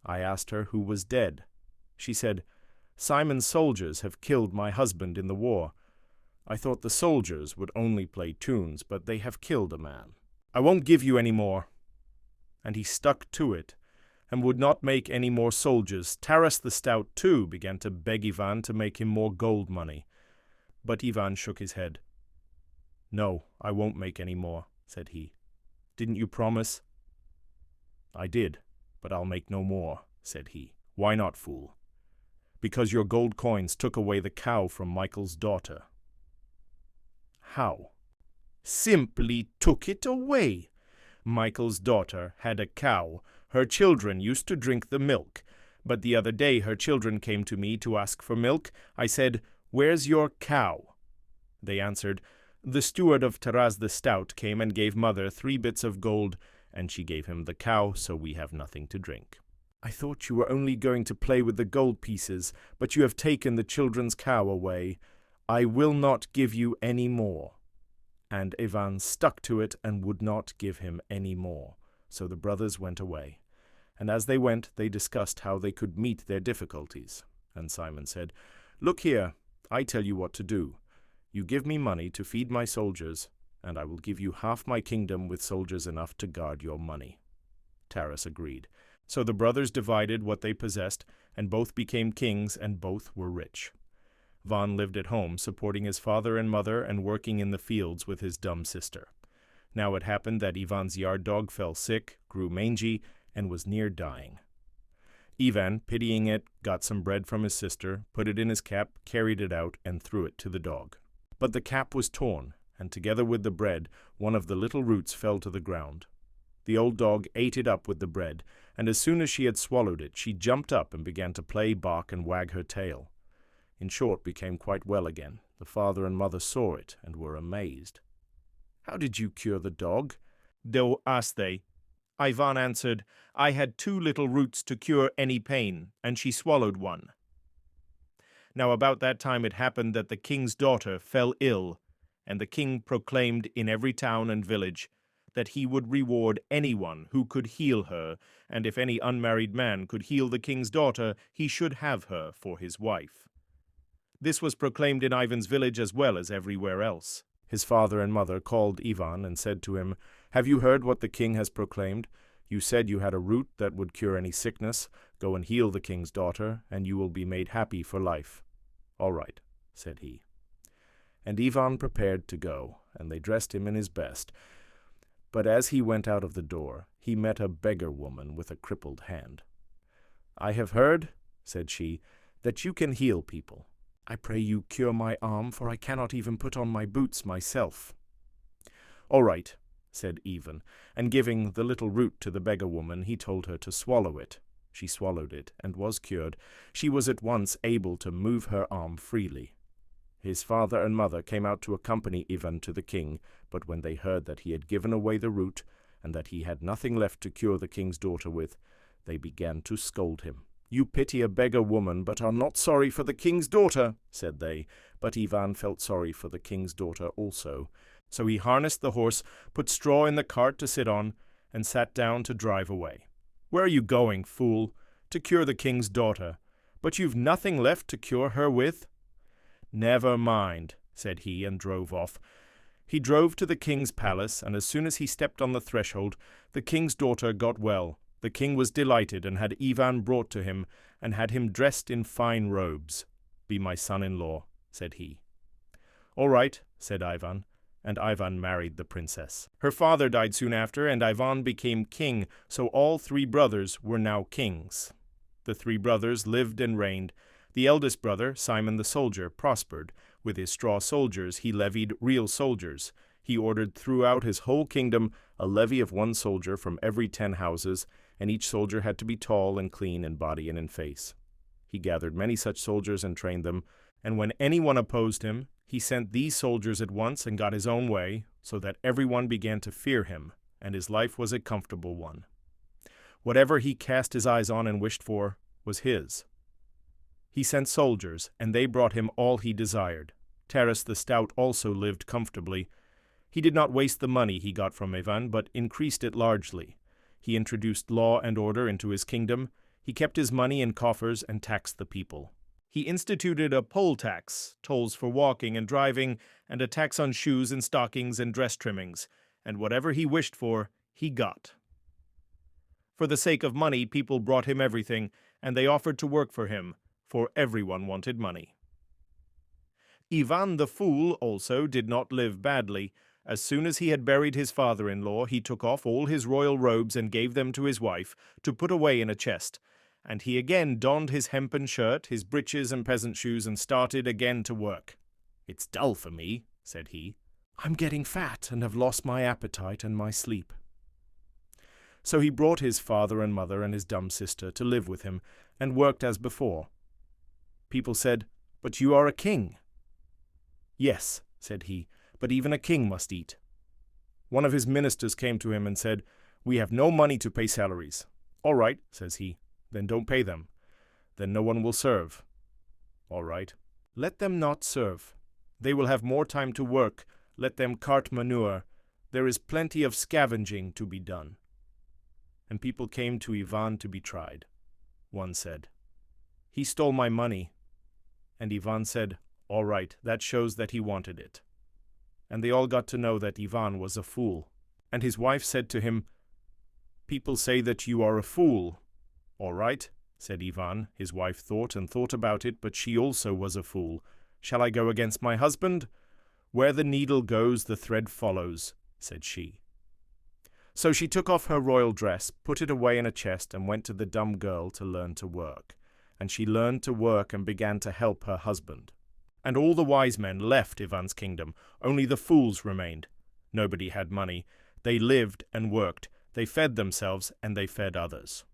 I asked her who was dead. She said, 'Simon's soldiers have killed my husband in the war.' I thought the soldiers would only play tunes, but they have killed a man. I won't give you any more." And he stuck to it, and would not make any more soldiers. Taras the Stout, too, began to beg Ivan to make him more gold money. But Ivan shook his head. "No, I won't make any more," said he. "Didn't you promise?" "I did, but I'll make no more," said he. "Why not, fool?" "Because your gold coins took away the cow from Michael's daughter." "How?" "Simply took it away. Michael's daughter had a cow. Her children used to drink the milk. But the other day her children came to me to ask for milk. I said, 'Where's your cow?' They answered, 'The steward of Taras the Stout came and gave mother 3 bits of gold, and she gave him the cow, so we have nothing to drink.' I thought you were only going to play with the gold pieces, but you have taken the children's cow away. I will not give you any more." And Ivan stuck to it and would not give him any more. So the brothers went away. And as they went, they discussed how they could meet their difficulties. And Simon said, "Look here, I tell you what to do. You give me money to feed my soldiers, and I will give you half my kingdom with soldiers enough to guard your money." Taras agreed. So the brothers divided what they possessed, and both became kings, and both were rich. Van lived at home, supporting his father and mother and working in the fields with his dumb sister. Now it happened that Ivan's yard dog fell sick, grew mangy, and was near dying. Ivan, pitying it, got some bread from his sister, put it in his cap, carried it out, and threw it to the dog. But the cap was torn, and together with the bread, one of the little roots fell to the ground. The old dog ate it up with the bread, and as soon as she had swallowed it, she jumped up and began to play, bark, and wag her tail. In short, became quite well again. The father and mother saw it, and were amazed. "How did you cure the dog?" asked they. Ivan answered, "I had 2 little roots to cure any pain, and she swallowed one." Now about that time it happened that the king's daughter fell ill, and the king proclaimed in every town and village that he would reward anyone who could heal her, and if any unmarried man could heal the king's daughter, he should have her for his wife. This was proclaimed in Ivan's village as well as everywhere else. His father and mother called Ivan and said to him, "Have you heard what the king has proclaimed? You said you had a root that would cure any sickness. Go and heal the king's daughter, and you will be made happy for life." "All right," said he. And Ivan prepared to go, and they dressed him in his best. But as he went out of the door, he met a beggar woman with a crippled hand. "I have heard," said she, "that you can heal people. I pray you cure my arm, for I cannot even put on my boots myself." "All right," said Ivan, and giving the little root to the beggar woman, he told her to swallow it. She swallowed it, and was cured. She was at once able to move her arm freely. His father and mother came out to accompany Ivan to the king, but when they heard that he had given away the root, and that he had nothing left to cure the king's daughter with, they began to scold him. "You pity a beggar woman, but are not sorry for the king's daughter," said they. But Ivan felt sorry for the king's daughter also. So he harnessed the horse, put straw in the cart to sit on, and sat down to drive away. "Where are you going, fool?" "To cure the king's daughter. But you've nothing left to cure her with?" "Never mind," said he, and drove off. He drove to the king's palace, and as soon as he stepped on the threshold, the king's daughter got well. The king was delighted, and had Ivan brought to him, and had him dressed in fine robes. "Be my son-in-law," said he. "All right," said Ivan, and Ivan married the princess. Her father died soon after, and Ivan became king, so all three brothers were now kings. The three brothers lived and reigned. The eldest brother, Simon the soldier, prospered. With his straw soldiers he levied real soldiers. He ordered throughout his whole kingdom a levy of 1 soldier from every 10 houses, and each soldier had to be tall and clean in body and in face. He gathered many such soldiers and trained them, and when anyone opposed him, he sent these soldiers at once and got his own way, so that everyone began to fear him, and his life was a comfortable one. Whatever he cast his eyes on and wished for was his. He sent soldiers, and they brought him all he desired. Taras the Stout also lived comfortably. He did not waste the money he got from Ivan, but increased it largely. He introduced law and order into his kingdom. He kept his money in coffers and taxed the people. He instituted a poll tax, tolls for walking and driving, and a tax on shoes and stockings and dress trimmings, and whatever he wished for, he got. For the sake of money, people brought him everything, and they offered to work for him, for everyone wanted money. Ivan the Fool also did not live badly. As soon as he had buried his father-in-law, he took off all his royal robes and gave them to his wife, to put away in a chest. And he again donned his hempen shirt, his breeches and peasant shoes, and started again to work. "It's dull for me," said he. "I'm getting fat and have lost my appetite and my sleep." So he brought his father and mother and his dumb sister to live with him, and worked as before. People said, "But you are a king." "Yes," said he, "but even a king must eat." One of his ministers came to him and said, "We have no money to pay salaries." "All right," says he, "then don't pay them. Then no one will serve." "All right." "Let them not serve. They will have more time to work. Let them cart manure. There is plenty of scavenging to be done." And people came to Ivan to be tried. One said, "He stole my money." And Ivan said, "All right, that shows that he wanted it." And they all got to know that Ivan was a fool. And his wife said to him, "People say that you are a fool." "All right," said Ivan. His wife thought and thought about it, but she also was a fool. "Shall I go against my husband?" "Where the needle goes, the thread follows," said she. So she took off her royal dress, put it away in a chest, and went to the dumb girl to learn to work. And she learned to work and began to help her husband. And all the wise men left Ivan's kingdom. Only the fools remained. Nobody had money. They lived and worked. They fed themselves, and they fed others.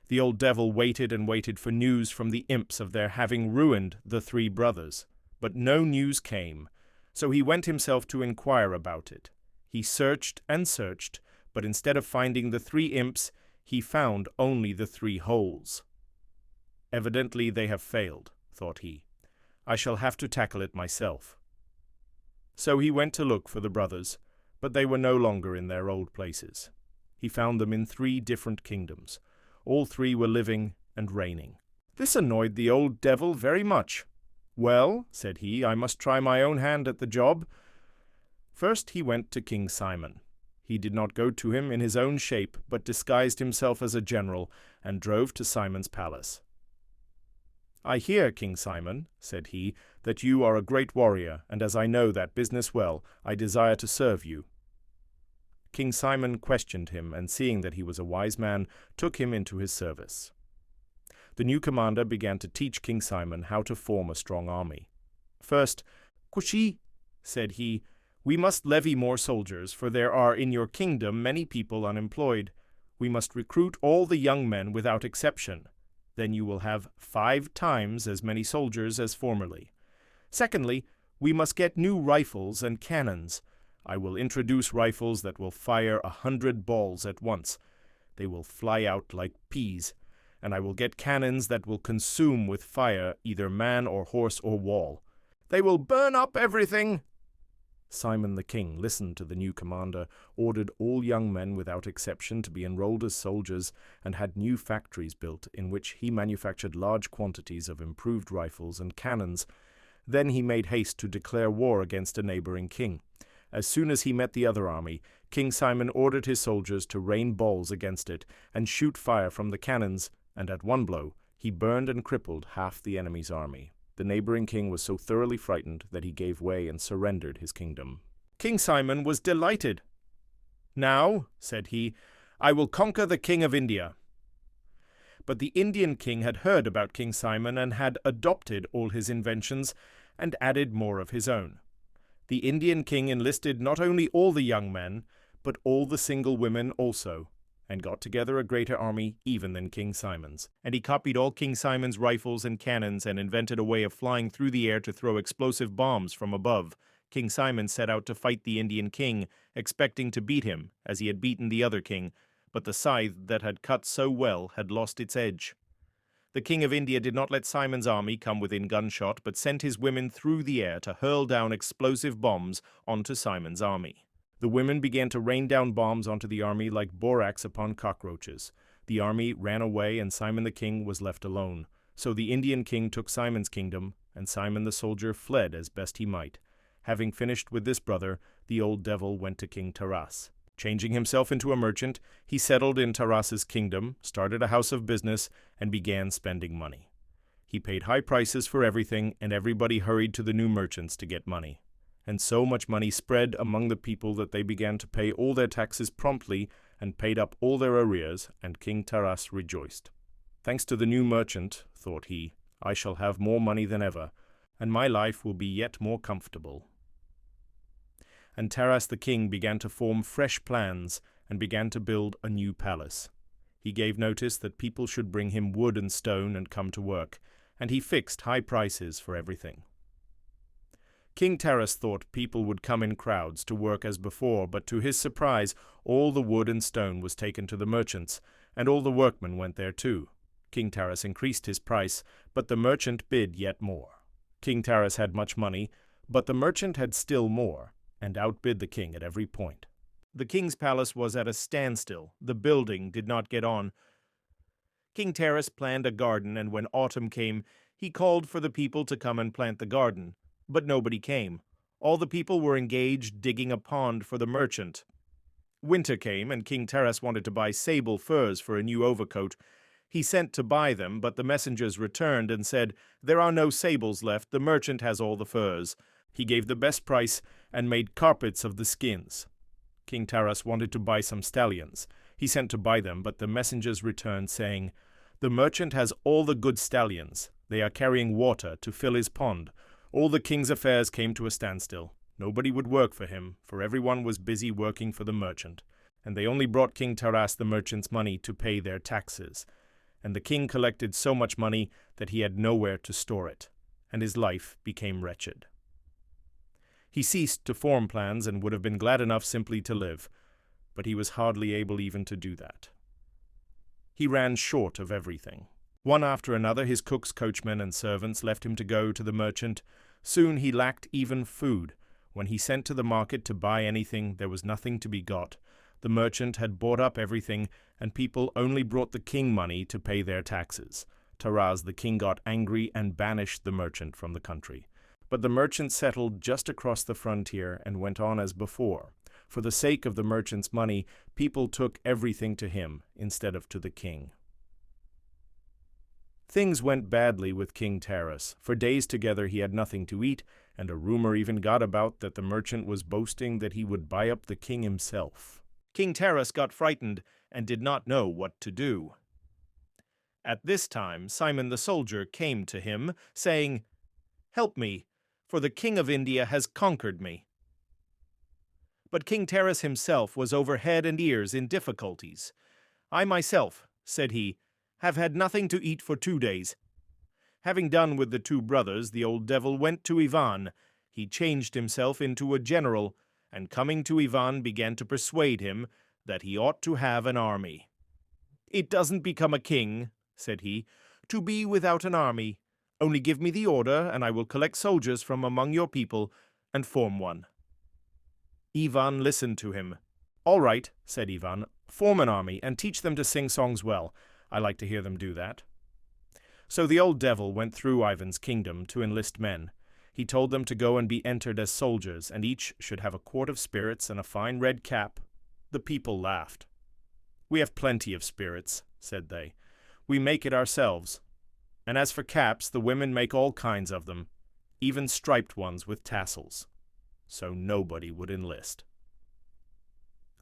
The old devil waited and waited for news from the imps of their having ruined the 3 brothers. But no news came. So he went himself to inquire about it. He searched and searched, but instead of finding the 3 imps, he found only the 3 holes. "Evidently they have failed," thought he. "I shall have to tackle it myself." So he went to look for the brothers, but they were no longer in their old places. He found them in 3 different kingdoms. All 3 were living and reigning. This annoyed the old devil very much. "Well," said he, "I must try my own hand at the job." First he went to King Simon. He did not go to him in his own shape, but disguised himself as a general, and drove to Simon's palace. "I hear, King Simon," said he, "that you are a great warrior, and as I know that business well, I desire to serve you." King Simon questioned him, and seeing that he was a wise man, took him into his service. The new commander began to teach King Simon how to form a strong army. First, "Kushi," said he, "we must levy more soldiers, for there are in your kingdom many people unemployed. We must recruit all the young men without exception. Then you will have 5 times as many soldiers as formerly. Secondly, we must get new rifles and cannons. I will introduce rifles that will fire 100 balls at once. They will fly out like peas. And I will get cannons that will consume with fire either man or horse or wall. They will burn up everything." Simon the king listened to the new commander, ordered all young men without exception to be enrolled as soldiers, and had new factories built in which he manufactured large quantities of improved rifles and cannons. Then he made haste to declare war against a neighboring king. As soon as he met the other army, King Simon ordered his soldiers to rain balls against it and shoot fire from the cannons, and at one blow he burned and crippled half the enemy's army. The neighboring king was so thoroughly frightened that he gave way and surrendered his kingdom. King Simon was delighted. "Now," said he, "I will conquer the king of India." But the Indian king had heard about King Simon and had adopted all his inventions and added more of his own. The Indian king enlisted not only all the young men, but all the single women also, and got together a greater army even than King Simon's. And he copied all King Simon's rifles and cannons and invented a way of flying through the air to throw explosive bombs from above. King Simon set out to fight the Indian king, expecting to beat him, as he had beaten the other king, but the scythe that had cut so well had lost its edge. The king of India did not let Simon's army come within gunshot, but sent his women through the air to hurl down explosive bombs onto Simon's army. The women began to rain down bombs onto the army like borax upon cockroaches. The army ran away, and Simon the king was left alone. So the Indian king took Simon's kingdom, and Simon the soldier fled as best he might. Having finished with this brother, the old devil went to King Taras. Changing himself into a merchant, he settled in Taras's kingdom, started a house of business, and began spending money. He paid high prices for everything, and everybody hurried to the new merchants to get money. And so much money spread among the people that they began to pay all their taxes promptly and paid up all their arrears, and King Taras rejoiced. "Thanks to the new merchant," thought he, "I shall have more money than ever, and my life will be yet more comfortable." And Taras the king began to form fresh plans and began to build a new palace. He gave notice that people should bring him wood and stone and come to work, and he fixed high prices for everything. King Taras thought people would come in crowds to work as before, but to his surprise all the wood and stone was taken to the merchants, and all the workmen went there too. King Taras increased his price, but the merchant bid yet more. King Taras had much money, but the merchant had still more, and outbid the king at every point. The king's palace was at a standstill. The building did not get on. King Taras planned a garden, and when autumn came, he called for the people to come and plant the garden. But nobody came. All the people were engaged digging a pond for the merchant. Winter came, and King Taras wanted to buy sable furs for a new overcoat. He sent to buy them, but the messengers returned and said, "There are no sables left, the merchant has all the furs." He gave the best price and made carpets of the skins. King Taras wanted to buy some stallions. He sent to buy them, but the messengers returned, saying, "The merchant has all the good stallions. They are carrying water to fill his pond." All the king's affairs came to a standstill. Nobody would work for him, for everyone was busy working for the merchant, and they only brought King Taras the merchant's money to pay their taxes. And the king collected so much money that he had nowhere to store it, and his life became wretched. He ceased to form plans and would have been glad enough simply to live, but he was hardly able even to do that. He ran short of everything. One after another, his cooks, coachmen, and servants left him to go to the merchant. Soon he lacked even food. When he sent to the market to buy anything, there was nothing to be got. The merchant had bought up everything, and people only brought the king money to pay their taxes. Taras the king got angry and banished the merchant from the country. But the merchant settled just across the frontier and went on as before. For the sake of the merchant's money, people took everything to him instead of to the king. Things went badly with King Taras. For days together he had nothing to eat, and a rumor even got about that the merchant was boasting that he would buy up the king himself. King Taras got frightened and did not know what to do. At this time Simon the soldier came to him, saying, "Help me, for the king of India has conquered me." But King Taras himself was over head and ears in difficulties. "I myself," said he, "have had nothing to eat for 2 days." Having done with the two brothers, the old devil went to Ivan. He changed himself into a general, and coming to Ivan began to persuade him that he ought to have an army. "It doesn't become a king," said he, "to be without an army. Only give me the order, and I will collect soldiers from among your people and form one." Ivan listened to him. "All right," said Ivan, "form an army and teach them to sing songs well. I like to hear them do that." So the old devil went through Ivan's kingdom to enlist men. He told them to go and be entered as soldiers, and each should have a quart of spirits and a fine red cap. The people laughed. "We have plenty of spirits," said they. "We make it ourselves. And as for caps, the women make all kinds of them, even striped ones with tassels." So nobody would enlist.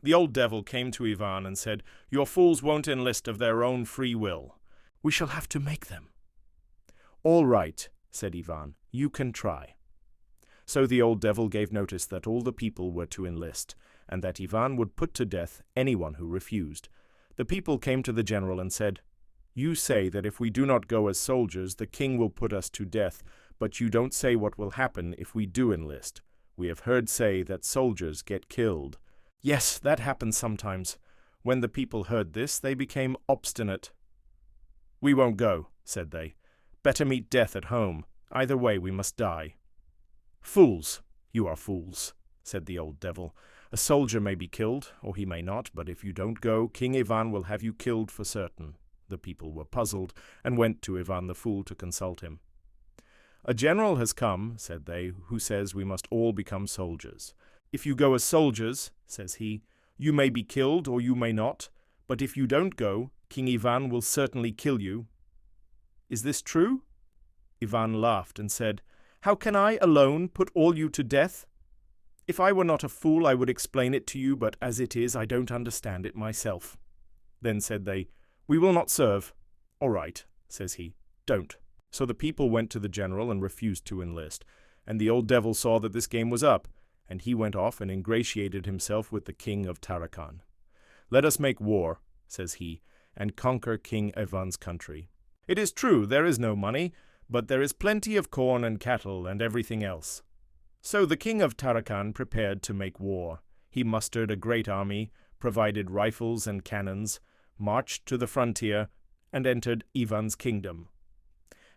The old devil came to Ivan and said, "Your fools won't enlist of their own free will. We shall have to make them." "All right," said Ivan, "you can try." So the old devil gave notice that all the people were to enlist, and that Ivan would put to death anyone who refused. The people came to the general and said, "You say that if we do not go as soldiers, the king will put us to death, but you don't say what will happen if we do enlist. We have heard say that soldiers get killed." "Yes, that happens sometimes." When the people heard this, they became obstinate. "We won't go," said they. "Better meet death at home. Either way we must die." "Fools! You are fools," said the old devil. "A soldier may be killed, or he may not, but if you don't go, King Ivan will have you killed for certain." The people were puzzled, and went to Ivan the Fool to consult him. "A general has come," said they, "who says we must all become soldiers. If you go as soldiers," says he, "you may be killed or you may not, but if you don't go, King Ivan will certainly kill you. Is this true?" Ivan laughed and said, "How can I alone put all you to death? If I were not a fool I would explain it to you, but as it is I don't understand it myself." Then said they, "We will not serve." "All right," says he, "don't." So the people went to the general and refused to enlist, and the old devil saw that this game was up, and he went off and ingratiated himself with the king of Tarakan. "Let us make war," says he, "and conquer King Ivan's country. It is true there is no money, but there is plenty of corn and cattle and everything else." So the king of Tarakan prepared to make war. He mustered a great army, provided rifles and cannons, marched to the frontier, and entered Ivan's kingdom.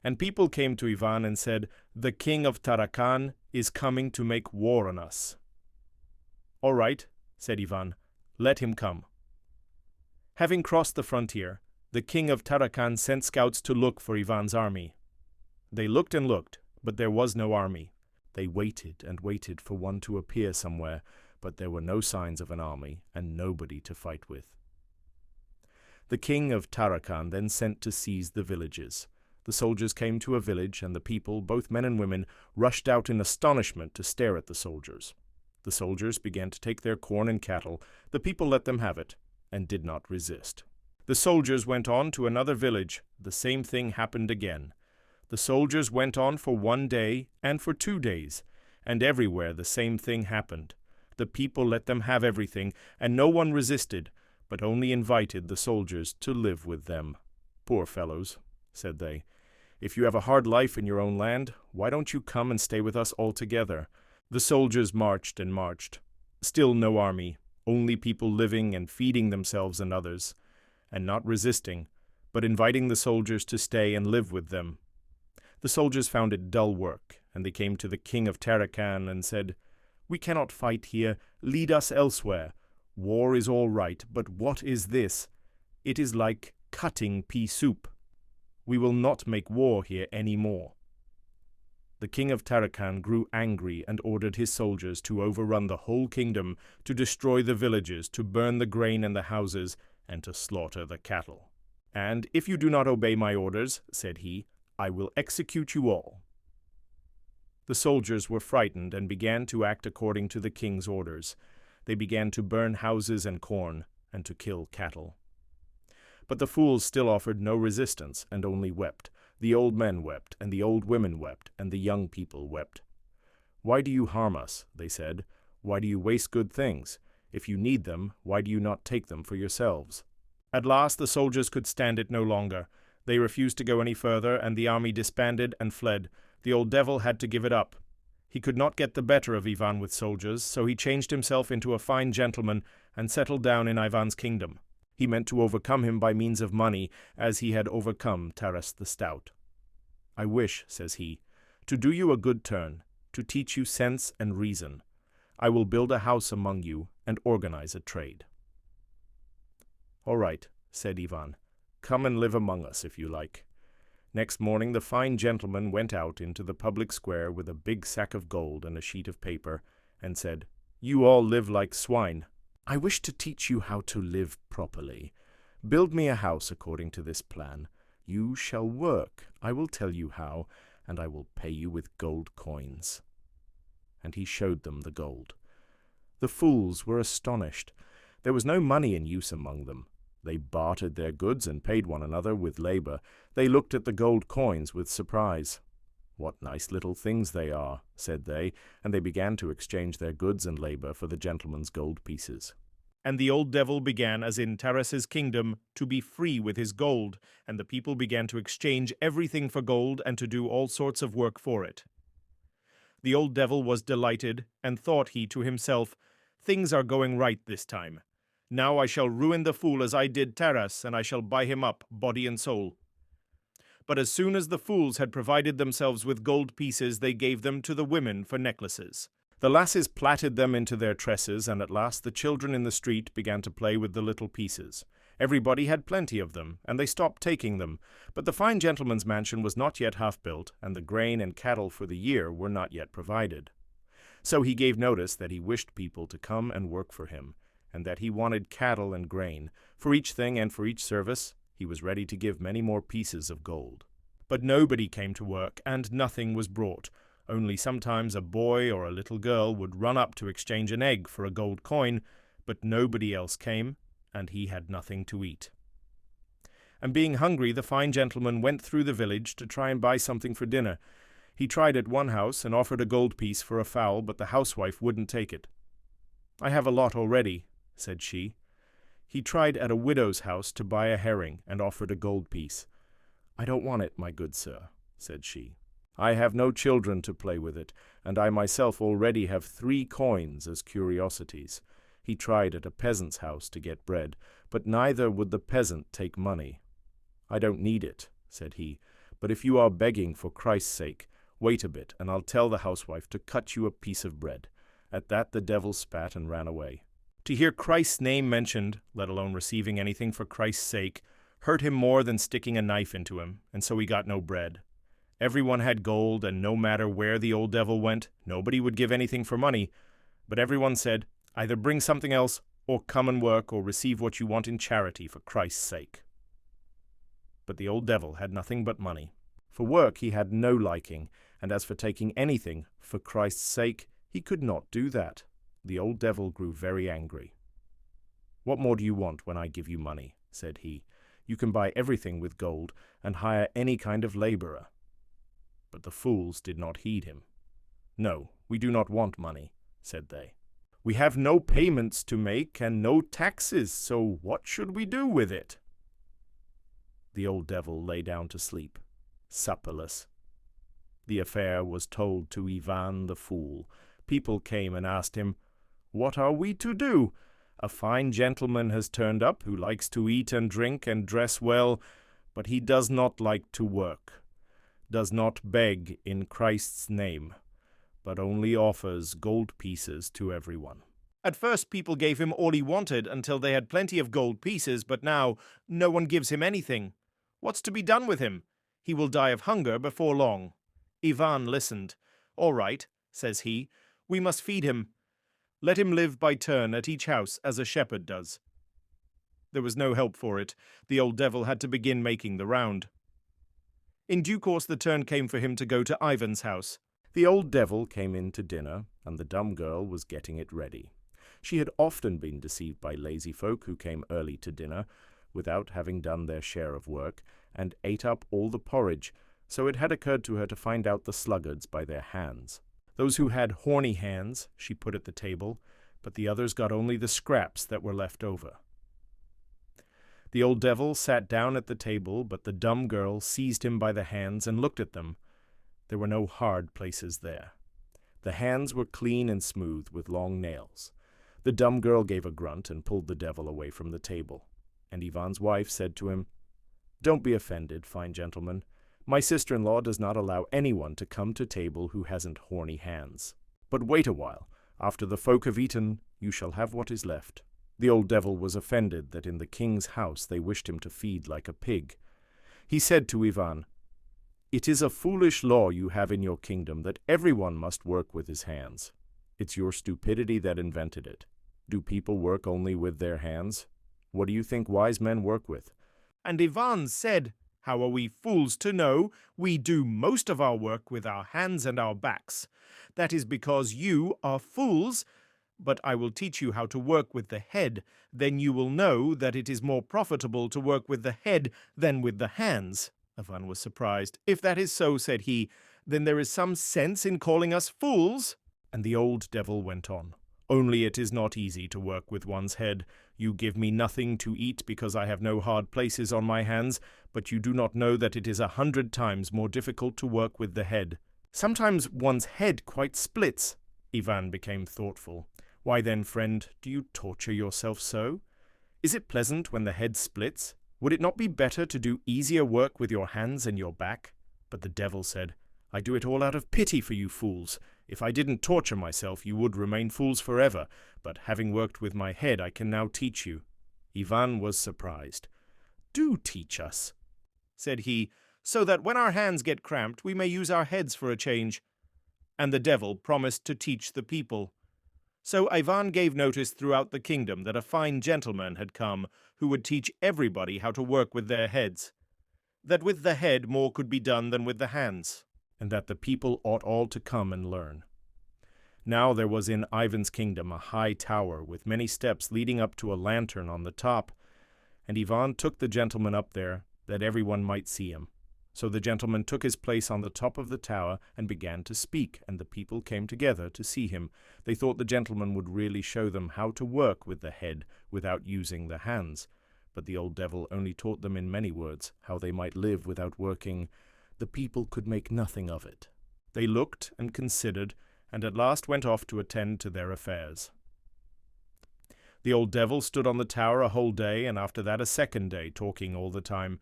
And people came to Ivan and said, "The king of Tarakan is coming to make war on us." "All right," said Ivan, "let him come." Having crossed the frontier, the king of Tarakan sent scouts to look for Ivan's army. They looked and looked, but there was no army. They waited and waited for one to appear somewhere, but there were no signs of an army and nobody to fight with. The king of Tarakan then sent to seize the villages. The soldiers came to a village, and the people, both men and women, rushed out in astonishment to stare at the soldiers. The soldiers began to take their corn and cattle. The people let them have it, and did not resist. The soldiers went on to another village. The same thing happened again. The soldiers went on for 1 day and for 2 days, and everywhere the same thing happened. The people let them have everything, and no one resisted, but only invited the soldiers to live with them. "Poor fellows," said they. "If you have a hard life in your own land, why don't you come and stay with us altogether?" The soldiers marched and marched. Still no army, only people living and feeding themselves and others, and not resisting, but inviting the soldiers to stay and live with them. The soldiers found it dull work, and they came to the king of Tarakan and said, "We cannot fight here. Lead us elsewhere. War is all right, but what is this? It is like cutting pea soup. We will not make war here any more." The king of Tarakan grew angry and ordered his soldiers to overrun the whole kingdom, to destroy the villages, to burn the grain and the houses, and to slaughter the cattle. "And if you do not obey my orders," said he, "I will execute you all." The soldiers were frightened and began to act according to the king's orders. They began to burn houses and corn, and to kill cattle. But the fools still offered no resistance, and only wept. The old men wept, and the old women wept, and the young people wept. "Why do you harm us?" they said. "Why do you waste good things? If you need them, why do you not take them for yourselves?" At last the soldiers could stand it no longer. They refused to go any further, and the army disbanded and fled. The old devil had to give it up. He could not get the better of Ivan with soldiers, so he changed himself into a fine gentleman and settled down in Ivan's kingdom. He meant to overcome him by means of money, as he had overcome Taras the Stout. "I wish," says he, "to do you a good turn, to teach you sense and reason. I will build a house among you and organize a trade." "All right," said Ivan. "Come and live among us if you like." Next morning the fine gentleman went out into the public square with a big sack of gold and a sheet of paper, and said, "You all live like swine. I wish to teach you how to live properly. Build me a house according to this plan. You shall work. I will tell you how, and I will pay you with gold coins." And he showed them the gold. The fools were astonished. There was no money in use among them. They bartered their goods and paid one another with labor. They looked at the gold coins with surprise. "What nice little things they are," said they, and they began to exchange their goods and labor for the gentleman's gold pieces. And the old devil began, as in Taras's kingdom, to be free with his gold, and the people began to exchange everything for gold and to do all sorts of work for it. The old devil was delighted, and thought he to himself, "Things are going right this time. Now I shall ruin the fool as I did Taras, and I shall buy him up, body and soul." But as soon as the fools had provided themselves with gold pieces, they gave them to the women for necklaces. The lasses plaited them into their tresses, and at last the children in the street began to play with the little pieces. Everybody had plenty of them, and they stopped taking them, but the fine gentleman's mansion was not yet half built, and the grain and cattle for the year were not yet provided. So he gave notice that he wished people to come and work for him, and that he wanted cattle and grain. For each thing and for each service, he was ready to give many more pieces of gold. But nobody came to work, and nothing was brought. Only sometimes a boy or a little girl would run up to exchange an egg for a gold coin, but nobody else came, and he had nothing to eat. And being hungry, the fine gentleman went through the village to try and buy something for dinner. He tried at one house and offered a gold piece for a fowl, but the housewife wouldn't take it. "I have a lot already," said she. He tried at a widow's house to buy a herring and offered a gold piece. "I don't want it, my good sir," said she. "I have no children to play with it, and I myself already have 3 coins as curiosities." He tried at a peasant's house to get bread, but neither would the peasant take money. "I don't need it," said he, "but if you are begging for Christ's sake, wait a bit, and I'll tell the housewife to cut you a piece of bread." At that the devil spat and ran away. To hear Christ's name mentioned, let alone receiving anything for Christ's sake, hurt him more than sticking a knife into him, and so he got no bread. Everyone had gold, and no matter where the old devil went, nobody would give anything for money, but everyone said, "Either bring something else, or come and work, or receive what you want in charity for Christ's sake." But the old devil had nothing but money. For work he had no liking, and as for taking anything for Christ's sake, he could not do that. The old devil grew very angry. "What more do you want when I give you money?" said he. "You can buy everything with gold, and hire any kind of laborer." But the fools did not heed him. "No, we do not want money," said they. "We have no payments to make and no taxes, so what should we do with it?" The old devil lay down to sleep, supperless. The affair was told to Ivan the fool. People came and asked him, "What are we to do? A fine gentleman has turned up who likes to eat and drink and dress well, but he does not like to work, does not beg in Christ's name, but only offers gold pieces to everyone." At first people gave him all he wanted until they had plenty of gold pieces, but now no one gives him anything. What's to be done with him? He will die of hunger before long. Ivan listened. "All right," says he, "we must feed him. Let him live by turn at each house as a shepherd does." There was no help for it. The old devil had to begin making the round. In due course the turn came for him to go to Ivan's house. The old devil came in to dinner, and the dumb girl was getting it ready. She had often been deceived by lazy folk who came early to dinner, without having done their share of work, and ate up all the porridge, so it had occurred to her to find out the sluggards by their hands. Those who had horny hands she put at the table, but the others got only the scraps that were left over. The old devil sat down at the table, but the dumb girl seized him by the hands and looked at them. There were no hard places there. The hands were clean and smooth, with long nails. The dumb girl gave a grunt and pulled the devil away from the table, and Ivan's wife said to him, "Don't be offended, fine gentleman. My sister-in-law does not allow anyone to come to table who hasn't horny hands. But wait a while. After the folk have eaten, you shall have what is left." The old devil was offended that in the king's house they wished him to feed like a pig. He said to Ivan, "It is a foolish law you have in your kingdom that everyone must work with his hands. It's your stupidity that invented it. Do people work only with their hands? What do you think wise men work with?" And Ivan said, "How are we fools to know? We do most of our work with our hands and our backs. That is because you are fools. But I will teach you how to work with the head. Then you will know that it is more profitable to work with the head than with the hands." Ivan was surprised. "If that is so," said he, "then there is some sense in calling us fools." And the old devil went on, "Only it is not easy to work with one's head. You give me nothing to eat because I have no hard places on my hands, but you do not know that it is 100 times more difficult to work with the head. Sometimes one's head quite splits." Ivan became thoughtful. "Why then, friend, do you torture yourself so? Is it pleasant when the head splits? Would it not be better to do easier work with your hands and your back?" But the devil said, "I do it all out of pity for you fools. If I didn't torture myself, you would remain fools forever, but having worked with my head, I can now teach you." Ivan was surprised. "Do teach us," said he, "so that when our hands get cramped, we may use our heads for a change." And the devil promised to teach the people. So Ivan gave notice throughout the kingdom that a fine gentleman had come who would teach everybody how to work with their heads, that with the head more could be done than with the hands, and that the people ought all to come and learn. Now there was in Ivan's kingdom a high tower with many steps leading up to a lantern on the top, and Ivan took the gentleman up there that everyone might see him. So the gentleman took his place on the top of the tower and began to speak, and the people came together to see him. They thought the gentleman would really show them how to work with the head without using the hands. But the old devil only taught them in many words how they might live without working. The people could make nothing of it. They looked and considered, and at last went off to attend to their affairs. The old devil stood on the tower a whole day, and after that a second day, talking all the time.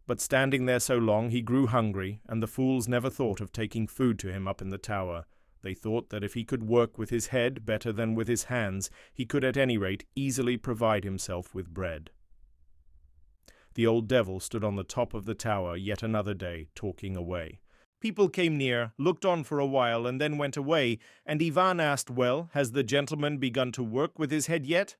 But standing there so long he grew hungry, and the fools never thought of taking food to him up in the tower. They thought that if he could work with his head better than with his hands, he could at any rate easily provide himself with bread. The old devil stood on the top of the tower yet another day, talking away. People came near, looked on for a while, and then went away, and Ivan asked, "Well, has the gentleman begun to work with his head yet?"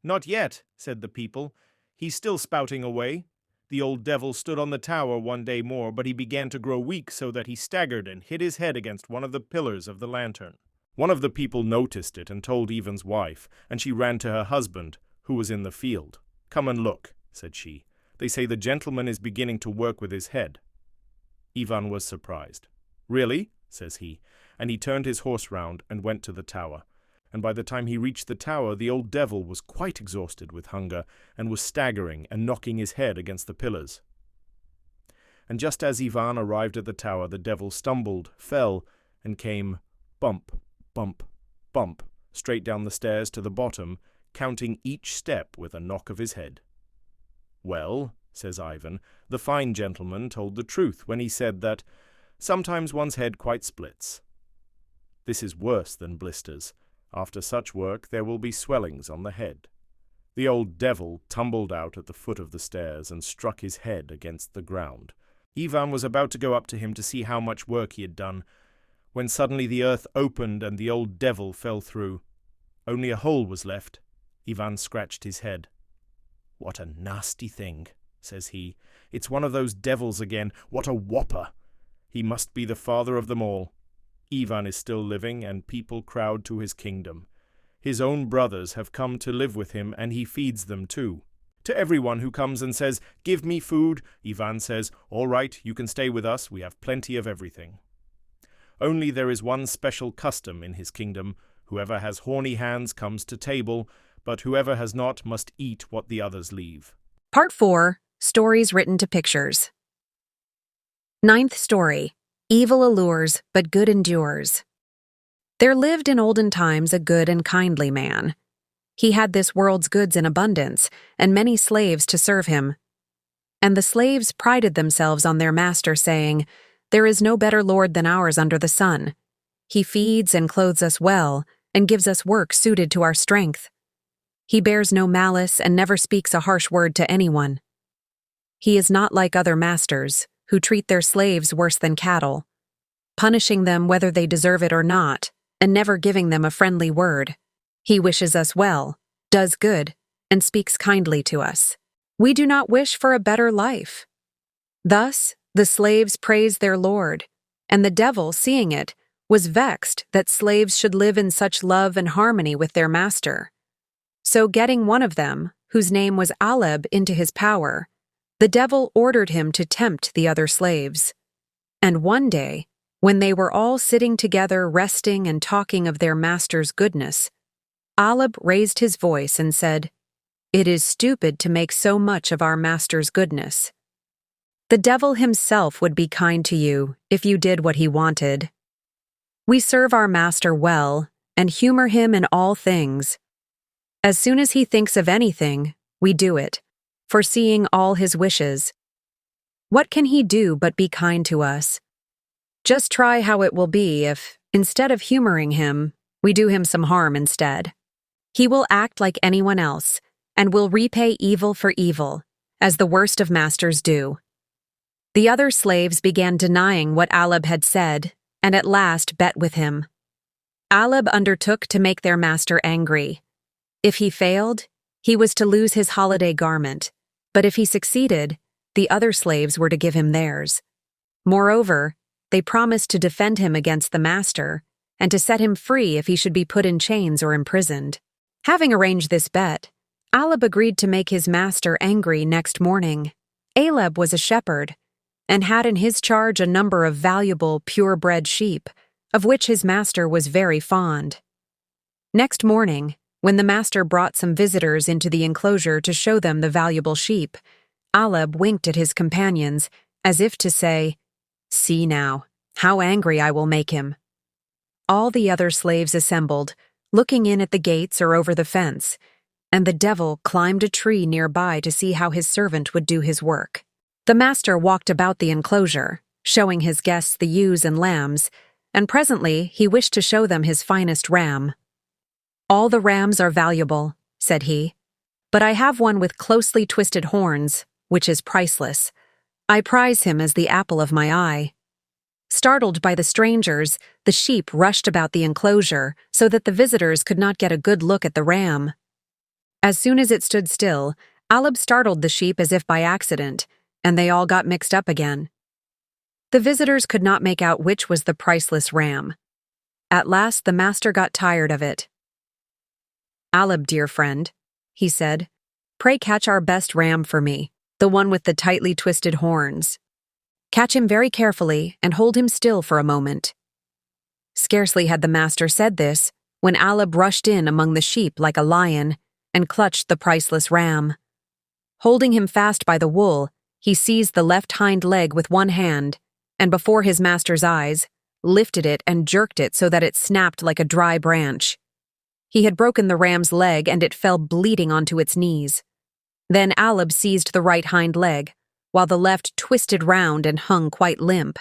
"Not yet," said the people. "He's still spouting away." The old devil stood on the tower one day more, but he began to grow weak so that he staggered and hit his head against one of the pillars of the lantern. One of the people noticed it and told Ivan's wife, and she ran to her husband, who was in the field. "Come and look," said she. "They say the gentleman is beginning to work with his head." Ivan was surprised. "Really?" says he, and he turned his horse round and went to the tower. And by the time he reached the tower, the old devil was quite exhausted with hunger, and was staggering and knocking his head against the pillars. And just as Ivan arrived at the tower, the devil stumbled, fell, and came bump, bump, bump, straight down the stairs to the bottom, counting each step with a knock of his head. "Well," says Ivan, "the fine gentleman told the truth when he said that sometimes one's head quite splits. This is worse than blisters. After such work there will be swellings on the head." The old devil tumbled out at the foot of the stairs and struck his head against the ground. Ivan was about to go up to him to see how much work he had done, when suddenly the earth opened and the old devil fell through. Only a hole was left. Ivan scratched his head. "What a nasty thing," says he. "It's one of those devils again. What a whopper! He must be the father of them all." Ivan is still living, and people crowd to his kingdom. His own brothers have come to live with him, and he feeds them too. To everyone who comes and says, "Give me food," Ivan says, "All right, you can stay with us, we have plenty of everything." Only there is one special custom in his kingdom. Whoever has horny hands comes to table, but whoever has not must eat what the others leave. Part 4. Stories written to pictures. Ninth story. Evil allures, but good endures. There lived in olden times a good and kindly man. He had this world's goods in abundance, and many slaves to serve him. And the slaves prided themselves on their master, saying, "There is no better lord than ours under the sun. He feeds and clothes us well, and gives us work suited to our strength. He bears no malice and never speaks a harsh word to anyone. He is not like other masters, who treat their slaves worse than cattle, punishing them whether they deserve it or not, and never giving them a friendly word. He wishes us well, does good, and speaks kindly to us. We do not wish for a better life." Thus, the slaves praised their lord, and the devil, seeing it, was vexed that slaves should live in such love and harmony with their master. So getting one of them, whose name was Aleb, into his power, the devil ordered him to tempt the other slaves. And one day, when they were all sitting together resting and talking of their master's goodness, Aleb raised his voice and said, "It is stupid to make so much of our master's goodness. The devil himself would be kind to you if you did what he wanted. We serve our master well and humor him in all things. As soon as he thinks of anything, we do it, foreseeing all his wishes. What can he do but be kind to us? Just try how it will be if, instead of humoring him, we do him some harm instead. He will act like anyone else, and will repay evil for evil, as the worst of masters do." The other slaves began denying what Aleb had said, and at last bet with him. Aleb undertook to make their master angry. If he failed, he was to lose his holiday garment, but if he succeeded, the other slaves were to give him theirs. Moreover, they promised to defend him against the master, and to set him free if he should be put in chains or imprisoned. Having arranged this bet, Aleb agreed to make his master angry next morning. Aleb was a shepherd, and had in his charge a number of valuable, purebred sheep, of which his master was very fond. Next morning, when the master brought some visitors into the enclosure to show them the valuable sheep, Aleb winked at his companions, as if to say, "See now, how angry I will make him." All the other slaves assembled, looking in at the gates or over the fence, and the devil climbed a tree nearby to see how his servant would do his work. The master walked about the enclosure, showing his guests the ewes and lambs, and presently he wished to show them his finest ram. "All the rams are valuable," said he, "but I have one with closely twisted horns, which is priceless. I prize him as the apple of my eye." Startled by the strangers, the sheep rushed about the enclosure so that the visitors could not get a good look at the ram. As soon as it stood still, Aleb startled the sheep as if by accident, and they all got mixed up again. The visitors could not make out which was the priceless ram. At last the master got tired of it. "Aleb, dear friend," he said, "pray catch our best ram for me, the one with the tightly twisted horns. Catch him very carefully and hold him still for a moment." Scarcely had the master said this when Aleb rushed in among the sheep like a lion and clutched the priceless ram. Holding him fast by the wool, he seized the left hind leg with one hand, and before his master's eyes, lifted it and jerked it so that it snapped like a dry branch. He had broken the ram's leg, and it fell bleeding onto its knees. Then Aleb seized the right hind leg, while the left twisted round and hung quite limp.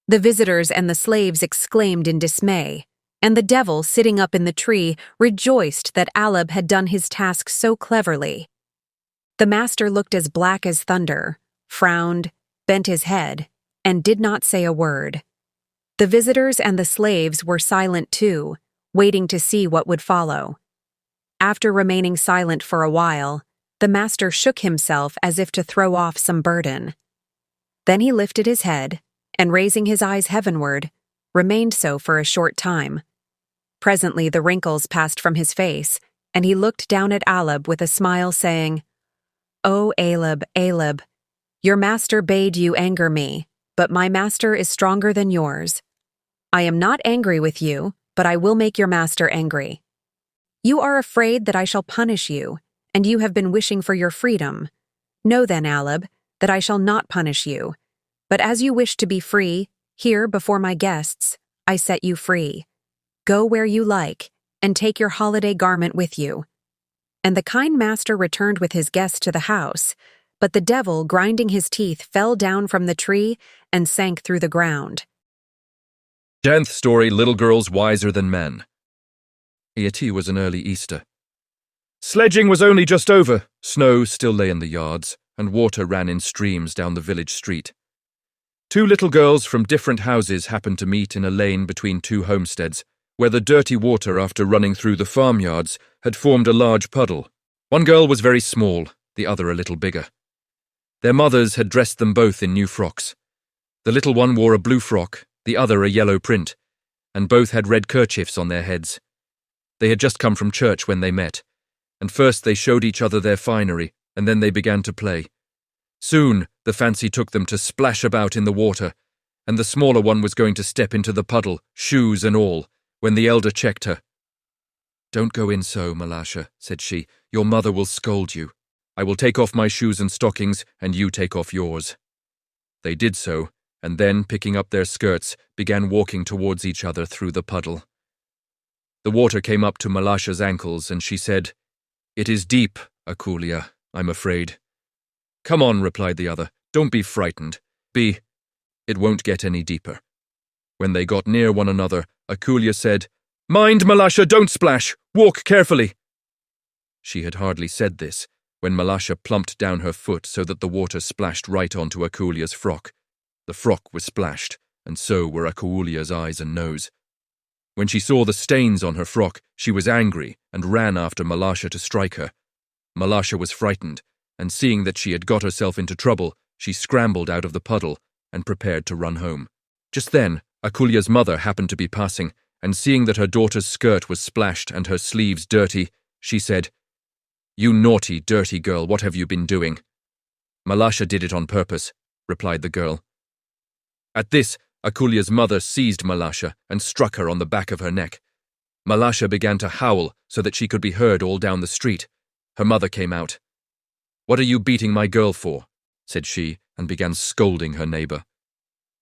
The visitors and the slaves exclaimed in dismay, and the devil, sitting up in the tree, rejoiced that Aleb had done his task so cleverly. The master looked as black as thunder, frowned, bent his head, and did not say a word. The visitors and the slaves were silent too, waiting to see what would follow. After remaining silent for a while, The master shook himself as if to throw off some burden. Then he lifted his head, and raising his eyes heavenward, remained so for a short time. Presently the wrinkles passed from his face, and he looked down at Aleb with a smile, saying, "O Aleb, Aleb, your master bade you anger me, but my master is stronger than yours. I am not angry with you, but I will make your master angry. You are afraid that I shall punish you, and you have been wishing for your freedom. Know then, Aleb, that I shall not punish you. But as you wish to be free, here before my guests, I set you free. Go where you like, and take your holiday garment with you." And the kind master returned with his guest to the house, but the devil, grinding his teeth, fell down from the tree and sank through the ground. 10th story, Little Girls Wiser Than Men. It was an early Easter. Sledging was only just over, snow still lay in the yards, and water ran in streams down the village street. 2 little girls from different houses happened to meet in a lane between 2 homesteads, where the dirty water, after running through the farmyards, had formed a large puddle. One girl was very small, the other a little bigger. Their mothers had dressed them both in new frocks. The little one wore a blue frock, the other a yellow print, and both had red kerchiefs on their heads. They had just come from church when they met, and first they showed each other their finery, and then they began to play. Soon the fancy took them to splash about in the water, and the smaller one was going to step into the puddle, shoes and all, when the elder checked her. "Don't go in so, Malasha," said she. "Your mother will scold you. I will take off my shoes and stockings, and you take off yours." They did so, and then, picking up their skirts, began walking towards each other through the puddle. The water came up to Malasha's ankles, and she said, "It is deep, Akulia, I'm afraid." "Come on," replied the other. "Don't be frightened. It won't get any deeper." When they got near one another, Akulia said, "Mind, Malasha, don't splash! Walk carefully!" She had hardly said this, when Malasha plumped down her foot so that the water splashed right onto Akulia's frock. The frock was splashed, and so were Akulia's eyes and nose. When she saw the stains on her frock, she was angry and ran after Malasha to strike her. Malasha was frightened, and seeing that she had got herself into trouble, she scrambled out of the puddle and prepared to run home. Just then, Akulia's mother happened to be passing, and seeing that her daughter's skirt was splashed and her sleeves dirty, she said, "You naughty, dirty girl, what have you been doing?" "Malasha did it on purpose," replied the girl. At this, Akulia's mother seized Malasha and struck her on the back of her neck. Malasha began to howl so that she could be heard all down the street. Her mother came out. "What are you beating my girl for?" said she, and began scolding her neighbor.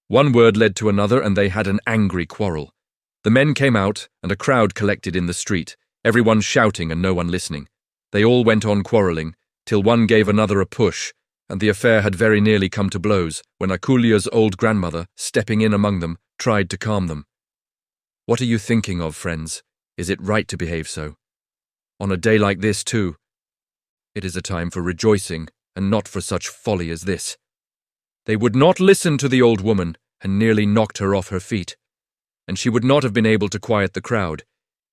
One word led to another, and they had an angry quarrel. The men came out, and a crowd collected in the street, everyone shouting and no one listening. They all went on quarreling, till one gave another a push, and the affair had very nearly come to blows, when Akulia's old grandmother, stepping in among them, tried to calm them. "What are you thinking of, friends? Is it right to behave so? On a day like this, too? It is a time for rejoicing, and not for such folly as this." They would not listen to the old woman, and nearly knocked her off her feet. And she would not have been able to quiet the crowd,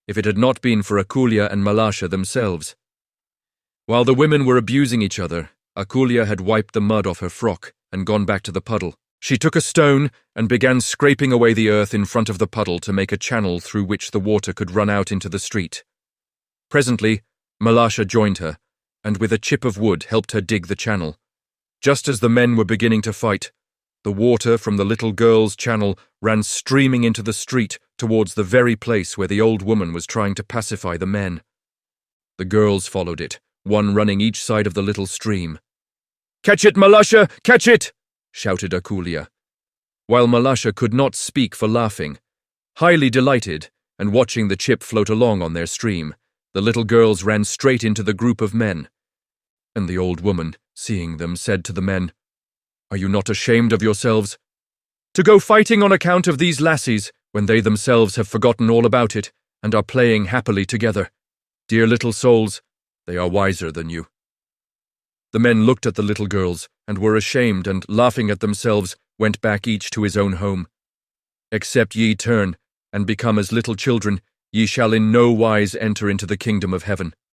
if it had not been for Akulia and Malasha themselves. While the women were abusing each other, Akulia had wiped the mud off her frock and gone back to the puddle. She took a stone and began scraping away the earth in front of the puddle to make a channel through which the water could run out into the street. Presently, Malasha joined her, and with a chip of wood helped her dig the channel. Just as the men were beginning to fight, the water from the little girl's channel ran streaming into the street towards the very place where the old woman was trying to pacify the men. The girls followed it, one running each side of the little stream. "Catch it, Malasha! Catch it!" shouted Akulia. While Malasha could not speak for laughing, highly delighted, and watching the chip float along on their stream, the little girls ran straight into the group of men. And the old woman, seeing them, said to the men, "Are you not ashamed of yourselves? To go fighting on account of these lassies, when they themselves have forgotten all about it, and are playing happily together. Dear little souls, they are wiser than you." The men looked at the little girls, and were ashamed, and, laughing at themselves, went back each to his own home. "Except ye turn, and become as little children, ye shall in no wise enter into the kingdom of heaven,"